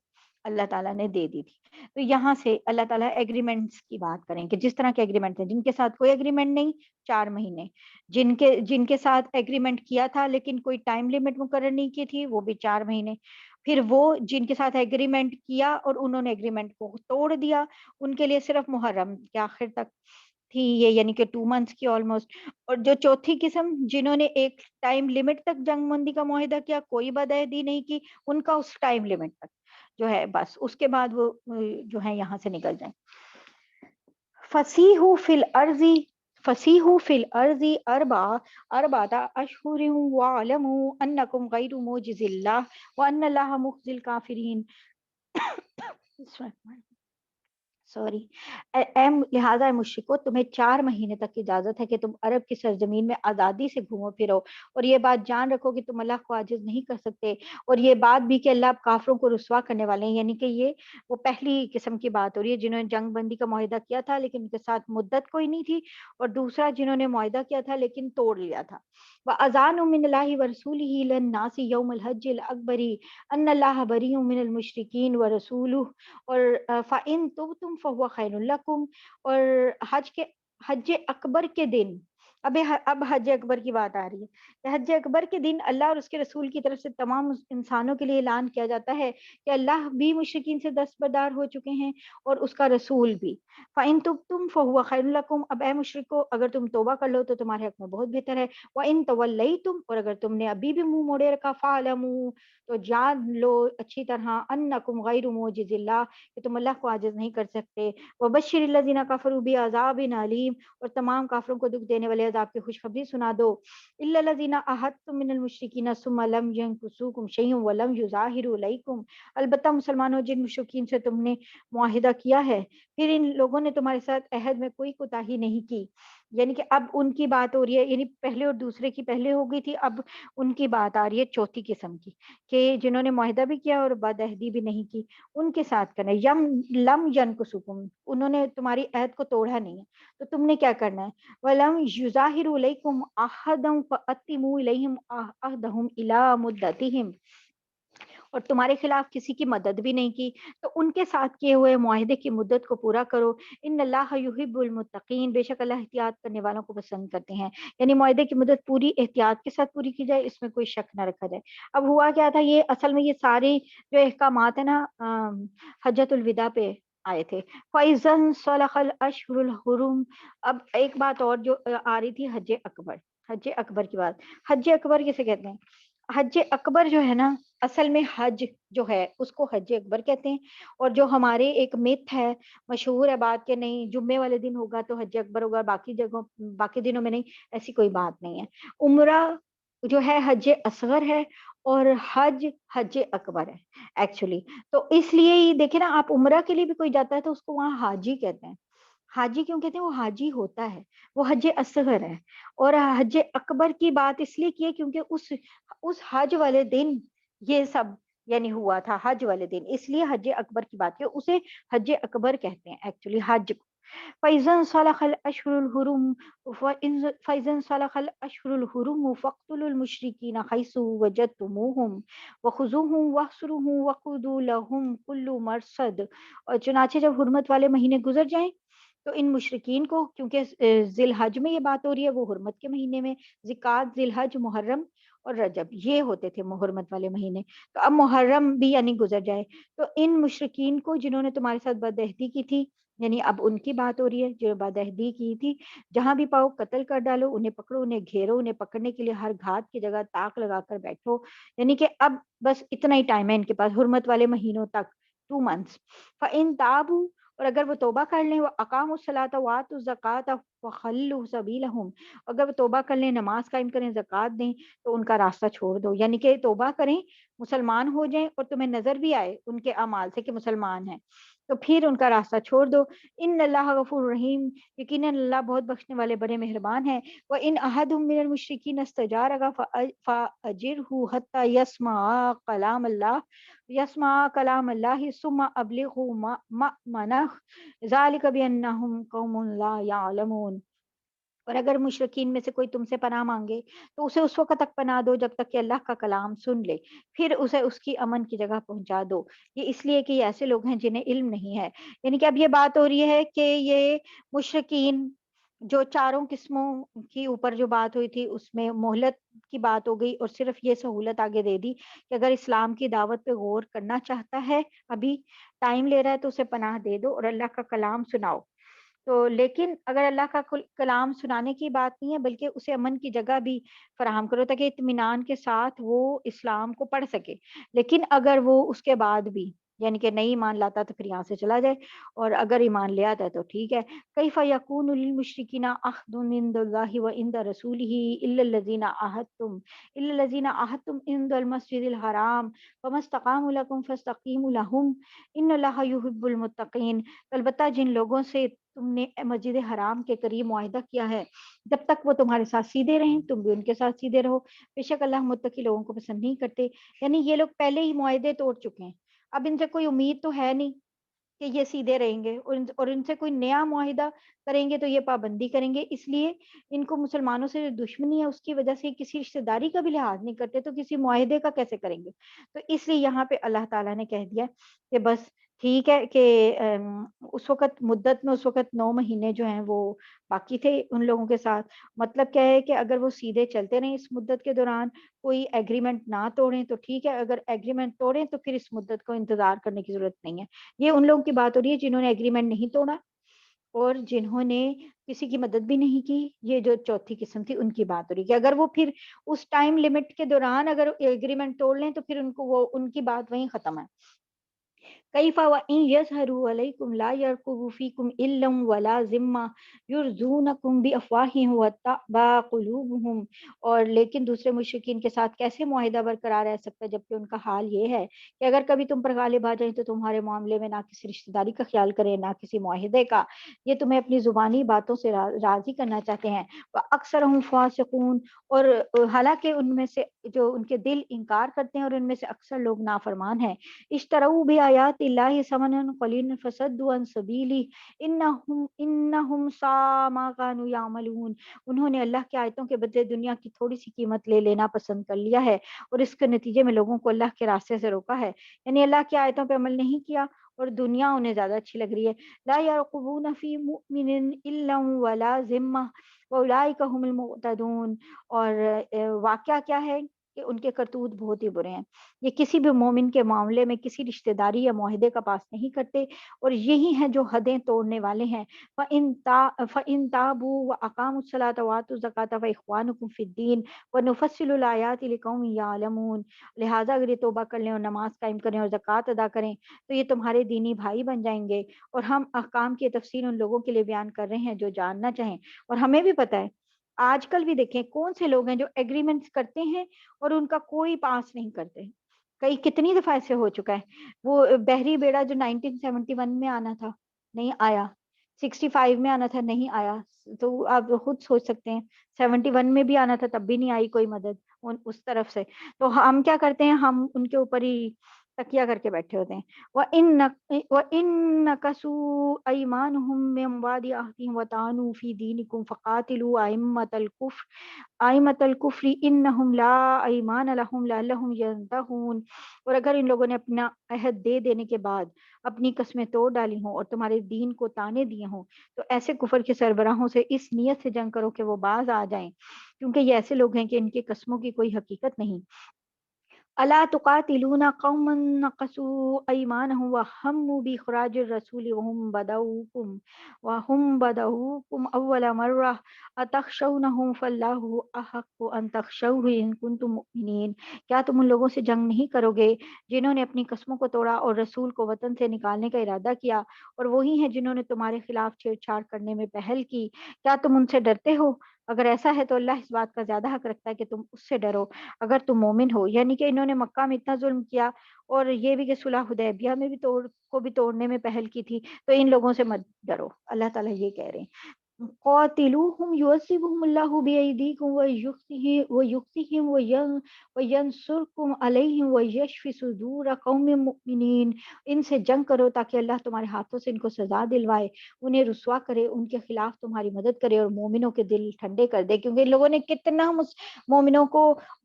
اللہ تعالیٰ نے دے دی تھی۔ تو یہاں سے اللہ تعالیٰ ایگریمنٹس کی بات کریں کہ جس طرح کے ایگریمنٹ ہیں، جن کے ساتھ کوئی ایگریمنٹ نہیں 4 مہینے، جن کے ساتھ ایگریمنٹ کیا تھا لیکن کوئی ٹائم لمٹ مقرر نہیں کی تھی وہ بھی 4 مہینے، پھر وہ جن کے ساتھ ایگریمنٹ کیا اور انہوں نے ایگریمنٹ کو توڑ دیا ان کے لیے صرف محرم کے آخر تک تھی یہ، یعنی کہ 2 منتھس کی آلموسٹ۔ اور جو چوتھی قسم جنہوں نے ایک ٹائم لمٹ تک جنگ بندی کا معاہدہ کیا، کوئی بدعہدی نہیں کی، ان کا اس ٹائم لمٹ تک جو ہے بس، اس کے بعد وہ جو ہے یہاں سے نکل جائیں۔ فسیحوا فی الارض فسیحوا فی الارض اربعۃ اشہر واعلموا انکم غیر معجز اللہ وان اللہ مخزی الکافرین۔ سوری، لہٰذا مشرکو تمہیں 4 مہینے تک اجازت ہے کہ تم عرب کی سرزمین میں آزادی سے گھومو پھرو، اور یہ بات جان رکھو کہ تم اللہ کو عاجز نہیں کر سکتے، اور یہ بات بھی کہ اللہ کافروں کو رسوا کرنے والے ہیں، یعنی کہ یہ وہ پہلی قسم کی بات ہو رہی ہے جنہوں نے جنگ بندی کا معاہدہ کیا تھا لیکن ان کے ساتھ مدت کوئی نہیں تھی، اور دوسرا جنہوں نے معاہدہ کیا تھا لیکن توڑ لیا تھا۔ وَأَذَانٌ مِّنَ اللَّهِ وَرَسُولِهِ إِلَى النَّاسِ يَوْمَ الْحَجِّ الْأَكْبَرِ أَنَّ اللَّهَ بَرِيءٌ مِّنَ الْمُشْرِكِينَ وَرَسُولُهُ، اور فَإِن تُبْتُمْ فَهُوَ خَيْرٌ لَكُمْ، اور حج اکبر کے دن، اب حج اکبر کی بات آ رہی ہے کہ حج اکبر کے دن اللہ اور اس کے رسول کی طرف سے تمام انسانوں کے لیے اعلان کیا جاتا ہے کہ اللہ بھی مشرکین سے دستبردار ہو چکے ہیں اور اس کا رسول بھی۔ فَإِن تُبْتُمْ فَهُوَ خَيْرٌ لَكُمْ، اب اے مشرکو اگر تم توبہ کر لو تو تمہارے حق میں بہت بہتر ہے۔ وَإِن تَوَلَّيْتُمْ، اور اگر تم نے ابھی بھی منہ موڑے رکھا، فَاعْلَمُوا، تو جان لو اچھی طرح، انکم غیر معجز اللہ، کہ تم اللہ کو عاجز نہیں کر سکتے۔ وَبَشِّرِ الَّذِينَ كَفَرُوا بِعَذَابٍ أَلِيمٍ، اور تمام کافروں کو دکھ دینے والے عذاب کی خوشخبری سنا دو۔ إِلَّا الَّذِينَ عَاهَدتُّم مِّنَ الْمُشْرِكِينَ ثُمَّ لَمْ يَنكُثُوكُمْ شَيْئًا وَلَمْ يُظَاهِرُوا عَلَيْكُمْ، البتہ مسلمانوں جن مشرکین سے تم نے معاہدہ کیا ہے پھر ان لوگوں نے تمہارے ساتھ عہد میں کوئی کوتاہی نہیں کی، یعنی کہ اب ان کی بات ہو رہی ہے، یعنی پہلے اور دوسرے کی پہلے ہو گئی تھی، اب ان کی بات آ رہی ہے چوتھی قسم کی، کہ جنہوں نے معاہدہ بھی کیا اور بدعہدی بھی نہیں کی، ان کے ساتھ کرنا ہے۔ یم لم ینقصکم، انہوں نے تمہاری عہد کو توڑا نہیں ہے، تو تم نے کیا کرنا ہے؟ ولم یظاہروا علیکم احدا فاتموا الیہم عہدہم الی مدتہم، اور تمہارے خلاف کسی کی مدد بھی نہیں کی، تو ان کے ساتھ کیے ہوئے معاہدے کی مدت کو پورا کرو۔ ان اللہ یحب المتقین، بے شک اللہ احتیاط کرنے والوں کو پسند کرتے ہیں، یعنی معاہدے کی مدت پوری احتیاط کے ساتھ پوری کی جائے، اس میں کوئی شک نہ رکھا جائے۔ اب ہوا کیا تھا، یہ اصل میں یہ سارے جو احکامات ہیں نا حجت الوداع پہ آئے تھے۔ فَإِذَا انسَلَخَ الْأَشْهُرُ الْحُرُمُ، اب ایک بات اور جو آ رہی تھی، حج اکبر، حج اکبر کی بات۔ حج اکبر کسے کہتے ہیں؟ حج اکبر جو ہے نا، اصل میں حج جو ہے اس کو حج اکبر کہتے ہیں، اور جو ہمارے ایک مت ہے، مشہور ہے بات کہ نہیں جمعے والے دن ہوگا تو حج اکبر ہوگا، باقی جگہوں باقی دنوں میں نہیں، ایسی کوئی بات نہیں ہے۔ عمرہ جو ہے حج اصغر ہے، اور حج اکبر ہے ایکچولی۔ تو اس لیے ہی دیکھیں نا، آپ عمرہ کے لیے بھی کوئی جاتا ہے تو اس کو وہاں حاجی کہتے ہیں۔ حاجی کیوں کہتے ہیں؟ وہ حاجی ہوتا ہے، وہ حج اصغر ہے۔ اور حج اکبر کی بات اس لیے کی ہے کیونکہ اس حج والے دن یہ سب یعنی ہوا تھا، حج والے دن، اس لیے حج اکبر کی بات کی، اسے حج اکبر کہتے ہیں ایکچولی حج کو۔ فَإِذَا انسَلَخَ الْأَشْهُرُ الْحُرُمُ فَإِذَا انسَلَخَ الْأَشْهُرُ الْحُرُمُ فَاقْتُلُوا الْمُشْرِكِينَ حَيْثُ وَجَدتُّمُوهُمْ وَخُذُوهُمْ وَاحْصُرُوهُمْ وَاقْعُدُوا لَهُمْ كُلَّ مَرْصَدٍ، اور چنانچہ جب حرمت والے مہینے گزر جائیں تو ان مشرکین کو، کیونکہ ذی الحج میں یہ بات ہو رہی ہے، وہ حرمت کے مہینے میں، ذکات، ذی الحج، محرم اور رجب یہ ہوتے تھے حرمت والے مہینے، تو اب محرم بھی یعنی گزر جائے، تو ان مشرکین کو جنہوں نے تمہارے ساتھ بدعہدی کی تھی، یعنی اب ان کی بات ہو رہی ہے جو بدعہدی کی تھی، جہاں بھی پاؤ قتل کر ڈالو، انہیں پکڑو، انہیں گھیرو، انہیں پکڑنے کے لیے ہر گھات کی جگہ تاک لگا کر بیٹھو، یعنی کہ اب بس اتنا ہی ٹائم ہے ان کے پاس حرمت والے مہینوں تک، 2 months۔ فَإِن تَابُوا، اور اگر وہ توبہ کر لیں، وہ اقاموا الصلاۃ وآتوا الزکاۃ فخلوا سبیلہم، اگر وہ توبہ کر لیں، نماز قائم کریں، زکوٰۃ دیں، تو ان کا راستہ چھوڑ دو، یعنی کہ توبہ کریں، مسلمان ہو جائیں، اور تمہیں نظر بھی آئے ان کے اعمال سے کہ مسلمان ہیں، تو پھر ان کا راستہ چھوڑ دو۔ ان اللہ غفور رحیم، یقیناً اللہ بہت بخشنے والے بڑے مہربان ہیں۔ وَإِنْ أَحَدٌ مِّنَ الْمُشْرِكِينَ اسْتَجَارَكَ فَأَجِرْهُ حَتَّى يسمع کلام اللہ ثم ابلغه مأمنه ذلك بأنهم قوم لا يعلمون، اور اگر مشرکین میں سے کوئی تم سے پناہ مانگے تو اسے اس وقت تک پناہ دو جب تک کہ اللہ کا کلام سن لے، پھر اسے اس کی امن کی جگہ پہنچا دو، یہ اس لیے کہ یہ ایسے لوگ ہیں جنہیں علم نہیں ہے۔ یعنی کہ اب یہ بات ہو رہی ہے کہ یہ مشرکین جو چاروں قسموں کی اوپر جو بات ہوئی تھی اس میں مہلت کی بات ہو گئی، اور صرف یہ سہولت آگے دے دی کہ اگر اسلام کی دعوت پہ غور کرنا چاہتا ہے، ابھی ٹائم لے رہا ہے، تو اسے پناہ دے دو اور اللہ کا کلام سناؤ۔ تو لیکن اگر اللہ کا کلام سنانے کی بات نہیں ہے، بلکہ اسے امن کی جگہ بھی فراہم کرو تاکہ اطمینان کے ساتھ وہ اسلام کو پڑھ سکے، لیکن اگر وہ اس کے بعد بھی یعنی کہ نہیں ایمان لاتا تو پھر یہاں سے چلا جائے، اور اگر ایمان لے آتا ہے تو ٹھیک ہے۔ کیف یکون للمشرکین عہد عند اللہ وعند رسولہ الا الذین عاہدتم عند المسجد الحرام فما استقاموا لکم فاستقیموا لهم ان اللہ یحب المتقین، البتہ جن لوگوں سے تم نے مسجد حرام کے قریب معاہدہ کیا ہے، جب تک وہ تمہارے ساتھ سیدھے رہیں تم بھی ان کے ساتھ سیدھے رہو، بے شک اللہ متقی لوگوں کو پسند نہیں کرتے۔ یعنی یہ لوگ پہلے ہی معاہدے توڑ چکے ہیں، اب ان سے کوئی امید تو ہے نہیں کہ یہ سیدھے رہیں گے، اور ان سے کوئی نیا معاہدہ کریں گے تو یہ پابندی کریں گے، اس لیے ان کو مسلمانوں سے جو دشمنی ہے اس کی وجہ سے کسی رشتہ داری کا بھی لحاظ نہیں کرتے، تو کسی معاہدے کا کیسے کریں گے؟ تو اس لیے یہاں پہ اللہ تعالیٰ نے کہہ دیا کہ بس ٹھیک ہے کہ اس وقت مدت میں اس وقت 9 مہینے جو ہیں وہ باقی تھے ان لوگوں کے ساتھ، مطلب کیا ہے کہ اگر وہ سیدھے چلتے رہیں اس مدت کے دوران، کوئی ایگریمنٹ نہ توڑیں تو ٹھیک ہے، اگر ایگریمنٹ توڑیں تو پھر اس مدت کو انتظار کرنے کی ضرورت نہیں ہے۔ یہ ان لوگوں کی بات ہو رہی ہے جنہوں نے ایگریمنٹ نہیں توڑا اور جنہوں نے کسی کی مدد بھی نہیں کی، یہ جو چوتھی قسم تھی ان کی بات ہو رہی ہے کہ اگر وہ پھر اس ٹائم لمٹ کے دوران اگر ایگریمنٹ توڑ لیں تو پھر ان کو وہ ان کی بات وہیں ختم ہے۔ كيف وإن يظهروا عليكم لا يرقبوا فيكم إلا ولا ذمة يرضونكم بأفواههم وتأبى قلوبهم۔ اور لیکن دوسرے مشرکین کے ساتھ کیسے معاہدہ برقرار رہ سکتا ہے جبکہ ان کا حال یہ ہے کہ اگر کبھی تم پر غالب آ جائیں تو تمہارے معاملے میں نہ کسی رشتہ داری کا خیال کریں نہ کسی معاہدے کا، یہ تمہیں اپنی زبانی باتوں سے راضی کرنا چاہتے ہیں۔ اکثر فاسقون، اور حالانکہ ان میں سے جو ان کے دل انکار کرتے ہیں اور ان میں سے اکثر لوگ نافرمان ہیں۔ اشتروا بآیات اللہ ثمنا قلیلا فصدوا عن سبیلہ انہم ساء ما كانوا یعملون۔ انہوں نے اللہ کی آیتوں کے بدلے دنیا کی تھوڑی سی قیمت لے لینا پسند کر لیا ہے اور اس کے نتیجے میں لوگوں کو اللہ کے راستے سے روکا ہے، یعنی اللہ کی آیتوں پہ عمل نہیں کیا اور دنیا انہیں زیادہ اچھی لگ رہی ہے۔ لا يرقبون فی مؤمن الا ولا ذمہ واولئک هم المعتدون۔ اور واقعہ کیا ہے کہ ان کے کرتوت بہت ہی برے ہیں، یہ کسی بھی مومن کے معاملے میں کسی رشتہ داری یا معاہدے کا پاس نہیں کرتے اور یہی ہیں جو حدیں توڑنے والے ہیں۔ فَإِن تَابُوا وَأَقَامُوا الصَّلَاةَ وَآتُوا الزَّكَاةَ فَإِخْوَانُكُمْ فِي الدِّينِ وَنُفَصِّلُ الْآيَاتِ لِقَوْمٍ يَعْلَمُونَ۔ لہٰذا اگر یہ توبہ کر لیں اور نماز قائم کریں اور زکوٰۃ ادا کریں تو یہ تمہارے دینی بھائی بن جائیں گے، اور ہم احکام کی تفصیل ان لوگوں کے لیے بیان کر رہے ہیں جو جاننا چاہیں۔ اور ہمیں بھی پتہ ہے آج کل بھی دیکھیں کون سے لوگ ہیں جو ایگریمنٹس کرتے ہیں اور ان کا کوئی پاس نہیں کرتے۔ کئی کتنی دفعہ ایسے ہو چکا ہے، وہ بحری بیڑا جو 1971 میں آنا تھا نہیں آیا، 65 میں آنا تھا نہیں آیا، تو آپ خود سوچ سکتے ہیں 71 میں بھی آنا تھا تب بھی نہیں آئی کوئی مدد اس طرف سے۔ تو ہم کیا کرتے ہیں، ہم ان کے اوپر ہی تکیہ کر کے بیٹھے ہوتے ہیں۔ وَإِن نَكَثُوا أَيْمَانَهُم مِّن بَعْدِ عَهْدِهِمْ وَطَعَنُوا فِي دِينِكُمْ فَقَاتِلُوا أَئِمَّةَ الْكُفْرِ إِنَّهُمْ لَا أَيْمَانَ لَهُمْ لَعَلَّهُمْ يَنتَهُونَ۔ اور اگر ان لوگوں نے اپنا عہد دے دینے کے بعد اپنی قسمیں توڑ ڈالی ہوں اور تمہارے دین کو تانے دیے ہوں تو ایسے کفر کے سربراہوں سے اس نیت سے جنگ کرو کہ وہ باز آ جائیں، کیونکہ یہ ایسے لوگ ہیں کہ ان کی قسموں کی کوئی حقیقت نہیں۔ الا تقاتلون قوما نقصوا ایمانهم وهموا باخراج الرسول وهم بدؤوكم اول مره اتخشونهم فالله احق ان تخشوه ان كنتم مؤمنین۔ کیا تم ان لوگوں سے جنگ نہیں کرو گے جنہوں نے اپنی قسموں کو توڑا اور رسول کو وطن سے نکالنے کا ارادہ کیا، اور وہی ہیں جنہوں نے تمہارے خلاف چھیڑ چھاڑ کرنے میں پہل کی؟ کیا تم ان سے ڈرتے ہو؟ اگر ایسا ہے تو اللہ اس بات کا زیادہ حق رکھتا ہے کہ تم اس سے ڈرو اگر تم مومن ہو۔ یعنی کہ انہوں نے مکہ میں اتنا ظلم کیا اور یہ بھی کہ صلح حدیبیہ میں بھی توڑنے میں پہل کی تھی، تو ان لوگوں سے مت ڈرو، اللہ تعالیٰ یہ کہہ رہے ہیں۔ قاتلوہم یعذبہم اللہ بایدیکم ویخزیہم وینصرکم علیہم ویشفی صدور قوم مؤمنین۔ ان سے جنگ کرو تاکہ اللہ تمہارے ہاتھوں سے ان کو سزا دلوائے، انہیں رسوا کرے، ان کے خلاف تمہاری مدد کرے اور مومنوں کے دل ٹھنڈے کر دے، کیونکہ ان لوگوں نے کتنا مومنوں کو،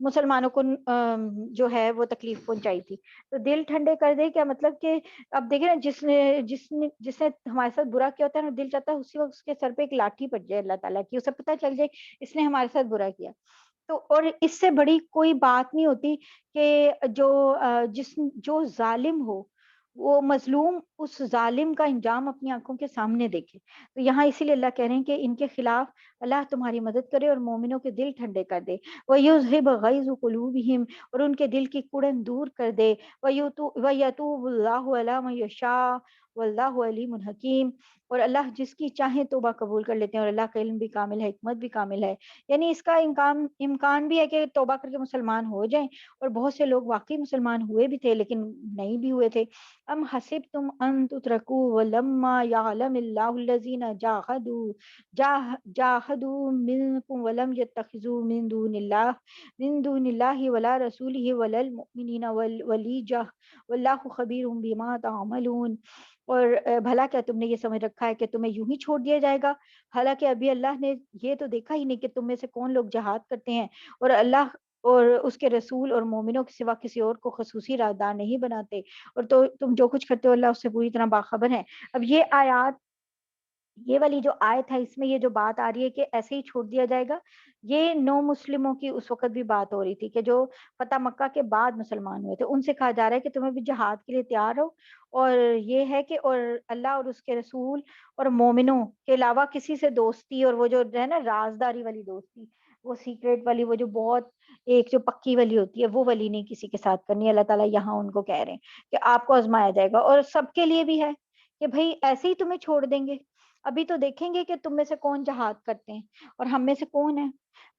مسلمانوں کو جو ہے وہ تکلیف پہنچائی تھی۔ تو دل ٹھنڈے کر دے کیا مطلب کہ اب دیکھیں نا، جس نے ہمارے ساتھ برا کیا ہوتا ہے نا، دل چاہتا ہے اسی وقت اس کے سر پہ ایک لاٹھی پڑ جائے اللہ تعالیٰ کی، اسے پتہ چل جائے اس نے ہمارے ساتھ برا کیا۔ تو اور اس سے بڑی کوئی بات نہیں ہوتی کہ جو ظالم ہو وہ مظلوم اس ظالم کا انجام اپنی آنکھوں کے سامنے دیکھے۔ تو یہاں اسی لیے اللہ کہہ رہے ہیں کہ ان کے خلاف اللہ تمہاری مدد کرے اور مومنوں کے دل ٹھنڈے کر دے۔ وَيُذْهِبْ غَيْظَ قُلُوبِهِمْ، اور ان کے دل کی کڑن دور کر دے۔ وَيَتُوبُ اللَّهُ عَلَىٰ مَن يَشَاءُ وَاللَّهُ عَلِيمٌ حَكِيمٌ، اور اللہ جس کی چاہیں توبہ قبول کر لیتے ہیں، اور اللہ کا علم بھی کامل ہے، حکمت بھی کامل ہے۔ یعنی اس کا امکان بھی ہے کہ توبہ کر کے مسلمان ہو جائیں، اور بہت سے لوگ واقعی مسلمان ہوئے بھی تھے لیکن نہیں بھی ہوئے تھے۔ ام حسبتم ان تترکوا ولما يعلم الله الذين جاهدوا منكم ولم يتخذوا من دون الله ولا رسوله ولا المؤمنين وليجة والله خبير بما تعملون۔ اور بھلا کیا تم نے یہ سمجھ رکھا ہے کہ تمہیں یوں ہی چھوڑ دیا جائے گا، حالانکہ ابھی اللہ نے یہ تو دیکھا ہی نہیں کہ تم میں سے کون لوگ جہاد کرتے ہیں، اور اللہ اور اس کے رسول اور مومنوں کے سوا کسی اور کو خصوصی رازدار نہیں بناتے، اور تو تم جو کچھ کرتے ہو اللہ اس سے پوری طرح باخبر ہے۔ اب یہ آیات، یہ والی جو آیت ہے اس میں یہ جو بات آ رہی ہے کہ ایسے ہی چھوڑ دیا جائے گا، یہ نو مسلموں کی اس وقت بھی بات ہو رہی تھی کہ جو فتح مکہ کے بعد مسلمان ہوئے تھے، ان سے کہا جا رہا ہے کہ تمہیں بھی جہاد کے لیے تیار رہو، اور یہ ہے کہ اور اللہ اور اس کے رسول اور مومنوں کے علاوہ کسی سے دوستی، اور وہ جو ہے نا رازداری والی دوستی، وہ سیکریٹ والی، وہ جو بہت ایک جو پکی والی ہوتی ہے وہ والی نہیں کسی کے ساتھ کرنی. اللہ تعالیٰ یہاں ان کو کہہ رہے ہیں کہ آپ کو آزمایا جائے گا، اور سب کے لیے بھی ہے کہ بھائی ایسے ہی تمہیں چھوڑ دیں گے؟ ابھی تو دیکھیں گے کہ تم میں سے کون جہاد کرتے ہیں اور ہم میں سے کون ہے.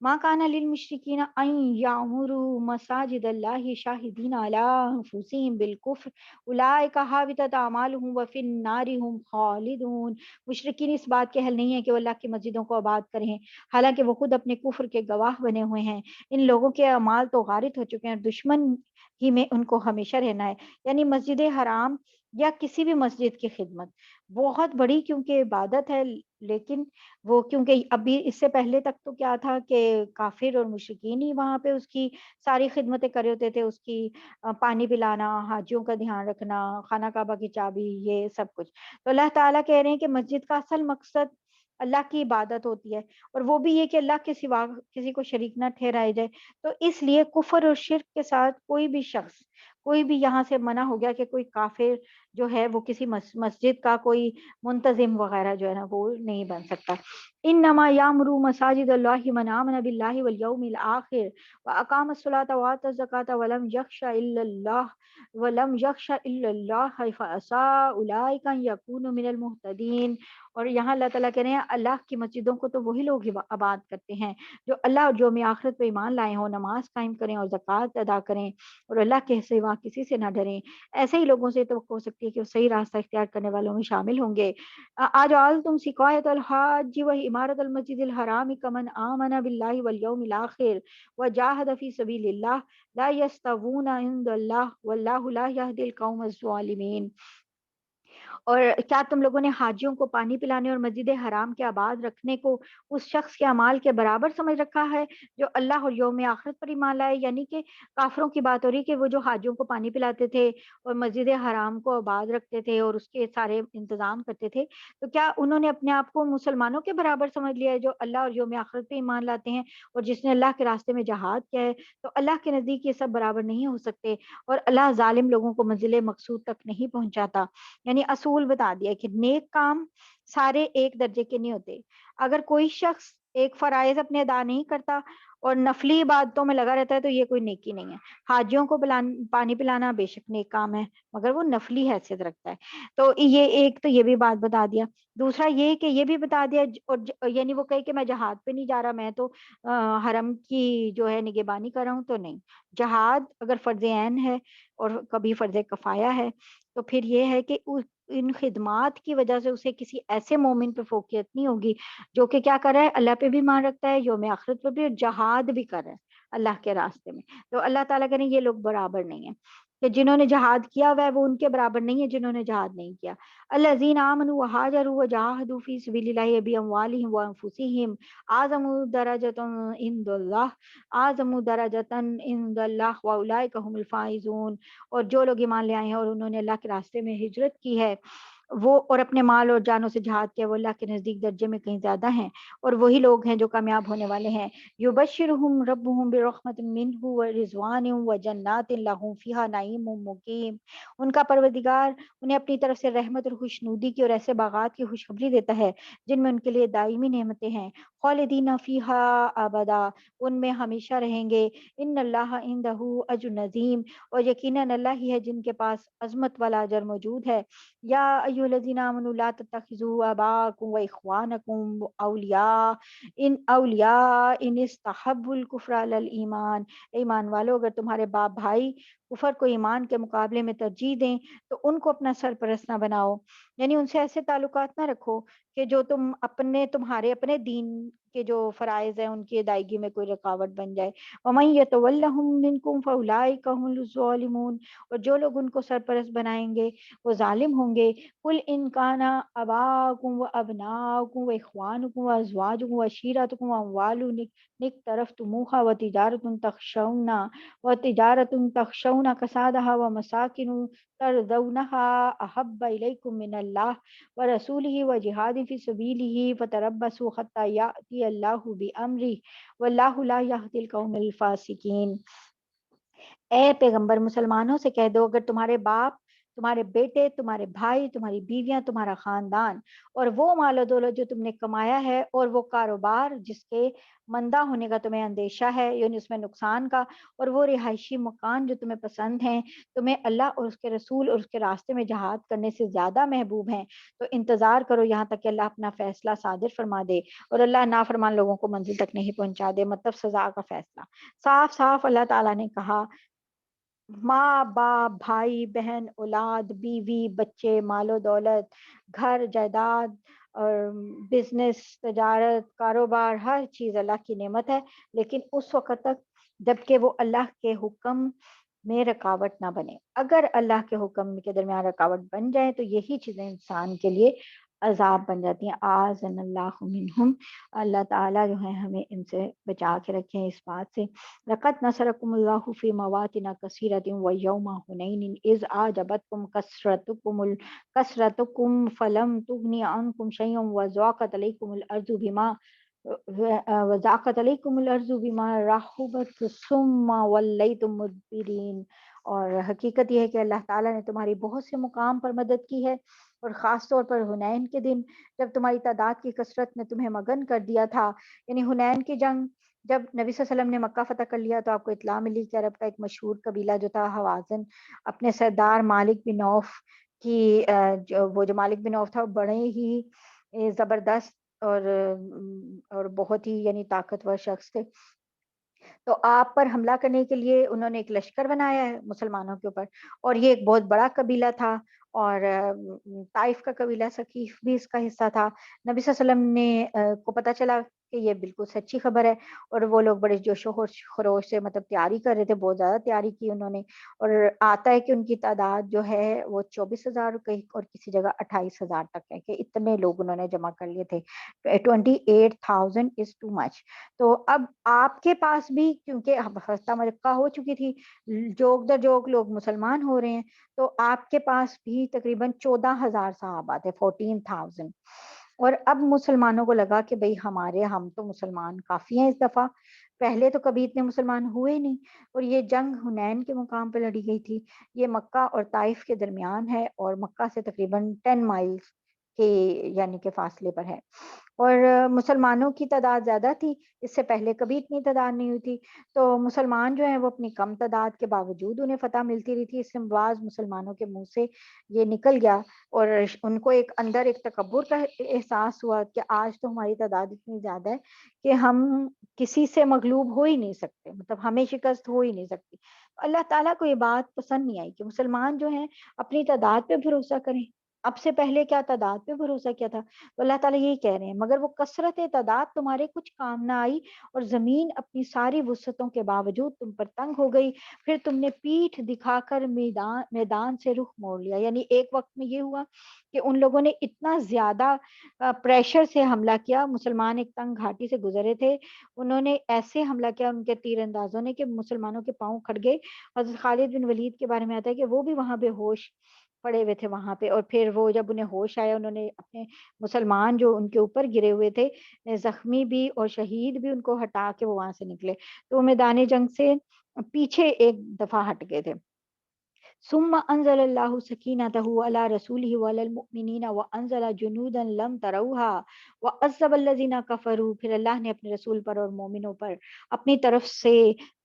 ماں کان للمشرکین ان یعمروا مساجد اللہ شاہدین علی انفسہم بالکفر اولئک حبطت اعمالہم وفی النار ہم خالدون. مشرکین اس بات کے اہل نہیں ہے کہ وہ اللہ کی مسجدوں کو آباد کریں، حالانکہ وہ خود اپنے کفر کے گواہ بنے ہوئے ہیں. ان لوگوں کے اعمال تو غارت ہو چکے ہیں اور دشمن ہی میں ان کو ہمیشہ رہنا ہے. یعنی مسجد حرام یا کسی بھی مسجد کی خدمت بہت بڑی کیونکہ عبادت ہے، لیکن وہ کیونکہ ابھی اس سے پہلے تک تو کیا تھا کہ کافر اور مشرکین ہی وہاں پہ اس کی ساری خدمتیں کر رہے ہوتے تھے، اس کی پانی پلانا، حاجیوں کا دھیان رکھنا، خانہ کعبہ کی چابی، یہ سب کچھ. تو اللہ تعالیٰ کہہ رہے ہیں کہ مسجد کا اصل مقصد اللہ کی عبادت ہوتی ہے، اور وہ بھی یہ کہ اللہ کے سوا کسی کو شریک نہ ٹھہرایا جائے. تو اس لیے کفر اور شرک کے ساتھ کوئی بھی شخص، کوئی بھی یہاں سے منع ہو گیا کہ کوئی کافر جو ہے وہ کسی مسجد کا کوئی منتظم وغیرہ جو ہے نا وہ نہیں بن سکتا. انما یامر مساجد اللہ من آمن باللہ والیوم الآخر واقام الصلاۃ وآتى الزکاۃ ولم یخش الا اللہ فعسى اولئک ان یکونوا من المہتدین. اور یہاں اللہ تعالیٰ کہہ رہے ہیں اللہ کی مسجدوں کو تو وہی لوگ آباد کرتے ہیں جو اللہ اور یوم آخرت پہ ایمان لائے ہوں، نماز قائم کریں اور زکوٰۃ ادا کریں اور اللہ کے سوا کسی سے نہ ڈریں. ایسے ہی لوگوں سے توقع ہو سکتی ہے کہ وہ صحیح راستہ اختیار کرنے والوں میں شامل ہوں گے. آج تم سقایت الحاج و عمارت المسجد الحرام کمن آمن باللہ والیوم الآخر وجاہد فی سبیل اللہ لا یستوون عند اللہ واللہ لا یہدی القوم الظالمین. اور کیا تم لوگوں نے حاجیوں کو پانی پلانے اور مسجد حرام کے آباد رکھنے کو اس شخص کے اعمال کے برابر سمجھ رکھا ہے جو اللہ اور یوم آخرت پر ایمان لائے؟ یعنی کہ کافروں کی بات ہو رہی کہ وہ جو حاجیوں کو پانی پلاتے تھے اور مسجد حرام کو آباد رکھتے تھے اور اس کے سارے انتظام کرتے تھے، تو کیا انہوں نے اپنے آپ کو مسلمانوں کے برابر سمجھ لیا ہے جو اللہ اور یوم آخرت پہ ایمان لاتے ہیں اور جس نے اللہ کے راستے میں جہاد کیا ہے؟ تو اللہ کے نزدیک یہ سب برابر نہیں ہو سکتے، اور اللہ ظالم لوگوں کو منزل مقصود تک نہیں پہنچاتا. یعنی اصول بتا دیا کہ نیک کام سارے ایک درجے کے نہیں ہوتے. اگر کوئی شخص ایک فرائض اپنے ادا نہیں کرتا اور نفلی عبادتوں میں لگا رہتا ہے تو یہ کوئی نیکی نہیں ہے. حاجیوں کو پانی پلانا بے شک نیک کام ہے مگر وہ نفلی حیثیت رکھتا ہے. تو یہ ایک تو یہ بھی بات بتا دیا. دوسرا یہ کہ یہ بھی بتا دیا، اور یعنی وہ کہے کہ میں جہاد پہ نہیں جا رہا، میں تو حرم کی جو ہے نگہبانی کر رہا ہوں، تو نہیں. جہاد اگر فرض عین ہے اور کبھی فرض کفایہ ہے تو پھر یہ ہے کہ ان خدمات کی وجہ سے اسے کسی ایسے مومن پہ فوقیت نہیں ہوگی جو کہ کیا کر رہا ہے، اللہ پہ بھی مان رکھتا ہے، یوم آخرت پہ بھی، اور جہاد بھی کر رہا ہے اللہ کے راستے میں. تو اللہ تعالیٰ کہہ رہے ہیں یہ لوگ برابر نہیں ہیں، کہ جنہوں نے جہاد کیا ہوا ہے وہ ان کے برابر نہیں ہے جنہوں نے جہاد نہیں کیا. الذین آمنوا وہاجروا وجاہدوا فی سبیل اللہ باموالہم وانفسہم اعظم درجۃ عند اللہ، اعظم درجۃ عند اللہ واولئک هم الفائزون. اور جو لوگ ایمان لے آئے ہیں اور انہوں نے اللہ کے راستے میں ہجرت کی ہے وہ اور اپنے مال اور جانوں سے جہاد کیا، وہ اللہ کے نزدیک درجے میں کہیں زیادہ ہیں، اور وہی لوگ ہیں جو کامیاب ہونے والے ہیں. یبشرہم ربہم برحمت منہ ورضوان وجنات لہم فیہا نعیم مقیم. ان کا پروردگار انہیں اپنی طرف سے رحمت اور خوشنودی کی اور ایسے باغات کی خوشخبری دیتا ہے جن میں ان کے لیے دائمی نعمتیں ہیں، خالدین فیہا ابدا، ان میں ہمیشہ رہیں گے. ان اللہ عندہ اجر عظیم، اور یقیناً اللہ ہی ہے جن کے پاس عظمت والا اجر موجود ہے. یا ایھا الذین آمنوا لا تتخذوا آباءکم واخوانکم اولیاء ان استحبوا الکفر علی الایمان. ایمان والو اگر تمہارے باپ بھائی کفر کو ایمان کے مقابلے میں ترجیح دیں تو ان کو اپنا سرپرست نہ بناؤ، یعنی ان سے ایسے تعلقات نہ رکھو کہ جو تمہارے اپنے دین کے جو فرائض ہیں ان کی ادائیگی میں کوئی رکاوٹ بن جائے. وَمَن يَتَوَلَّهُم مِّنكُمْ فَأُولَٰئِكَ هُمُ الظَّالِمُونَ. اور جو لوگ ان کو سرپرست بنائیں گے وہ ظالم ہوں گے. قُلْ إِن كَانَ آبَاؤُكُمْ وَأَبْنَاؤُكُمْ وَإِخْوَانُكُمْ وَأَزْوَاجُكُمْ وَعَشِيرَتُكُمْ وَأَمْوَالٌ اقترفتموها وتجارة تخشون كسادها ومساكن ترضونها أحب إليكم من الله ورسوله وجهاد في سبيله فتربصوا حتى يأتي الله بأمره والله لا يهدي القوم الفاسقين. اے پیغمبر مسلمانوں سے کہہ دو اگر تمہارے باپ تمہارے بیٹے، تمہارے بھائی، تمہاری بیویاں، تمہارا خاندان، اور وہ مال و دولت جو تم نے کمایا ہے، اور وہ کاروبار جس کے مندہ ہونے کا تمہیں اندیشہ ہے، یعنی اس میں نقصان کا، اور وہ رہائشی مکان جو تمہیں پسند ہیں، تمہیں اللہ اور اس کے رسول اور اس کے راستے میں جہاد کرنے سے زیادہ محبوب ہیں، تو انتظار کرو یہاں تک کہ اللہ اپنا فیصلہ صادر فرما دے، اور اللہ نافرمان لوگوں کو منزل تک نہیں پہنچا دے، مطلب سزا کا فیصلہ۔ صاف صاف اللہ تعالیٰ نے کہا، ماں باپ، بھائی بہن، اولاد، بیوی، بچے، مال و دولت، گھر جائیداد اور بزنس، تجارت، کاروبار، ہر چیز اللہ کی نعمت ہے، لیکن اس وقت تک جب کہ وہ اللہ کے حکم میں رکاوٹ نہ بنے۔ اگر اللہ کے حکم کے درمیان رکاوٹ بن جائے تو یہی چیزیں انسان کے لیے عذاب بن جاتی ہیں۔ اعاذنا اللہ منہم، اللہ تعالیٰ جو ہے ہمیں ان سے بچا کے رکھیں اس بات سے۔ لقد نصرکم اللہ فی مواطن کثیرۃ ویوم حنین اذ اعجبتکم کثرتکم فلم تغن عنکم شیئا وضاقت علیکم الارض بما رحبت ثم ولیتم مدبرین۔ اور حقیقت یہ ہے کہ اللہ تعالیٰ نے تمہاری بہت سے مقام پر مدد کی ہے، اور خاص طور پر حنین کے دن جب تمہاری تعداد کی کثرت نے تمہیں مگن کر دیا تھا، یعنی حنین کی جنگ جب نبی صلی اللہ علیہ وسلم نے مکہ فتح کر لیا تو آپ کو اطلاع ملی کہ عرب کا ایک مشہور قبیلہ جو تھا حوازن، اپنے سردار مالک بن عوف کی جو مالک بن عوف تھا وہ بڑے ہی زبردست اور بہت ہی یعنی طاقتور شخص تھے، تو آپ پر حملہ کرنے کے لیے انہوں نے ایک لشکر بنایا ہے مسلمانوں کے اوپر، اور یہ ایک بہت بڑا قبیلہ تھا، اور طائف کا قبیلہ ثقیف بھی اس کا حصہ تھا۔ نبی صلی اللہ علیہ وسلم نے کو پتہ چلا کہ یہ بالکل سچی خبر ہے، اور وہ لوگ بڑے جوش و خروش سے مطلب تیاری کر رہے تھے، بہت زیادہ تیاری کی انہوں نے، اور آتا ہے کہ ان کی تعداد جو ہے وہ 24,000 کہیں اور کسی جگہ 28,000 تک ہے، کہ اتنے لوگ انہوں نے جمع کر لیے تھے۔ 28,000 از ٹو مچ۔ تو اب آپ کے پاس بھی، کیونکہ فتح مکہ ہو چکی تھی، جوک در جوک لوگ مسلمان ہو رہے ہیں، تو آپ کے پاس بھی تقریباً 14,000 صحابہ تھے، 14,000۔ اور اب مسلمانوں کو لگا کہ بھئی ہم تو مسلمان کافی ہیں اس دفعہ، پہلے تو کبھی اتنے مسلمان ہوئے نہیں، اور یہ جنگ حنین کے مقام پہ لڑی گئی تھی، یہ مکہ اور طائف کے درمیان ہے، اور مکہ سے تقریباً 10 مائلز کے یعنی کہ فاصلے پر ہے، اور مسلمانوں کی تعداد زیادہ تھی، اس سے پہلے کبھی اتنی تعداد نہیں ہوئی تھی، تو مسلمان جو ہیں وہ اپنی کم تعداد کے باوجود انہیں فتح ملتی رہی تھی، اس سے بعض مسلمانوں کے منہ سے یہ نکل گیا، اور ان کو ایک اندر ایک تکبر کا احساس ہوا کہ آج تو ہماری تعداد اتنی زیادہ ہے کہ ہم کسی سے مغلوب ہو ہی نہیں سکتے، مطلب ہمیں شکست ہو ہی نہیں سکتی۔ اللہ تعالیٰ کو یہ بات پسند نہیں آئی کہ مسلمان جو ہیں اپنی تعداد پہ بھروسہ کریں، اب سے پہلے کیا تعداد پہ بھروسہ کیا تھا، تو اللہ تعالیٰ یہی کہہ رہے ہیں، مگر وہ کثرت تعداد تمہارے کچھ کام نہ آئی، اور زمین اپنی ساری وسعتوں کے باوجود تم پر تنگ ہو گئی، پھر تم نے پیٹھ دکھا کر میدان سے رخ موڑ لیا، یعنی ایک وقت میں یہ ہوا کہ ان لوگوں نے اتنا زیادہ پریشر سے حملہ کیا، مسلمان ایک تنگ گھاٹی سے گزرے تھے، انہوں نے ایسے حملہ کیا ان کے تیر اندازوں نے کہ مسلمانوں کے پاؤں کھڑ گئے۔ حضرت خالد بن ولید کے بارے میں آتا ہے کہ وہ بھی وہاں بے ہوش پڑے ہوئے تھے وہاں پہ، اور پھر وہ جب انہیں ہوش آیا انہوں نے اپنے مسلمان جو ان کے اوپر گرے ہوئے تھے، زخمی بھی اور شہید بھی، ان کو ہٹا کے وہ وہاں سے نکلے، تو وہ میدان جنگ سے پیچھے ایک دفعہ ہٹ گئے تھے۔ ثم انزل اللہ سکینتہ علی رسولہ وعلی المؤمنین وانزل جنودا لم تروها وعذب الذین کفروا، پھر اللہ نے اپنے رسول پر اور مومنوں پر اپنی طرف سے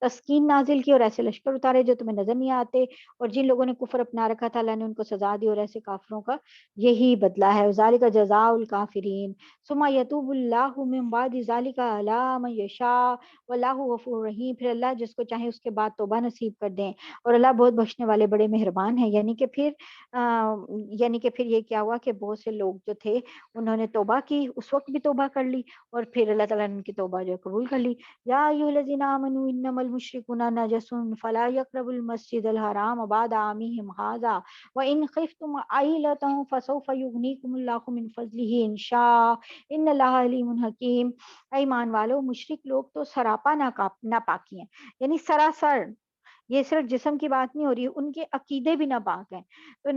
تسکین نازل کی، اور ایسے لشکر اتارے جو تمہیں نظر نہیں آتے، اور جن لوگوں نے کفر اپنا رکھا تھا اللہ نے ان کو سزا دی، اور ایسے کافروں کا یہی بدلہ ہے، ذالک جزاء الکافرین ثم یتوب اللہ من بعد ذالک علی من یشاء واللہ غفور رحیم، پھر اللہ جس کو چاہے اس کے بعد توبہ نصیب کر دیں، اور اللہ بہت بخشنے والے بڑے مہربان ہیں۔ یعنی کہ پھر یہ کیا ہوا کہ بہت سے لوگ جو تھے انہوں نے توبہ کی، اس وقت بھی توبہ کر لی، اور پھر اللہ تعالیٰ نے ان کی توبہ جو قبول کر لی۔ یا ایھا الذین آمنوا انما المشرکون نجس فلا یقربوا المسجد الحرام بعد عامهم ھذا وان خفتم عیلۃ فسوف یغنیکم اللہ من فضلہ ان شاء ان اللہ علیم حکیم۔ اے ایمان والو، مشرک لوگ تو سراپا ناپاکی ہیں، یعنی سراسر، یہ صرف جسم کی بات نہیں ہو رہی، ان کے عقیدے بھی ناپاک ہیں، تو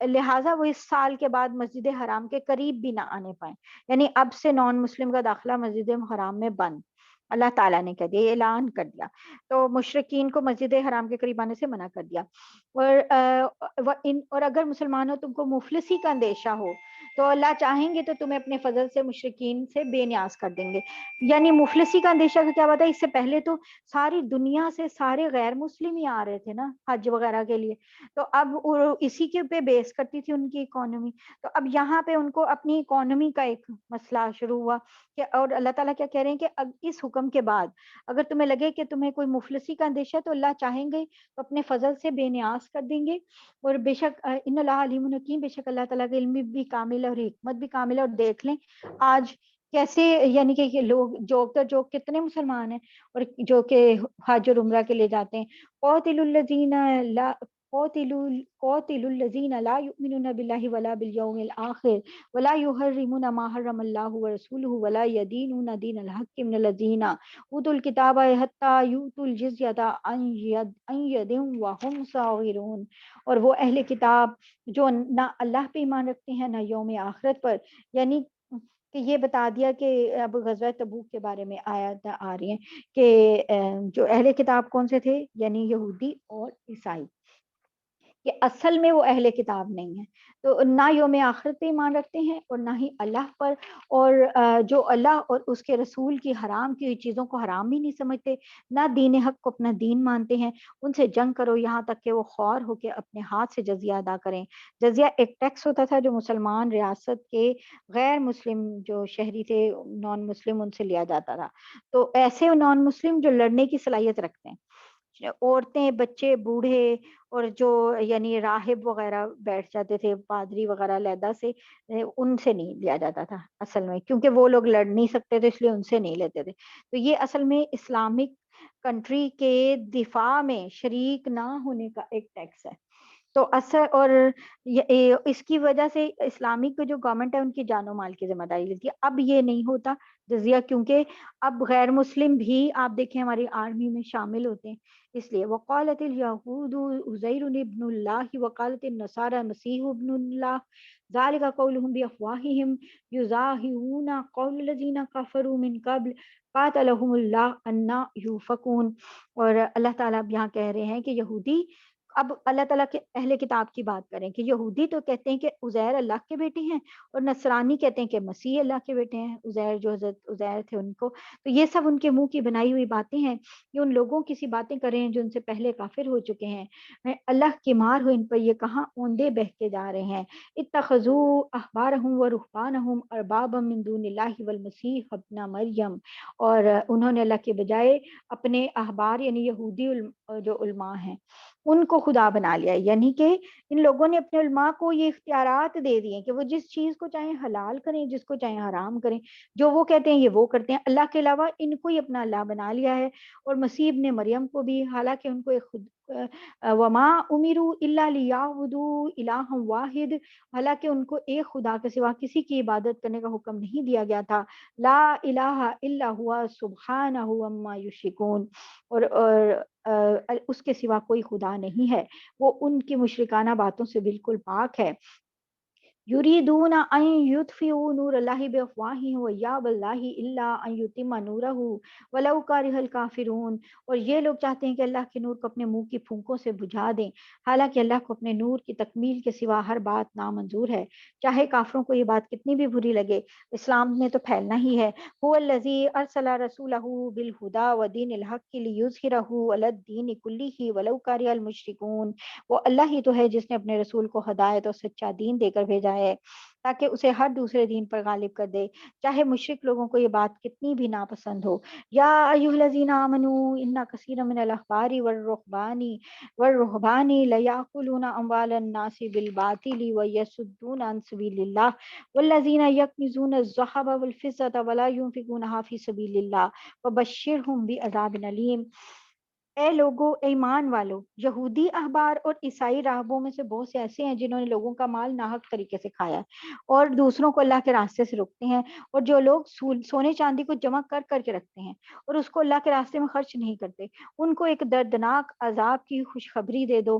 لہٰذا وہ اس سال کے بعد مسجد حرام کے قریب بھی نہ آنے پائیں، یعنی اب سے نان مسلم کا داخلہ مسجد حرام میں بند۔ اللہ تعالیٰ نے کہہ دیا، اعلان کر دیا، تو مشرکین کو مسجد حرام کے قریب آنے سے منع کر دیا۔ اور اگر مسلمانوں تم کو مفلسی کا اندیشہ ہو تو اللہ چاہیں گے تو تمہیں اپنے فضل سے مشرکین سے بے نیاز کر دیں گے۔ یعنی مفلسی کا اندیشہ کا کیا بتا ہے، اس سے پہلے تو ساری دنیا سے سارے غیر مسلم ہی آ رہے تھے نا حج وغیرہ کے لیے، تو اب اسی کے پہ بیس کرتی تھی ان کی اکانومی، تو اب یہاں پہ ان کو اپنی اکانومی کا ایک مسئلہ شروع ہوا کہ، اور اللہ تعالیٰ کیا کہہ رہے ہیں کہ اب اس حکم کے بعد اگر تمہیں لگے کہ تمہیں کوئی مفلسی کا اندیشہ تو اللہ چاہیں گے تو اپنے فضل سے بے نیاز کر دیں گے، اور بے شک ان اللہ علیم حکیم، بے شک اللہ تعالیٰ کا علم بھی کامل ہے اور حکمت بھی کامل ہے۔ اور دیکھ لیں آج کیسے، یعنی کہ یہ لوگ جو کتنے مسلمان ہیں اور جو کہ حج اور عمرہ کے لیے جاتے ہیں، قاتل الذین لا قاتل الذین لا یؤمنون باللہ ولا بالیوم الآخر ولا یحرمون ما حرم اللہ ورسولہ ولا یدینون دین الحق من الذین اوتوا الکتاب حتی یؤتوا الجزیۃ عن ید وہم صاغرون۔ اور وہ اہل کتاب جو نہ اللہ پہ ایمان رکھتے ہیں نہ یوم آخرت پر، یعنی کہ یہ بتا دیا کہ اب غزوہ تبوک کے بارے میں آیات آ رہی ہیں کہ جو اہل کتاب کون سے تھے، یعنی یہودی اور عیسائی، کہ اصل میں وہ اہل کتاب نہیں ہیں، تو نہ یوم آخرت پہ ایمان رکھتے ہیں اور نہ ہی اللہ پر، اور جو اللہ اور اس کے رسول کی حرام کی ہوئی چیزوں کو حرام بھی نہیں سمجھتے، نہ دین حق کو اپنا دین مانتے ہیں، ان سے جنگ کرو یہاں تک کہ وہ خوار ہو کے اپنے ہاتھ سے جزیہ ادا کریں۔ جزیہ ایک ٹیکس ہوتا تھا جو مسلمان ریاست کے غیر مسلم جو شہری تھے، نان مسلم، ان سے لیا جاتا تھا۔ تو ایسے نان مسلم جو لڑنے کی صلاحیت رکھتے ہیں، عورتیں، بچے، بوڑھے، اور جو یعنی راہب وغیرہ بیٹھ جاتے تھے، پادری وغیرہ علیحدہ سے، ان سے نہیں لیا جاتا تھا اصل میں، کیونکہ وہ لوگ لڑ نہیں سکتے تھے، اس لیے ان سے نہیں لیتے تھے۔ تو یہ اصل میں اسلامک کنٹری کے دفاع میں شریک نہ ہونے کا ایک ٹیکس ہے۔ تو اثر اور اس کی وجہ سے اسلامک جو گورنمنٹ ہے ان کی جان و مال کی ذمہ داری لیتی ہے۔ اب یہ نہیں ہوتا جزیہ، کیونکہ اب غیر مسلم بھی آپ دیکھیں ہماری آرمی میں شامل ہوتے ہیں، اس لیے وقالت الیہود عزیر ابن اللہ وقالت النصارى مسیح ابن اللہ ذلك قولهم بافواہہم یضاہرون قول الذین کفروا من قبل قاتلهم اللہ انا یؤفکون۔ اور اللہ تعالیٰ اب یہاں کہہ رہے ہیں کہ یہودی، اب اللہ تعالیٰ کے اہل کتاب کی بات کریں کہ یہودی تو کہتے ہیں کہ عزیر اللہ کے بیٹے ہیں، اور نصرانی کہتے ہیں کہ مسیح اللہ کے بیٹے ہیں، عزیر جو حضرت عزیر تھے ان کو، تو یہ سب ان کے منہ کی بنائی ہوئی باتیں ہیں، یہ ان لوگوں کی سی باتیں کر رہے ہیں جو ان سے پہلے کافر ہو چکے ہیں۔ اللہ کی مار ہو ان پر، یہ کہاں اوندے بہ کے جا رہے ہیں۔ اتخذوا احبارهم ورهبانهم اربابا من دون اللہ والمسیح ابن مریم، اور انہوں نے اللہ کے بجائے اپنے احبار یعنی یہودی جو علماء ہیں ان کو خدا بنا لیا، یعنی کہ ان لوگوں نے اپنے علماء کو یہ اختیارات دے دیے کہ وہ جس چیز کو چاہیں حلال کریں، جس کو چاہیں حرام کریں، جو وہ کہتے ہیں یہ وہ کرتے ہیں، اللہ کے علاوہ ان کو ہی اپنا اللہ بنا لیا ہے۔ اور مسیح ابن مریم کو بھی، حالانکہ ان کو ایک خود وما امروا الا لیعبدوا الہا واحد، حالانکہ ان کو ایک خدا کے سوا کسی کی عبادت کرنے کا حکم نہیں دیا گیا تھا، لا الہ الا ہوا سبحانہ عما یشرکون، اور اس کے سوا کوئی خدا نہیں ہے، وہ ان کی مشرکانہ باتوں سے بالکل پاک ہے۔ یریدون ان یطفئوا نور اللہ بافواہہم ویابی اللہ الا ان یتم نورہ ولو کرہ الکافرون، اور یہ لوگ چاہتے ہیں کہ اللہ کے نور کو اپنے منہ کی پھونکوں سے بجھا دیں، حالانکہ اللہ کو اپنے نور کی تکمیل کے سوا ہر بات نامنظور ہے، چاہے کافروں کو یہ بات کتنی بھی بری لگے، اسلام نے تو پھیلنا ہی ہے۔ هو الذی ارسل رسولہ بالہدی ودین الحق لیظہرہ علی الدین کلہ ولو کرہ المشرکون، وہ اللہ ہی تو ہے جس نے اپنے رسول کو ہدایت اور سچا دین دے کر بھیجا ہے تاکہ اسے ہر دوسرے دین پر غالب کر دے، چاہے مشرک لوگوں کو یہ بات کتنی بھی ناپسند ہو۔ یا ایھا الذین آمنوا ان کثیرا من الاحبار والرہبان لیأکلون اموال الناس بالباطل ویصدون عن سبیل اللہ والذین یکنزون الذھب والفضة ولا ينفقونها فی سبیل اللہ فبشرھم بعذاب علیم۔ اے لوگو، اے ایمان والو، یہودی احبار اور عیسائی راہبوں میں سے بہت سے ایسے ہیں جنہوں نے لوگوں کا مال ناحق طریقے سے کھایا ہے اور دوسروں کو اللہ کے راستے سے روکتے ہیں، اور جو لوگ سونے چاندی کو جمع کر کر کے رکھتے ہیں اور اس کو اللہ کے راستے میں خرچ نہیں کرتے، ان کو ایک دردناک عذاب کی خوشخبری دے دو۔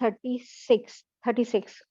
36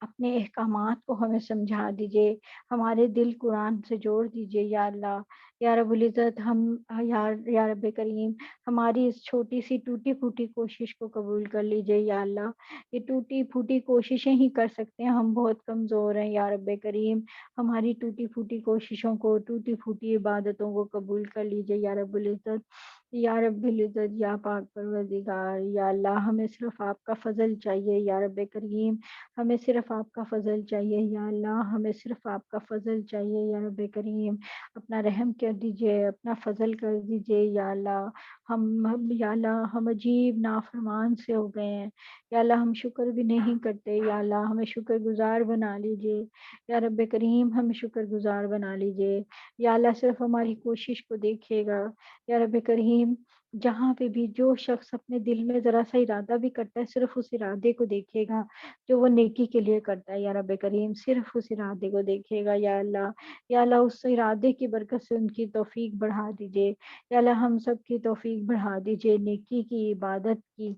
اپنے احکامات کو ہمیں سمجھا دیجیے، ہمارے دل قرآن سے جوڑ دیجیے یا اللہ۔ یا رب العزت ہم یا رب کریم ہماری اس چھوٹی سی ٹوٹی پھوٹی کوشش کو قبول کر لیجیے یا اللہ۔ یہ ٹوٹی پھوٹی کوششیں ہی کر سکتے ہیں، ہم بہت کمزور ہیں یا رب کریم۔ ہماری ٹوٹی پھوٹی کوششوں کو، ٹوٹی پھوٹی عبادتوں کو قبول کر لیجیے یا رب العزت۔ یا رب العزت یا پاک پروردگار یا اللہ، ہمیں صرف آپ کا فضل چاہیے یا رب کریم، ہمیں صرف آپ کا فضل چاہیے یا اللہ، ہمیں صرف آپ کا فضل چاہیے یا رب کریم۔ اپنا رحم کر دیجیے، اپنا فضل کر دیجیے یا اللہ۔ یا اللہ ہم عجیب نافرمان سے ہو گئے ہیں یا اللہ، ہم شکر بھی نہیں کرتے یا اللہ، ہمیں شکر گزار بنا لیجیے یا رب کریم، ہمیں شکر گزار بنا لیجیے یا اللہ۔ صرف ہماری کوشش کو دیکھیے گا یا رب کریم، جہاں پہ بھی جو شخص اپنے دل میں ذرا سا ارادہ بھی کرتا ہے، صرف اس ارادے کو دیکھے گا جو وہ نیکی کے لیے کرتا ہے یا رب کریم، صرف اس ارادے کو دیکھے گا یا اللہ۔ یا اللہ اس ارادے کی برکت سے ان کی توفیق بڑھا دیجیے یا اللہ، ہم سب کی توفیق بڑھا دیجیے نیکی کی، عبادت کی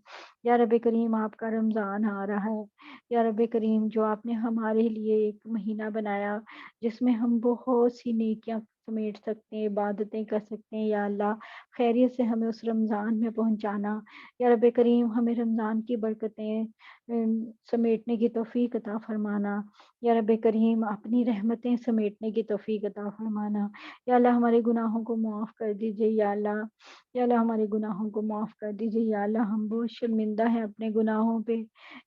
یا رب کریم۔ آپ کا رمضان آ رہا ہے یا رب کریم، جو آپ نے ہمارے لیے ایک مہینہ بنایا جس میں ہم بہت سی نیکیاں سمیٹ سکتے ہیں، عبادتیں کر سکتے ہیں یا اللہ، خیریت سے ہمیں اس رمضان میں پہنچانا یا رب کریم۔ ہمیں رمضان کی برکتیں سمیٹنے کی توفیق عطا فرمانا یا رب کریم، اپنی رحمتیں سمیٹنے کی توفیق عطا فرمانا یا اللہ۔ ہمارے گناہوں کو معاف کر دیجیے یا اللہ، یا اللہ ہمارے گناہوں کو معاف کر دیجیے یا اللہ۔ ہم بہت شرمندہ ہیں اپنے گناہوں پہ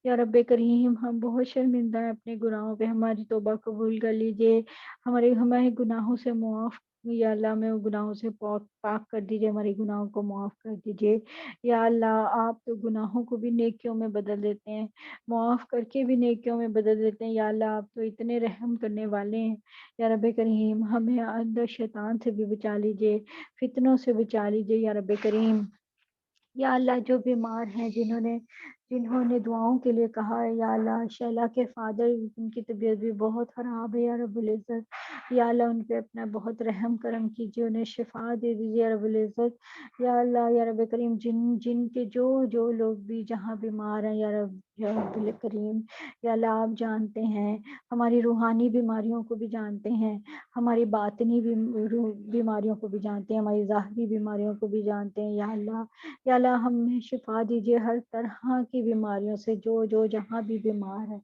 یا رب کریم، ہم بہت شرمندہ ہیں اپنے گناہوں پہ، ہماری توبہ قبول کر لیجیے، ہمارے گناہوں سے معاف یا اللہ، ہمیں گناہوں سے پاک کر دیجیے، ہمارے گناہوں کو معاف کر دیجیے یا اللہ۔ آپ تو گناہوں کو بھی نیکیوں میں بدل دیتے ہیں، معاف کر کے بھی نیکیوں میں بدل دیتے ہیں یا اللہ۔ آپ تو اتنے رحم کرنے والے ہیں یا رب کریم، ہمیں اندر شیطان سے بھی بچا لیجیے، فتنوں سے بچا لیجیے یا رب کریم یا اللہ۔ جو بیمار ہیں، جنہوں نے دعاؤں کے لیے کہا ہے یا اللہ، شیلا کے فادر، ان کی طبیعت بھی بہت خراب ہے یا رب العزت یا اللہ، ان پہ اپنا بہت رحم کرم کیجیے، انہیں شفا دے دیجیے یا رب العزت یا اللہ۔ یا رب کریم، جن کے جو لوگ بھی جہاں بیمار ہیں یا رب الکریم یا اللہ، آپ جانتے ہیں، ہماری روحانی بیماریوں کو بھی جانتے ہیں، ہماری باطنی بیماریوں کو بھی جانتے ہیں، ہماری ظاہری بیماریوں کو بھی جانتے ہیں یا اللہ۔ یا اللہ ہمیں شفا دیجیے ہر طرح کی بیماریوں سے، جو جہاں بھی بیمار ہے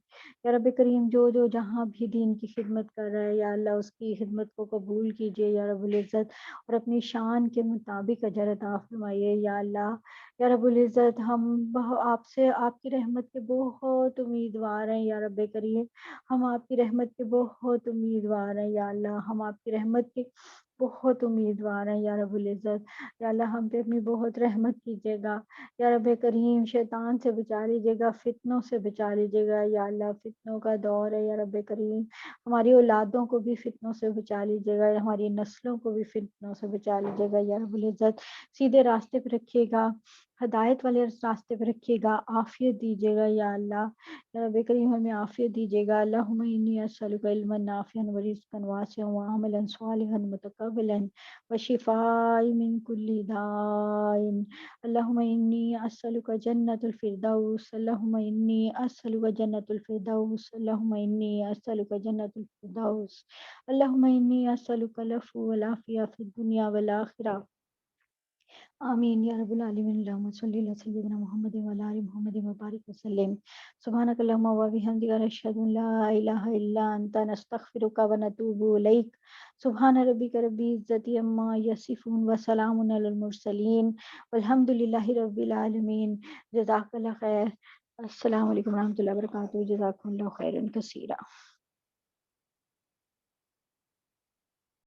یا رب کریم، جو جہاں بھی دین کی خدمت کر رہا ہے یا اللہ، اس کی خدمت کو قبول کیجیے یا رب العزت، اور اپنی شان کے مطابق اجر عطا فرمائیے یا اللہ۔ یا رب العزت، ہم آپ سے، آپ کی رحمت کے بہت امیدوار ہیں یا رب کریم، ہم آپ کی رحمت کے بہت امیدوار ہیں یا اللہ، ہم آپ کی رحمت کے بہت امیدوار ہیں یا رب العزت یا اللہ۔ ہم پہ اپنی بہت رحمت کیجیے گا یا رب کریم، شیطان سے بچا لیجیے گا، فتنوں سے بچا لیجیے گا یا اللہ۔ فتنوں کا دور ہے یا رب کریم، ہماری اولادوں کو بھی فتنوں سے بچا لیجیے گا، ہماری نسلوں کو بھی فتنوں سے بچا لیجیے گا یا رب العزت۔ سیدھے راستے پہ رکھیے گا، ہدایت والے راستے پہ رکھیے گا، عافیت دیجیے گا یا اللہ۔ یا رب کریم، ہمیں عافیت دیجیے گا۔ اللہم انی اسألک علما نافعا ورزقا واسعا وعملا صالحا متقبلا وشفاء من كل داء۔ اللہم انی اسألک جنت الفردوس، اللہم انی اسألک جنت الفردوس، اللہم انی اسألک جنت الفردوس، اللہم انی اسألک العفو والعافیہ فی الدنیا والآخرہ۔ آمین یا رب العالمین۔ اللہم صلی علی سیدنا محمد وعلی آل محمد وبارک وسلم۔ سبحانک اللہم و بحمدک، نشہد ان لا الہ الا انت، نستغفرک و نتوب الیک۔ سبحان ربک رب العزت عما یصفون وسلام علی المرسلین والحمد للہ رب العالمین۔ جزاک اللہ خیر۔ السلام علیکم و رحمۃ اللہ وبرکاتہ۔ جزاکم اللہ خیرا کثیرا۔